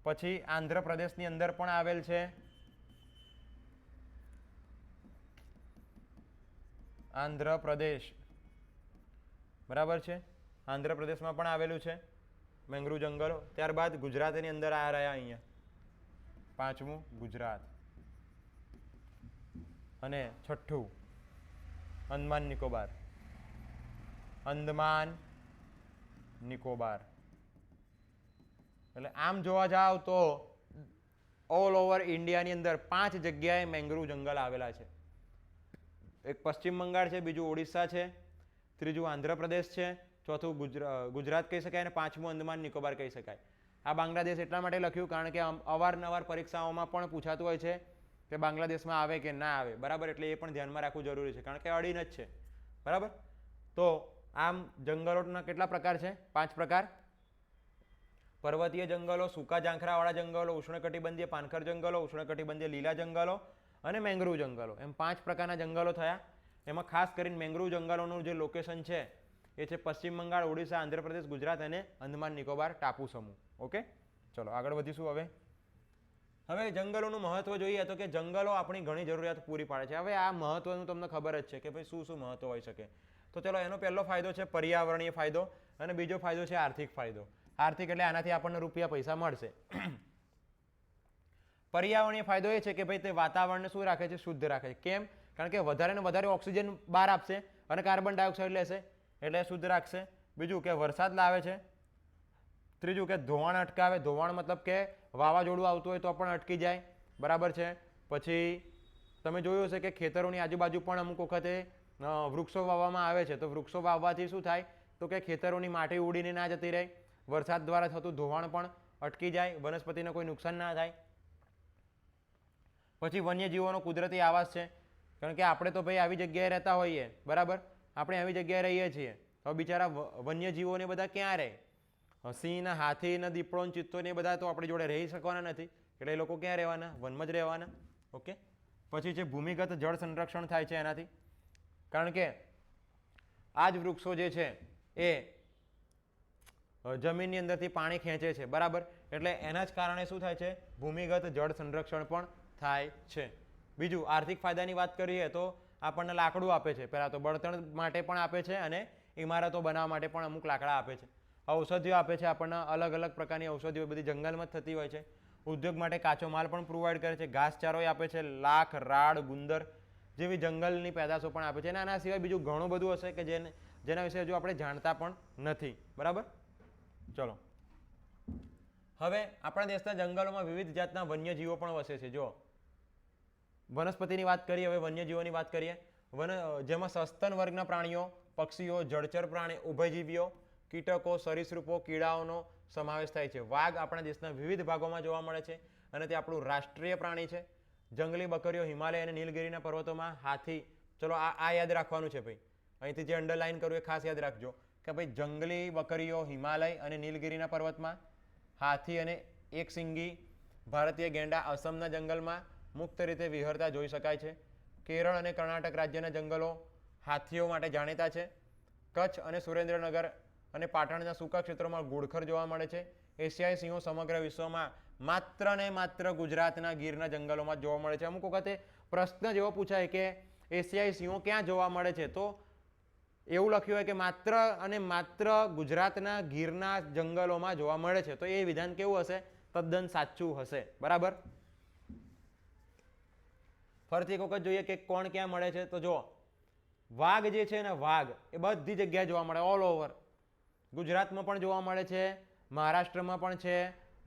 [SPEAKER 1] પછી આંધ્રપ્રદેશની અંદર પણ આવેલ છે, આંધ્રપ્રદેશ, બરાબર છે. આંધ્રપ્રદેશમાં પણ આવેલું છે મેંગ્રુવ જંગલો. ત્યારબાદ ગુજરાતની અંદર આ રહ્યા અહીંયા 5મું ગુજરાત. અને છઠ્ઠું અંદમાન નિકોબાર, અંદમાન નિકોબાર. એટલે આમ જોવા જાવ તો ઓલ ઓવર ઇન્ડિયાની અંદર 5 જગ્યાએ મેંગ્રુવ જંગલ આવેલા છે. એક પશ્ચિમ બંગાળ છે, બીજું ઓડિશા છે, ત્રીજું આંધ્રપ્રદેશ છે, ચોથું ગુજરાત કહી શકાય અને પાંચમું અંદમાન નિકોબાર કહી શકાય. આ બાંગ્લાદેશ એટલા માટે લખ્યું કારણ કે અવારનવાર પરીક્ષાઓમાં પણ પૂછાતું હોય છે કે બાંગ્લાદેશમાં આવે કે ના આવે, બરાબર. એટલે એ પણ ધ્યાનમાં રાખવું જરૂરી છે કારણ કે અડીને જ છે, બરાબર. તો આમ જંગલોના કેટલા પ્રકાર છે? 5 પ્રકાર. પર્વતીય જંગલો, સૂકા ઝાંખરાવાળા જંગલો, ઉષ્ણકટિબંધીય પાનખર જંગલો, ઉષ્ણકટિબંધીય લીલા જંગલો અને મેંગ્રુવ જંગલો, એમ 5 પ્રકારના જંગલો થયા. એમાં ખાસ કરીને મેંગ્રુવ જંગલોનું જે લોકેશન છે એ છે પશ્ચિમ બંગાળ, ઓડિશા, આંધ્રપ્રદેશ, ગુજરાત અને અંદમાન નિકોબાર ટાપુ સમૂહ. ઓકે, ચલો આગળ વધીશું. હવે જંગલોનું મહત્વ જોઈએ તો કે જંગલો આપણી ઘણી જરૂરિયાત પૂરી પાડે છે. હવે આ મહત્વનું તમને ખબર જ છે કે ભાઈ શું શું મહત્વ હોઈ શકે. તો ચલો, એનો પહેલો ફાયદો છે પર્યાવરણીય ફાયદો અને બીજો ફાયદો છે આર્થિક ફાયદો. આર્થિક એટલે આનાથી આપણને રૂપિયા પૈસા મળશે. પર્યાવરણીય ફાયદો એ છે કે ભાઈ તે વાતાવરણને શું રાખે છે? શુદ્ધ રાખે છે. કેમ? કારણ કે વધારે ને વધારે ઓક્સિજન બહાર આપશે અને કાર્બન ડાયોક્સાઇડ લેશે એટલે શુદ્ધ રાખશે. બીજું કે વરસાદ લાવે છે. ત્રીજું કે ધોવાણ અટકાવે. ધોવાણ મતલબ કે વાવાઝોડું આવતું હોય તો પણ અટકી જાય, બરાબર છે. પછી તમે જોયું હશે કે ખેતરોની આજુબાજુ પણ અમુક વખતે વૃક્ષો વાવવામાં આવે છે. તો વૃક્ષો વાવવાથી શું થાય? તો કે ખેતરોની માટી ઉડીને ના જતી રહે, વરસાદ દ્વારા થતું ધોવાણ પણ અટકી જાય, વનસ્પતિને કોઈ નુકસાન ના થાય. પછી વન્યજીવોનો કુદરતી આવાસ છે. કારણ કે આપણે તો ભાઈ આવી જગ્યાએ રહેતા હોઈએ, બરાબર. આપણે આવી જગ્યાએ રહીએ છીએ તો બિચારા વન્યજીવોને બધા ક્યાં રહે? સિંહ ને, હાથી ને, દીપડો ને, ચિત્તો ને બધા તો આપણી જોડે રહી શકવાના નથી. એટલે એ લોકો ક્યાં રહેવાના? વનમાં જ રહેવાના. ઓકે. પછી છે ભૂમિગત જળ સંરક્ષણ થાય છે એનાથી. કારણ કે આ જ વૃક્ષો જે છે એ જમીનની અંદરથી પાણી ખેંચે છે, બરાબર. એટલે એના જ કારણે શું થાય છે? ભૂમિગત જળ સંરક્ષણ પણ થાય છે. બીજું આર્થિક ફાયદાની વાત કરીએ તો આપણને લાકડું આપે છે. પહેલાં તો બળતણ માટે પણ આપે છે અને ઇમારતો બનાવવા માટે પણ અમુક લાકડા આપે છે. ઔષધિઓ આપે છે આપણને, અલગ અલગ પ્રકારની ઔષધિઓ બધી જંગલમાં જ થતી હોય છે. ઉદ્યોગ માટે કાચો માલ પણ પ્રોવાઈડ કરે છે. ઘાસચારો આપે છે, લાખ, રાડ, ગુંદર જેવી જંગલની પેદાશો પણ આપે છે. અને આના સિવાય બીજું ઘણું બધું હશે કે જેના વિશે હજુ આપણે જાણતા પણ નથી, બરાબર. ચલો, હવે આપણા દેશના જંગલોમાં વિવિધ જાતના વન્યજીવો પણ વસે છે. જો વનસ્પતિની વાત કરીએ, હવે વન્યજીવોની વાત કરીએ. જેમાં સસ્તન વર્ગના પ્રાણીઓ, પક્ષીઓ, જળચર પ્રાણી, ઉભયજીવીઓ, કીટકો, સરીસૃપો, કીડાઓનો સમાવેશ થાય છે. વાઘ આપણા દેશના વિવિધ ભાગોમાં જોવા મળે છે અને તે આપણું રાષ્ટ્રીય પ્રાણી છે. જંગલી બકરીઓ હિમાલય અને નીલગિરીના પર્વતોમાં. હાથી, ચલો આ યાદ રાખવાનું છે ભાઈ. અહીંથી જે અંડરલાઈન કરવું એ ખાસ યાદ રાખજો કે ભાઈ જંગલી બકરીઓ હિમાલય અને નીલગિરીના પર્વતમાં. હાથી અને એક સિંગી ભારતીય ગેંડા અસમના જંગલમાં મુક્ત રીતે વિહરતા જોઈ શકાય છે. કેરળ અને કર્ણાટક રાજ્યના જંગલો હાથીઓ માટે જાણીતા છે. કચ્છ અને સુરેન્દ્રનગર અને પાટણના સૂકા ક્ષેત્રોમાં ઘુડખર જોવા મળે છે. એશિયાઈ સિંહો સમગ્ર વિશ્વમાં માત્ર ને માત્ર ગુજરાતના ગીરના જંગલોમાં જોવા મળે છે. અમુક વખતે પ્રશ્ન જેવો પૂછાય કે એશિયાઈ સિંહો ક્યાં જોવા મળે છે, તો એવું લખ્યું હોય કે માત્ર અને માત્ર ગુજરાતના ગીરના જંગલોમાં જોવા મળે છે. તો એ વિધાન કેવું હશે? તદ્દન સાચું હશે, બરાબર. ફરીથી એક વખત જોઈએ કે કોણ ક્યાં મળે છે. તો જો વાઘ જે છે ને, વાઘ એ બધી જગ્યાએ જોવા મળે, ઓલ ઓવર. ગુજરાતમાં પણ જોવા મળે છે, મહારાષ્ટ્રમાં પણ છે,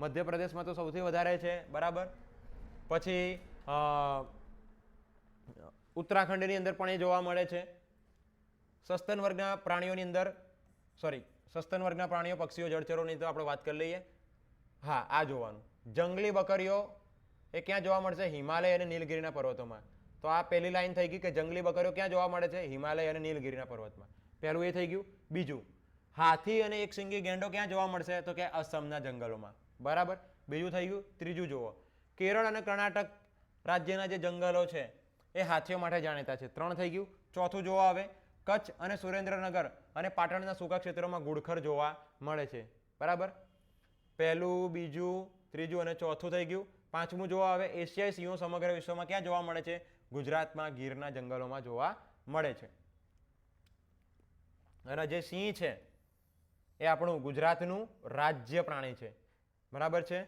[SPEAKER 1] મધ્યપ્રદેશમાં તો સૌથી વધારે છે, બરાબર. પછી ઉત્તરાખંડની અંદર પણ એ જોવા મળે છે. સસ્તન વર્ગના પ્રાણીઓની અંદર, સસ્તન વર્ગના પ્રાણીઓ, પક્ષીઓ, જળચરોની તો આપણે વાત કરી લઈએ. હા, આ જોવાનું. જંગલી બકરીઓ એ ક્યાં જોવા મળશે? હિમાલય અને નીલગિરીના પર્વતોમાં. તો આ પહેલી લાઈન થઈ ગઈ કે જંગલી બકરીઓ ક્યાં જોવા મળે છે? હિમાલય અને નીલગિરીના પર્વતમાં. પહેલું એ થઈ ગયું. બીજું, હાથી અને એક સિંગી ગેંડો ક્યાં જોવા મળશે? તો કે અસમના જંગલોમાં, બરાબર. બીજું થઈ ગયું. ત્રીજું જુઓ, કેરળ અને કર્ણાટક રાજ્યના જે જંગલો છે એ હાથીઓ માટે જાણીતા છે. 3 થઈ ગયું. ચોથું જોવા આવે, કચ્છ અને સુરેન્દ્રનગર અને પાટણના સૂકા ક્ષેત્રોમાં ઘુડખર જોવા મળે છે, બરાબર. પહેલું, બીજું, ત્રીજું અને ચોથું થઈ ગયું. પાંચમું જોવા આવે, એશિયાઈ સિંહો સમગ્ર વિશ્વમાં ક્યાં જોવા મળે છે? ગુજરાતમાં ગીરના જંગલોમાં જોવા મળે છે. અને જે સિંહ છે એ આપણું ગુજરાતનું રાજ્ય પ્રાણી છે, બરાબર છે.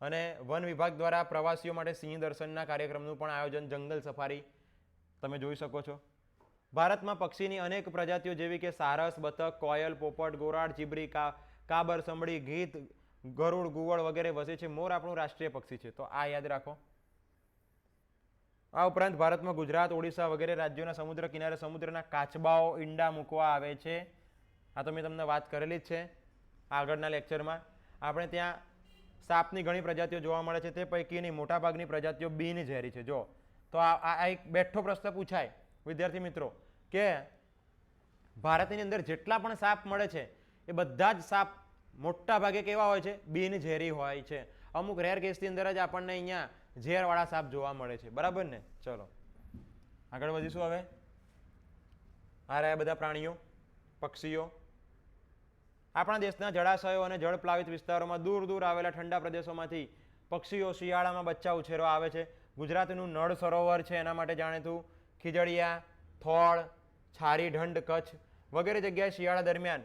[SPEAKER 1] અને વન વિભાગ દ્વારા પ્રવાસીઓ માટે સિંહ દર્શનના કાર્યક્રમનું પણ આયોજન, જંગલ સફારી તમે જોઈ શકો છો. ભારતમાં પક્ષીની અનેક પ્રજાતિઓ જેવી કે સારસ, બતક, કોયલ, પોપટ, ગોરાડ, ચીબરી, કાબર, સંભળી, ગીધ, ગરુડ, ગુવડ વગેરે વસે છે. મોર આપણું રાષ્ટ્રીય પક્ષી છે, તો આ યાદ રાખો. આ ઉપરાંત ભારતમાં ગુજરાત, ઓડિશા વગેરે રાજ્યોના સમુદ્ર કિનારે સમુદ્રના કાચબાઓ ઈંડા મૂકવા આવે છે. આ તો મેં તમને વાત કરેલી જ છે આગળના લેક્ચરમાં. આપણે ત્યાં સાપની ઘણી પ્રજાતિઓ જોવા મળે છે, તે પૈકીની મોટાભાગની પ્રજાતિઓ બિનઝેરી છે. જો તો આ એક બેઠો પ્રશ્ન પૂછાય વિદ્યાર્થી મિત્રો કે ભારતની અંદર જેટલા પણ સાપ મળે છે એ બધા જ સાપ મોટા ભાગે કેવા હોય છે? બિનઝેરી હોય છે. અમુક રેર કેસની અંદર જ આપણને અહીંયા ઝેરવાળા સાપ જોવા મળે છે. બરાબર ને? ચલો આગળ વધીશું. હવે આ રહ્યા બધા પ્રાણીઓ, પક્ષીઓ. આપણા દેશના જળાશયો અને જળપ્લાવિત વિસ્તારોમાં દૂર દૂર આવેલા ઠંડા પ્રદેશોમાંથી પક્ષીઓ શિયાળામાં બચ્ચા ઉછેરવા આવે છે. ગુજરાતનું નળ સરોવર છે એના માટે જાણીતું. ખીજડીયા, થોળ, છારી ઢંઢ, કચ્છ વગેરે જગ્યાએ શિયાળા દરમિયાન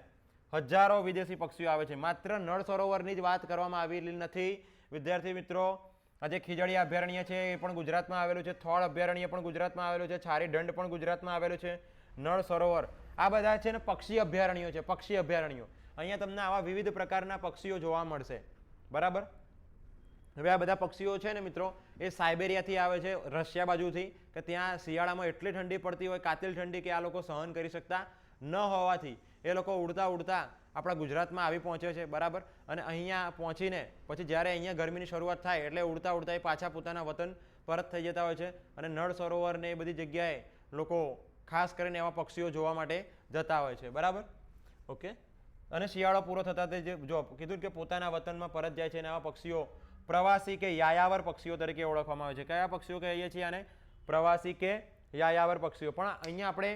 [SPEAKER 1] હજારો વિદેશી પક્ષીઓ આવે છે. માત્ર નળ સરોવરની જ વાત કરવામાં આવેલી નથી વિદ્યાર્થી મિત્રો. આજે ખીજડીયા અભયારણ્ય છે એ પણ ગુજરાતમાં આવેલું છે. થોળ અભયારણ્ય પણ ગુજરાતમાં આવેલું છે. છારી ઢંઢ પણ ગુજરાતમાં આવેલું છે. નળ સરોવર આ બધા છે ને પક્ષી અભયારણ્યો છે. પક્ષી અભયારણ્યો અહીંયા તમને આવા વિવિધ પ્રકારના પક્ષીઓ જોવા મળશે. બરાબર. હવે આ બધા પક્ષીઓ છે ને મિત્રો એ સાયબેરિયાથી આવે છે, રશિયા બાજુથી, કે ત્યાં શિયાળામાં એટલી ઠંડી પડતી હોય, કાતિલ ઠંડી, કે આ લોકો સહન કરી શકતા ન હોવાથી એ લોકો ઉડતા ઉડતા આપણા ગુજરાતમાં આવી પહોંચે છે. બરાબર. અને અહીંયા પહોંચીને પછી જ્યારે અહીંયા ગરમીની શરૂઆત થાય એટલે ઉડતા ઉડતા એ પાછા પોતાના વતન પરત થઈ જતા હોય છે. અને નળ સરોવર ને એ બધી જગ્યાએ લોકો ખાસ કરીને એવા પક્ષીઓ જોવા માટે જતા હોય છે. બરાબર. ઓકે. અને શિયાળો પૂરો થતા તે જો કીધું કે પોતાના વતનમાં પરત જાય છે. અને આવા પક્ષીઓ પ્રવાસી કે યાયાવર પક્ષીઓ તરીકે ઓળખવામાં આવે છે. કયા પક્ષીઓ કહીએ છીએ આને? પ્રવાસી કે યાયાવર પક્ષીઓ. પણ અહીંયા આપણે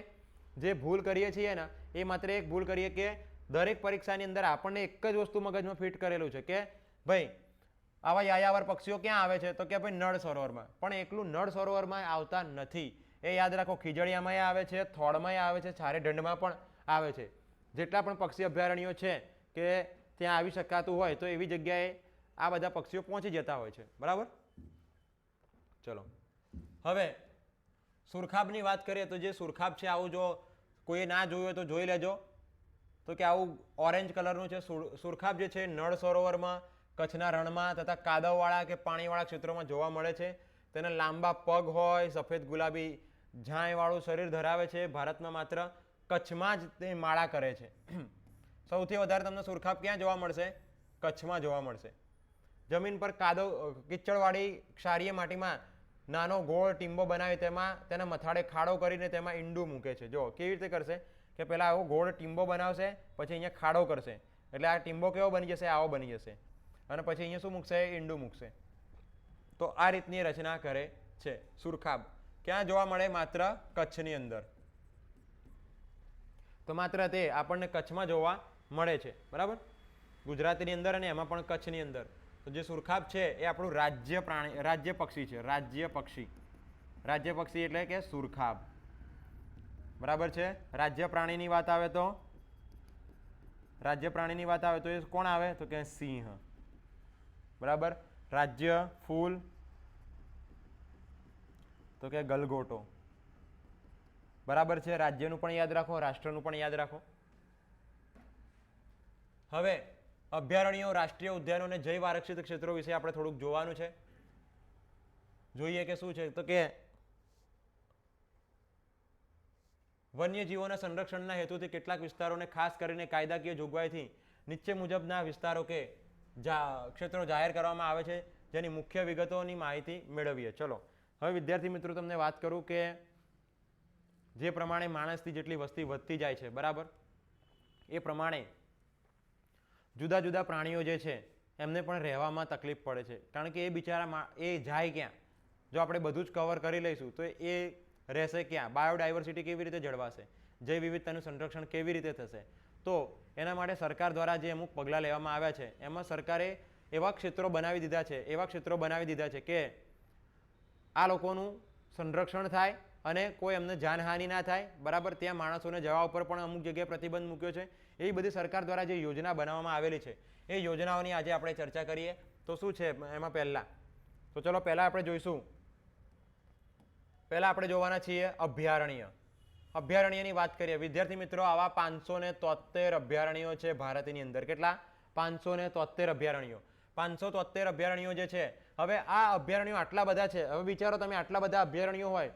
[SPEAKER 1] જે ભૂલ કરીએ છીએ ને એ માત્ર એક ભૂલ કરીએ કે દરેક પરીક્ષાની અંદર આપણને એક જ વસ્તુ મગજમાં ફિટ કરેલું છે કે ભાઈ આવા યાયાવર પક્ષીઓ ક્યાં આવે છે? તો કે ભાઈ નળ સરોવરમાં. પણ એકલું નળ સરોવરમાં આવતા નથી, એ યાદ રાખો. ખીજડીયામાં આવે છે, થોળમાં આવે છે, છારે ઢંઢમાં પણ આવે છે. જેટલા પણ પક્ષી અભયારણ્યો છે કે ત્યાં આવી શકાતું હોય તો એવી જગ્યાએ આ બધા પક્ષીઓ પહોંચી જતા હોય છે. બરાબર. ચલો હવે સુરખાબની વાત કરીએ તો જે સુરખાબ છે આવું જો કોઈ ના જોયું હોય તો જોઈ લેજો. તો કે આવું ઓરેન્જ કલરનું છે. સુરખાબ જે છે નળ સરોવરમાં, કચ્છના રણમાં તથા કાદવવાળા કે પાણીવાળા ક્ષેત્રોમાં જોવા મળે છે. તેના લાંબા પગ હોય, સફેદ ગુલાબી ઝાંયવાળું શરીર ધરાવે છે. ભારતમાં માત્ર કચ્છમાં જ તે માળા કરે છે. સૌથી વધારે તમને સુરખાબ ક્યાં જોવા મળશે? કચ્છમાં જોવા મળશે. જમીન પર કિચડવાળી ક્ષારીય માટીમાં નાનો ગોળ ટીંબો બનાવી તેમાં તેના મથાળે ખાડો કરીને તેમાં ઈંડું મૂકે છે. જો કેવી રીતે કરશે કે પહેલા આવો ગોળ ટીંબો બનાવશે, પછી અહીંયા ખાડો કરશે, એટલે આ ટીંબો કેવો બની જશે? આવો બની જશે. અને પછી અહીંયા શું મૂકશે? ઈંડું મૂકશે. તો આ રીતની રચના કરે છે સુરખાબ. ક્યાં જોવા મળે? માત્ર કચ્છની અંદર. તો માત્ર તે આપણને કચ્છમાં જોવા મળે છે. બરાબર. ગુજરાતની અંદર અને એમાં પણ કચ્છની અંદર. તો જે સુરખાબ છે એ આપણું રાજ્ય પ્રાણી, રાજ્ય પક્ષી છે. રાજ્ય પક્ષી. રાજ્ય પક્ષી એટલે કે સુરખાબ. બરાબર છે. રાજ્ય પ્રાણીની વાત આવે તો એ કોણ આવે? તો કે સિંહ. બરાબર. રાજ્ય ફૂલ તો કે ગલગોટો. બરાબર છે. રાજ્યનું પણ યાદ રાખો, રાષ્ટ્રનું પણ યાદ રાખો. હવે અભયારણ્યો, રાષ્ટ્રીય ઉદ્યાનો અને જૈવ આરક્ષિત ક્ષેત્રો વિશે આપણે થોડુંક જોવાનું છે. જોઈએ કે શું છે. તો કે વન્યજીવોના સંરક્ષણના હેતુથી કેટલાક વિસ્તારોને ખાસ કરીને કાયદાકીય જોગવાઈથી નીચે મુજબના વિસ્તારો કે ક્ષેત્રો જાહેર કરવામાં આવે છે, જેની મુખ્ય વિગતોની માહિતી મેળવીએ. ચલો હવે વિદ્યાર્થી મિત્રો તમને વાત કરું કે જે પ્રમાણે માણસની જેટલી વસ્તી વધતી જાય છે, બરાબર, એ પ્રમાણે જુદા જુદા પ્રાણીઓ જે છે એમને પણ રહેવામાં તકલીફ પડે છે. કારણ કે એ બિચારા એ જાય ક્યાં? જો આપણે બધું જ કવર કરી લઈશું તો એ રહેશે ક્યાં? બાયોડાયવર્સિટી કેવી રીતે જળવાશે? જૈવ વિવિધતાનું સંરક્ષણ કેવી રીતે થશે? તો એના માટે સરકાર દ્વારા જે અમુક પગલાં લેવામાં આવ્યા છે એમાં સરકારે એવા ક્ષેત્રો બનાવી દીધા છે કે આ લોકોનું સંરક્ષણ થાય અને કોઈ એમને જાનહાનિ ના થાય. બરાબર. ત્યાં માણસોને જવા ઉપર પણ અમુક જગ્યાએ પ્રતિબંધ મૂક્યો છે. એ બધી સરકાર દ્વારા જે યોજના બનાવવામાં આવેલી છે એ યોજનાઓની આજે આપણે ચર્ચા કરીએ. તો શું છે એમાં પહેલા? તો ચલો પહેલા આપણે જોઈશું. પહેલા આપણે જોવાના છીએ અભયારણ્ય. અભયારણ્યની વાત કરીએ વિદ્યાર્થી મિત્રો, આવા 573 અભયારણ્યો છે ભારતની અંદર. કેટલા? 573 અભયારણ્યો. 573 અભયારણ્યો જે છે, હવે આ અભયારણ્યો આટલા બધા છે. હવે વિચારો તમે, આટલા બધા અભયારણ્યો હોય,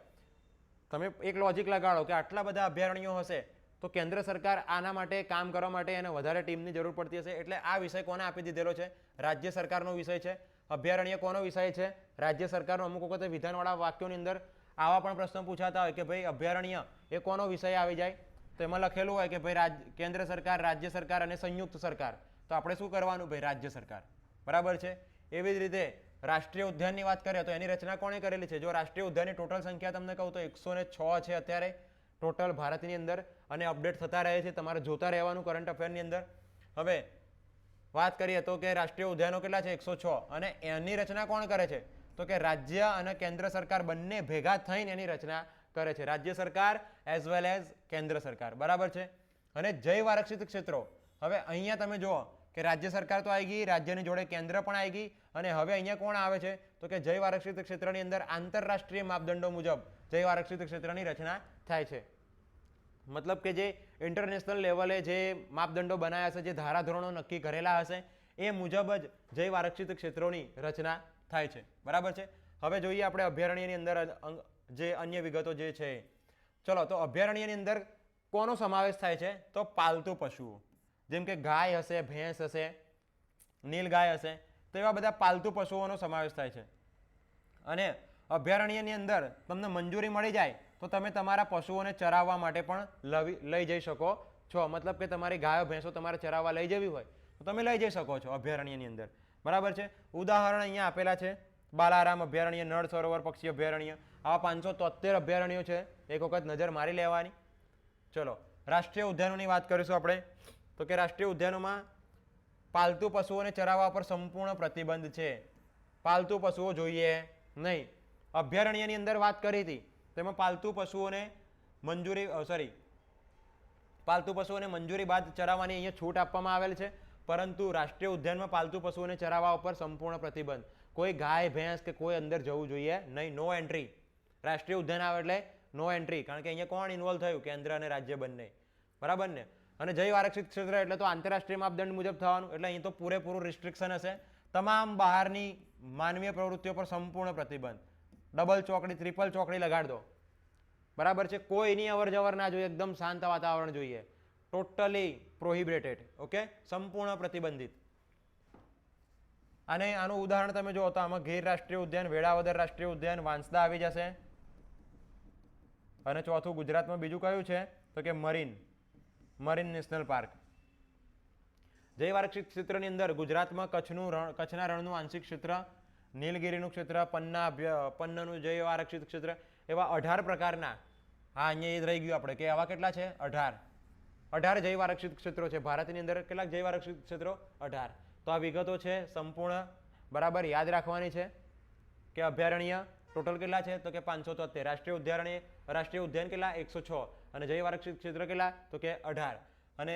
[SPEAKER 1] તમે એક લોજિક લગાડો કે આટલા બધા અભયારણ્યો હશે તો કેન્દ્ર સરકાર આના માટે કામ કરવા માટે એને વધારે ટીમની જરૂર પડતી હશે. એટલે આ વિષય કોને આપી દીધેલો છે? રાજ્ય સરકારનો વિષય છે. અભયારણ્ય કોનો વિષય છે? રાજ્ય સરકારનો. અમુક વખતે વિધાનવાળા વાક્યોની અંદર આવા પણ પ્રશ્નો પૂછાતા હોય કે ભાઈ અભયારણ્ય એ કોનો વિષય આવી જાય? તો એમાં લખેલું હોય કે ભાઈ કેન્દ્ર સરકાર, રાજ્ય સરકાર અને સંયુક્ત સરકાર. તો આપણે શું કરવાનું? ભાઈ રાજ્ય સરકાર. બરાબર છે. એવી જ રીતે રાષ્ટ્રીય ઉદ્યાનની વાત કરીએ તો એની રચના કોણે કરેલી છે? જો રાષ્ટ્રીય ઉદ્યાનની ટોટલ સંખ્યા તમને કહું તો 106 છે અત્યારે ટોટલ ભારતની અંદર, અને અપડેટ થતા રહે છે. તમારે જોતા રહેવાનું કરંટ અફેરની અંદર. હવે વાત કરીએ તો કે રાષ્ટ્રીય ઉદ્યાનો કેટલા છે? 106. અને એની રચના કોણ કરે છે? તો કે રાજ્ય અને કેન્દ્ર સરકાર બંને ભેગા થઈને એની રચના કરે છે. રાજ્ય સરકાર એઝ વેલ એઝ કેન્દ્ર સરકાર. બરાબર છે. અને જૈવ આરક્ષિત ક્ષેત્રો, હવે અહીંયા તમે જુઓ કે રાજ્ય સરકાર તો આવી ગઈ, રાજ્યની જોડે કેન્દ્ર પણ આવી ગઈ, અને હવે અહીંયા કોણ આવે છે? તો કે જૈવ આરક્ષિત ક્ષેત્રની અંદર આંતરરાષ્ટ્રીય માપદંડો મુજબ જૈવ આરક્ષિત ક્ષેત્રની રચના થાય છે. મતલબ કે જે ઇન્ટરનેશનલ લેવલે જે માપદંડો બનાવ્યા હશે, જે ધારાધોરણો નક્કી કરેલા હશે, એ મુજબ જ જૈવ આરક્ષિત ક્ષેત્રોની રચના થાય છે. બરાબર છે. હવે જોઈએ આપણે અભયારણ્યની અંદર જે અન્ય વિગતો જે છે. ચલો, તો અભયારણ્યની અંદર કોનો સમાવેશ થાય છે? તો પાલતુ પશુઓ, જેમ કે ગાય હશે, ભેંસ હશે, નીલગાય હશે, તો એવા બધા પાલતુ પશુઓનો સમાવેશ થાય છે. અને અભયારણ્યની અંદર તમને મંજૂરી મળી જાય તો તમે તમારા પશુઓને ચરાવવા માટે પણ લઈ જઈ શકો છો. મતલબ કે તમારી ગાયો ભેંસો તમારે ચરાવવા લઈ જવી હોય તો તમે લઈ જઈ શકો છો અભયારણ્યની અંદર. બરાબર છે. ઉદાહરણ અહીંયા આપેલા છે. બાલારામ અભયારણ્ય, નળ સરોવર પક્ષી અભયારણ્ય, આવા 573 અભયારણ્યો છે. એક વખત નજર મારી લેવાની. ચલો, રાષ્ટ્રીય ઉદ્યાનોની વાત કરીશું આપણે. તો કે રાષ્ટ્રીય ઉદ્યાનોમાં પાલતુ પશુઓને ચરાવવા પર સંપૂર્ણ પ્રતિબંધ છે. પાલતુ પશુઓ જોઈએ નહીં. અભયારણ્યની અંદર વાત કરી હતી તેમાં પાલતુ પશુઓને મંજૂરી બાદ ચરાવવાની અહીંયા છૂટ આપવામાં આવેલ છે. પરંતુ રાષ્ટ્રીય ઉદ્યાનમાં પાલતુ પશુઓને ચરાવવા ઉપર સંપૂર્ણ પ્રતિબંધ. કોઈ ગાય ભેંસ કે કોઈ અંદર જવું જોઈએ નહીં. No entry. રાષ્ટ્રીય ઉદ્યાન આવે એટલે નો એન્ટ્રી. કારણ કે અહીંયા કોણ ઇન્વોલ્વ થયું? કેન્દ્ર અને રાજ્ય બંને. બરાબર ને. અને જૈવ આરક્ષિત ક્ષેત્ર એટલે તો આંતરરાષ્ટ્રીય માપદંડ મુજબ થવાનું. એટલે અહીં તો પૂરેપૂરું રિસ્ટ્રિક્શન હશે. તમામ બહારની માનવીય પ્રવૃત્તિઓ પર સંપૂર્ણ પ્રતિબંધ. ડબલ ચોકડી, ટ્રિપલ ચોકડી લગાડ દો. બરાબર છે. કોઈની અવર જવર ના જોઈએ. એકદમ શાંત વાતાવરણ જોઈએ. Totally prohibited. ઓકે, સંપૂર્ણ પ્રતિબંધિત. અને આનું ઉદાહરણ તમે જુઓ તો આમાં ગીર રાષ્ટ્રીય ઉદ્યાન, વેળાવદર રાષ્ટ્રીય ઉદ્યાન, વાંસદા આવી જશે. અને ચોથું ગુજરાતમાં બીજું કયું છે? તો કે મરીન નેશનલ પાર્ક. જૈવ આરક્ષિત ક્ષેત્રની અંદર ગુજરાતમાં કચ્છના રણનું આંશિક ક્ષેત્ર, નીલગિરીનું ક્ષેત્ર, પન્નાનું જૈવ આરક્ષિત ક્ષેત્ર, એવા 18 પ્રકારના. હા, અહીંયા એ રહી ગયું આપણે કે આવા કેટલા છે? 18 જૈવ આરક્ષિત ક્ષેત્રો છે ભારતની અંદર. કેટલાક જૈવ આરક્ષિત ક્ષેત્રો? 18. તો આ વિગતો છે સંપૂર્ણ બરાબર યાદ રાખવાની છે કે અભયારણ્ય ટોટલ કેટલા છે? તો કે 573. રાષ્ટ્રીય ઉદ્યાન કેટલા? 106. અને જૈવ આરક્ષિત ક્ષેત્ર કેટલા? તો કે 18. અને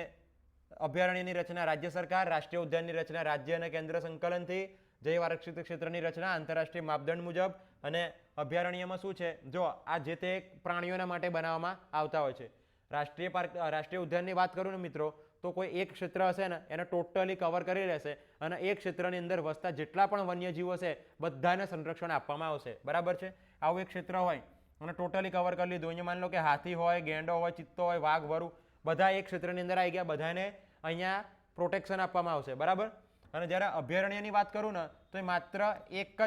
[SPEAKER 1] અભયારણ્યની રચના રાજ્ય સરકાર, રાષ્ટ્રીય ઉદ્યાનની રચના રાજ્ય અને કેન્દ્ર સંકલનથી, જૈવ આરક્ષિત ક્ષેત્રની રચના આંતરરાષ્ટ્રીય માપદંડ મુજબ. અને અભયારણ્યમાં શું છે? જો આ જે તે પ્રાણીઓના માટે બનાવવામાં આવતા હોય છે. રાષ્ટ્રીય ઉદ્યાનની વાત કરું ને મિત્રો, તો કોઈ એક ક્ષેત્ર હશે ને એને ટોટલી કવર કરી લેશે, અને એ ક્ષેત્રની અંદર વસતા જેટલા પણ વન્યજીવો છે બધાને સંરક્ષણ આપવામાં આવશે. બરાબર છે. આવું એક ક્ષેત્ર હોય અને ટોટલી કવર કરી લીધું. અહીંયા માની લો કે હાથી હોય, ગેંડો હોય, ચિત્તો હોય, વાઘ, વરુ, બધા એક ક્ષેત્રની અંદર આવી ગયા. બધાને અહીંયા પ્રોટેક્શન આપવામાં આવશે. બરાબર. અને જ્યારે અભયારણ્યની વાત કરું ને તો એ માત્ર એક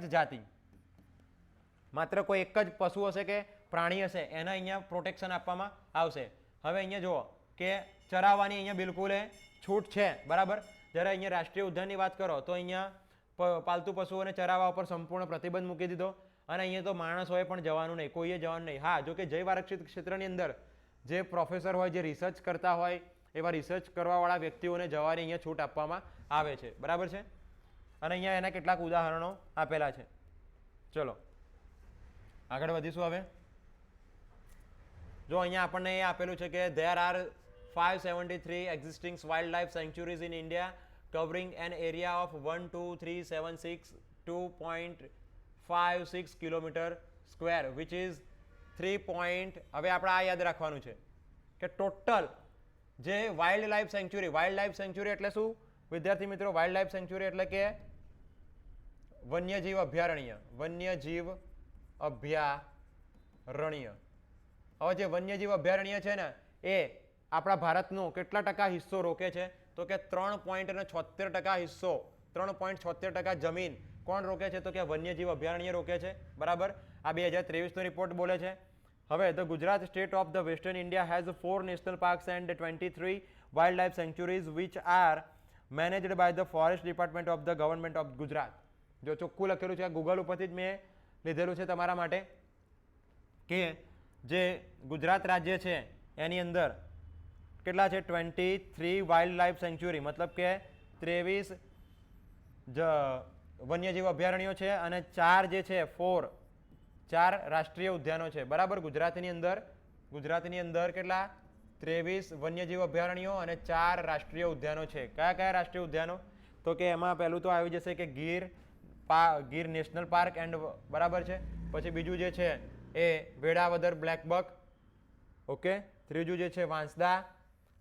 [SPEAKER 1] જ જાતિ, માત્ર કોઈ એક જ પશુ હશે કે પ્રાણી હશે એને અહીંયા પ્રોટેક્શન આપવામાં આવશે. હવે અહીંયા જુઓ કે ચરાવવાની અહીંયા બિલકુલ છૂટ છે. બરાબર. જ્યારે અહીંયા રાષ્ટ્રીય ઉદ્યાનની વાત કરો તો અહીંયા પાલતુ પશુઓને ચરાવવા ઉપર સંપૂર્ણ પ્રતિબંધ મૂકી દીધો. અને અહીંયા તો માણસોએ પણ જવાનું નહીં, કોઈએ જવાનું નહીં. હા, જો કે જૈવ આરક્ષિત ક્ષેત્રની અંદર જે પ્રોફેસર હોય, જે રિસર્ચ કરતા હોય, એવા રિસર્ચ કરવાવાળા વ્યક્તિઓને જવાની અહીંયા છૂટ આપવામાં આવે છે. બરાબર છે. અને અહીંયા એના કેટલાક ઉદાહરણો આપેલા છે. ચલો આગળ વધીશું. હવે જો અહીંયા આપણને એ આપેલું છે કે there are 573 existing wildlife sanctuaries in India covering an area of 12376 2.56 km² which is 3 point. હવે આપણે આ યાદ રાખવાનું છે કે ટોટલ જે વાઇલ્ડ લાઈફ સેન્ચ્યુરી એટલે શું વિદ્યાર્થી મિત્રો? વાઇલ્ડ લાઈફ સેન્ચ્યુરી એટલે કે વન્યજીવ અભયારણ્ય. હવે જે વન્યજીવ અભયારણ્ય છે ને એ આપણા ભારતનો કેટલા ટકા હિસ્સો રોકે છે? તો કે 3.76% હિસ્સો, 3.76% જમીન કોણ રોકે છે? તો કે વન્યજીવ અભયારણ્ય રોકે છે. બરાબર. આ 2023 નો રિપોર્ટ બોલે છે. હવે the Gujarat state of the western India has 4 national parks and 23 wild life sanctuaries which are managed by the forest department of the government of Gujarat. જો ચોખ્ખું લખેલું છે, ગૂગલ ઉપરથી જ મેં લીધેલું છે તમારા માટે, કે જે ગુજરાત રાજ્ય છે એની અંદર કેટલા છે? 23 વાઇલ્ડ લાઈફ સેન્ચ્યુરી, મતલબ કે 23 વન્યજીવ અભયારણ્યો છે અને 4 જે છે 4 રાષ્ટ્રીય ઉદ્યાનો છે. બરાબર. ગુજરાતની અંદર કેટલા? 23 વન્યજીવ અભયારણ્યો અને 4 રાષ્ટ્રીય ઉદ્યાનો છે. કયા કયા રાષ્ટ્રીય ઉદ્યાનો? તો કે એમાં પહેલું તો આવી જશે કે ગીર નેશનલ પાર્ક એન્ડ, બરાબર છે. પછી બીજું જે છે એ વેળાવદર બ્લેકબક, ઓકે. ત્રીજું જે છે વાંસદા,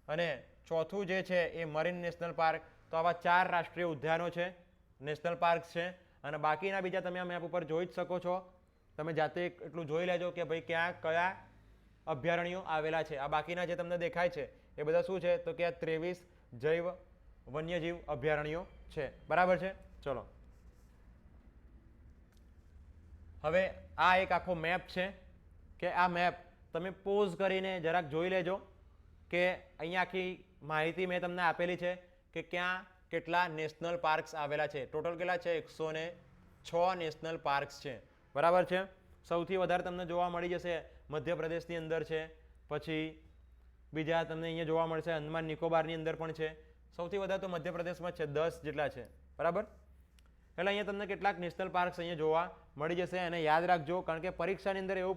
[SPEAKER 1] અને ચોથું જે છે એ મરીન નેશનલ પાર્ક. તો આવા 4 રાષ્ટ્રીય ઉદ્યાનો છે, નેશનલ પાર્ક છે. અને બાકીના બીજા તમે આ મેપ ઉપર જોઈ જ શકો છો. તમે જાતે એટલું જોઈ લેજો કે ભાઈ ક્યાં કયા અભયારણ્યો આવેલા છે. આ બાકીના જે તમને દેખાય છે એ બધા શું છે? તો કે આ 23 વન્યજીવ અભયારણ્યો છે. બરાબર છે. ચલો, હવે આ એક આખો મેપ છે કે આ મેપ તમે પોઝ કરીને જરાક જોઈ લેજો કે અહીંયા આખી માહિતી મેં તમને આપેલી છે કે ક્યાં કેટલા નેશનલ પાર્ક્સ આવેલા છે. ટોટલ કેટલા છે? 106 નેશનલ પાર્ક્સ છે. બરાબર છે. સૌથી વધારે તમને જોવા મળી જશે મધ્યપ્રદેશની અંદર છે, પછી બીજા તમને અહીંયા જોવા મળશે અંદમાન નિકોબારની અંદર પણ છે. સૌથી વધારે તો મધ્યપ્રદેશમાં છે, 10 જેટલા છે. બરાબર. એટલે અહીંયા તમને કેટલાક નેશનલ પાર્ક્સ અહીંયા જોવા મળી જશે. અને યાદ રાખજો, કારણ કે પરીક્ષાની અંદર એવું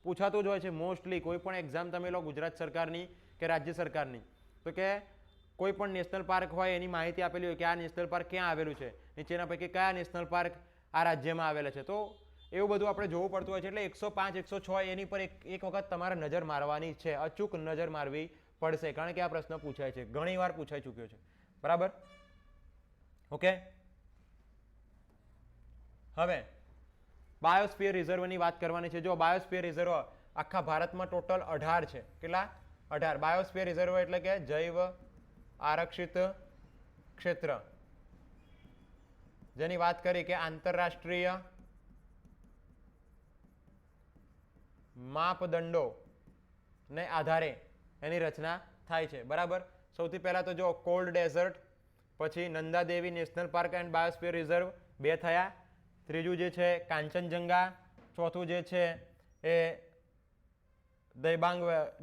[SPEAKER 1] પૂછાતું જ હોય છે મોસ્ટલી. કોઈ પણ એક્ઝામ તમે લો ગુજરાત સરકારની કે રાજ્ય સરકારની, તો કે કોઈ પણ નેશનલ પાર્ક હોય એની માહિતી આપેલી હોય કે આ નેશનલ પાર્ક ક્યાં આવેલું છે, નીચેના પૈકી કયા નેશનલ પાર્ક આ રાજ્યમાં આવેલા છે. તો એવું બધું આપણે જોવું પડતું હોય છે. એટલે 105 106 એની પર એક વખત તમારે નજર મારવાની છે, અચૂક નજર મારવી પડશે, કારણ કે આ પ્રશ્ન પૂછાય છે, ઘણી વાર પૂછાઈ ચૂક્યો છે. બરાબર. ઓકે. હવે બાયોસ્ફિયર રિઝર્વની વાત કરવાની છે. જો બાયોસ્ફિયર રિઝર્વ આખા ભારતમાં ટોટલ 18 છે. કેટલા? 18. બાયોસ્ફિયર રિઝર્વ એટલે કે જૈવ આરક્ષિત ક્ષેત્ર, જેની વાત કરી કે આંતરરાષ્ટ્રીય માપદંડો ને આધારે એની રચના થાય છે. બરાબર. સૌથી પહેલા તો જો કોલ્ડ ડેઝર્ટ, પછી Nanda Devi national park and biosphere reserve 2 થયા. ત્રીજું જે છે કાંચનજંગા, ચોથું જે છે એ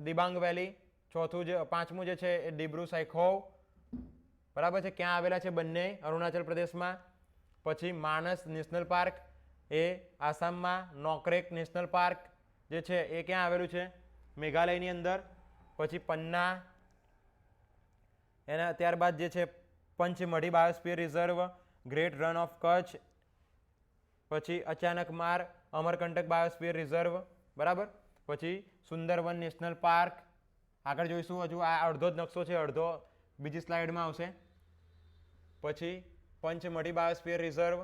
[SPEAKER 1] દિબાંગ વેલી, પાંચમું જે છે એ ડિબ્રુ સાયખોવ. બરાબર છે. ક્યાં આવેલા છે? બંને અરુણાચલ પ્રદેશમાં. પછી માનસ નેશનલ પાર્ક એ આસામમાં. નોકરેક નેશનલ પાર્ક જે છે એ ક્યાં આવેલું છે? મેઘાલયની અંદર. પછી પન્ના, એના ત્યારબાદ જે છે Pachmarhi biosphere reserve, great Rann of Kutch, પછી અચાનક માર અમરકંટક બાયોસ્ફિયર રિઝર્વ. બરાબર. પછી સુંદરવન નેશનલ પાર્ક. આગળ જોઈશું, હજુ આ અડધો જ નકશો છે, અડધો બીજી સ્લાઇડમાં આવશે. પછી પંચમઢી બાયોસ્ફિયર રિઝર્વ,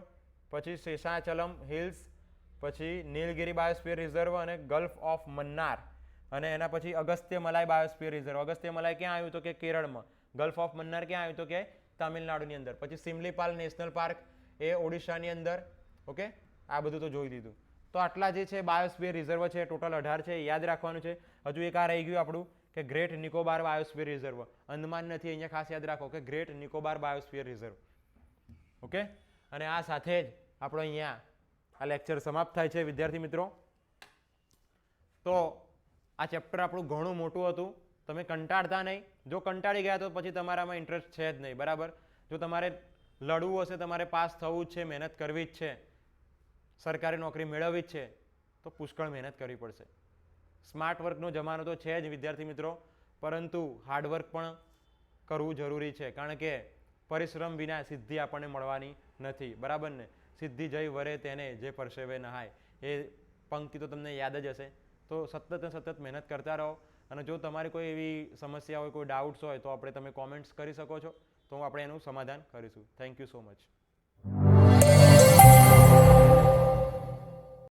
[SPEAKER 1] પછી શેષાચલમ હિલ્સ, પછી નીલગિરી બાયોસ્ફિયર રિઝર્વ અને ગલ્ફ ઓફ મન્નાર. અને એના પછી અગસ્ત્યમલાઈ બાયોસ્ફિયર રિઝર્વ. અગસ્ત્યમલાઈ ક્યાં આવ્યું? તો કે કેરળમાં. ગલ્ફ ઓફ મન્નાર ક્યાં આવ્યું? તો કે તામિલનાડુની અંદર. પછી સિમલીપાલ નેશનલ પાર્ક એ ઓડિશાની અંદર. ઓકે. આ બધું તો જોઈ લીધું. તો આટલા જે છે બાયોસ્ફિયર રિઝર્વ છે, ટોટલ 18 છે, યાદ રાખવાનું છે. હજુ એક આ રહી ગયું આપણું કે great Nicobar biosphere reserve. Andaman નથી, અહીંયા ખાસ યાદ રાખો કે great Nicobar biosphere reserve. Okay. અને આ સાથે જ આપણો અહીંયા આ લેક્ચર સમાપ્ત થાય છે વિદ્યાર્થી મિત્રો. તો આ ચેપ્ટર આપણું ઘણું મોટું હતું. તમે કંટાળતા નહીં. જો કંટાળી ગયા તો પછી તમારામાં ઇન્ટરેસ્ટ છે જ નહીં. બરાબર. જો તમારે લડવું હશે, તમારે પાસ થવું જ છે, મહેનત કરવી જ છે, સરકારી નોકરી મેળવવી જ છે, તો પુષ્કળ મહેનત કરવી પડશે. સ્માર્ટ વર્કનો જમાનો તો છે જ વિદ્યાર્થી મિત્રો, પરંતુ હાર્ડવર્ક પણ કરવું જરૂરી છે, કારણ કે પરિશ્રમ વિના સિદ્ધિ આપણને મળવાની નથી. બરાબર ને? સિદ્ધિ જય વરે તેને જે પરસેવે નહાય. એ પંક્તિ તો તમને યાદ જ હશે. તો સતત ને સતત મહેનત કરતા રહો. અને જો તમારી કોઈ એવી સમસ્યા હોય, કોઈ ડાઉટ્સ હોય, તો તમે કોમેન્ટ્સ કરી શકો છો, તો આપણે એનું સમાધાન કરીશું. Thank you so much.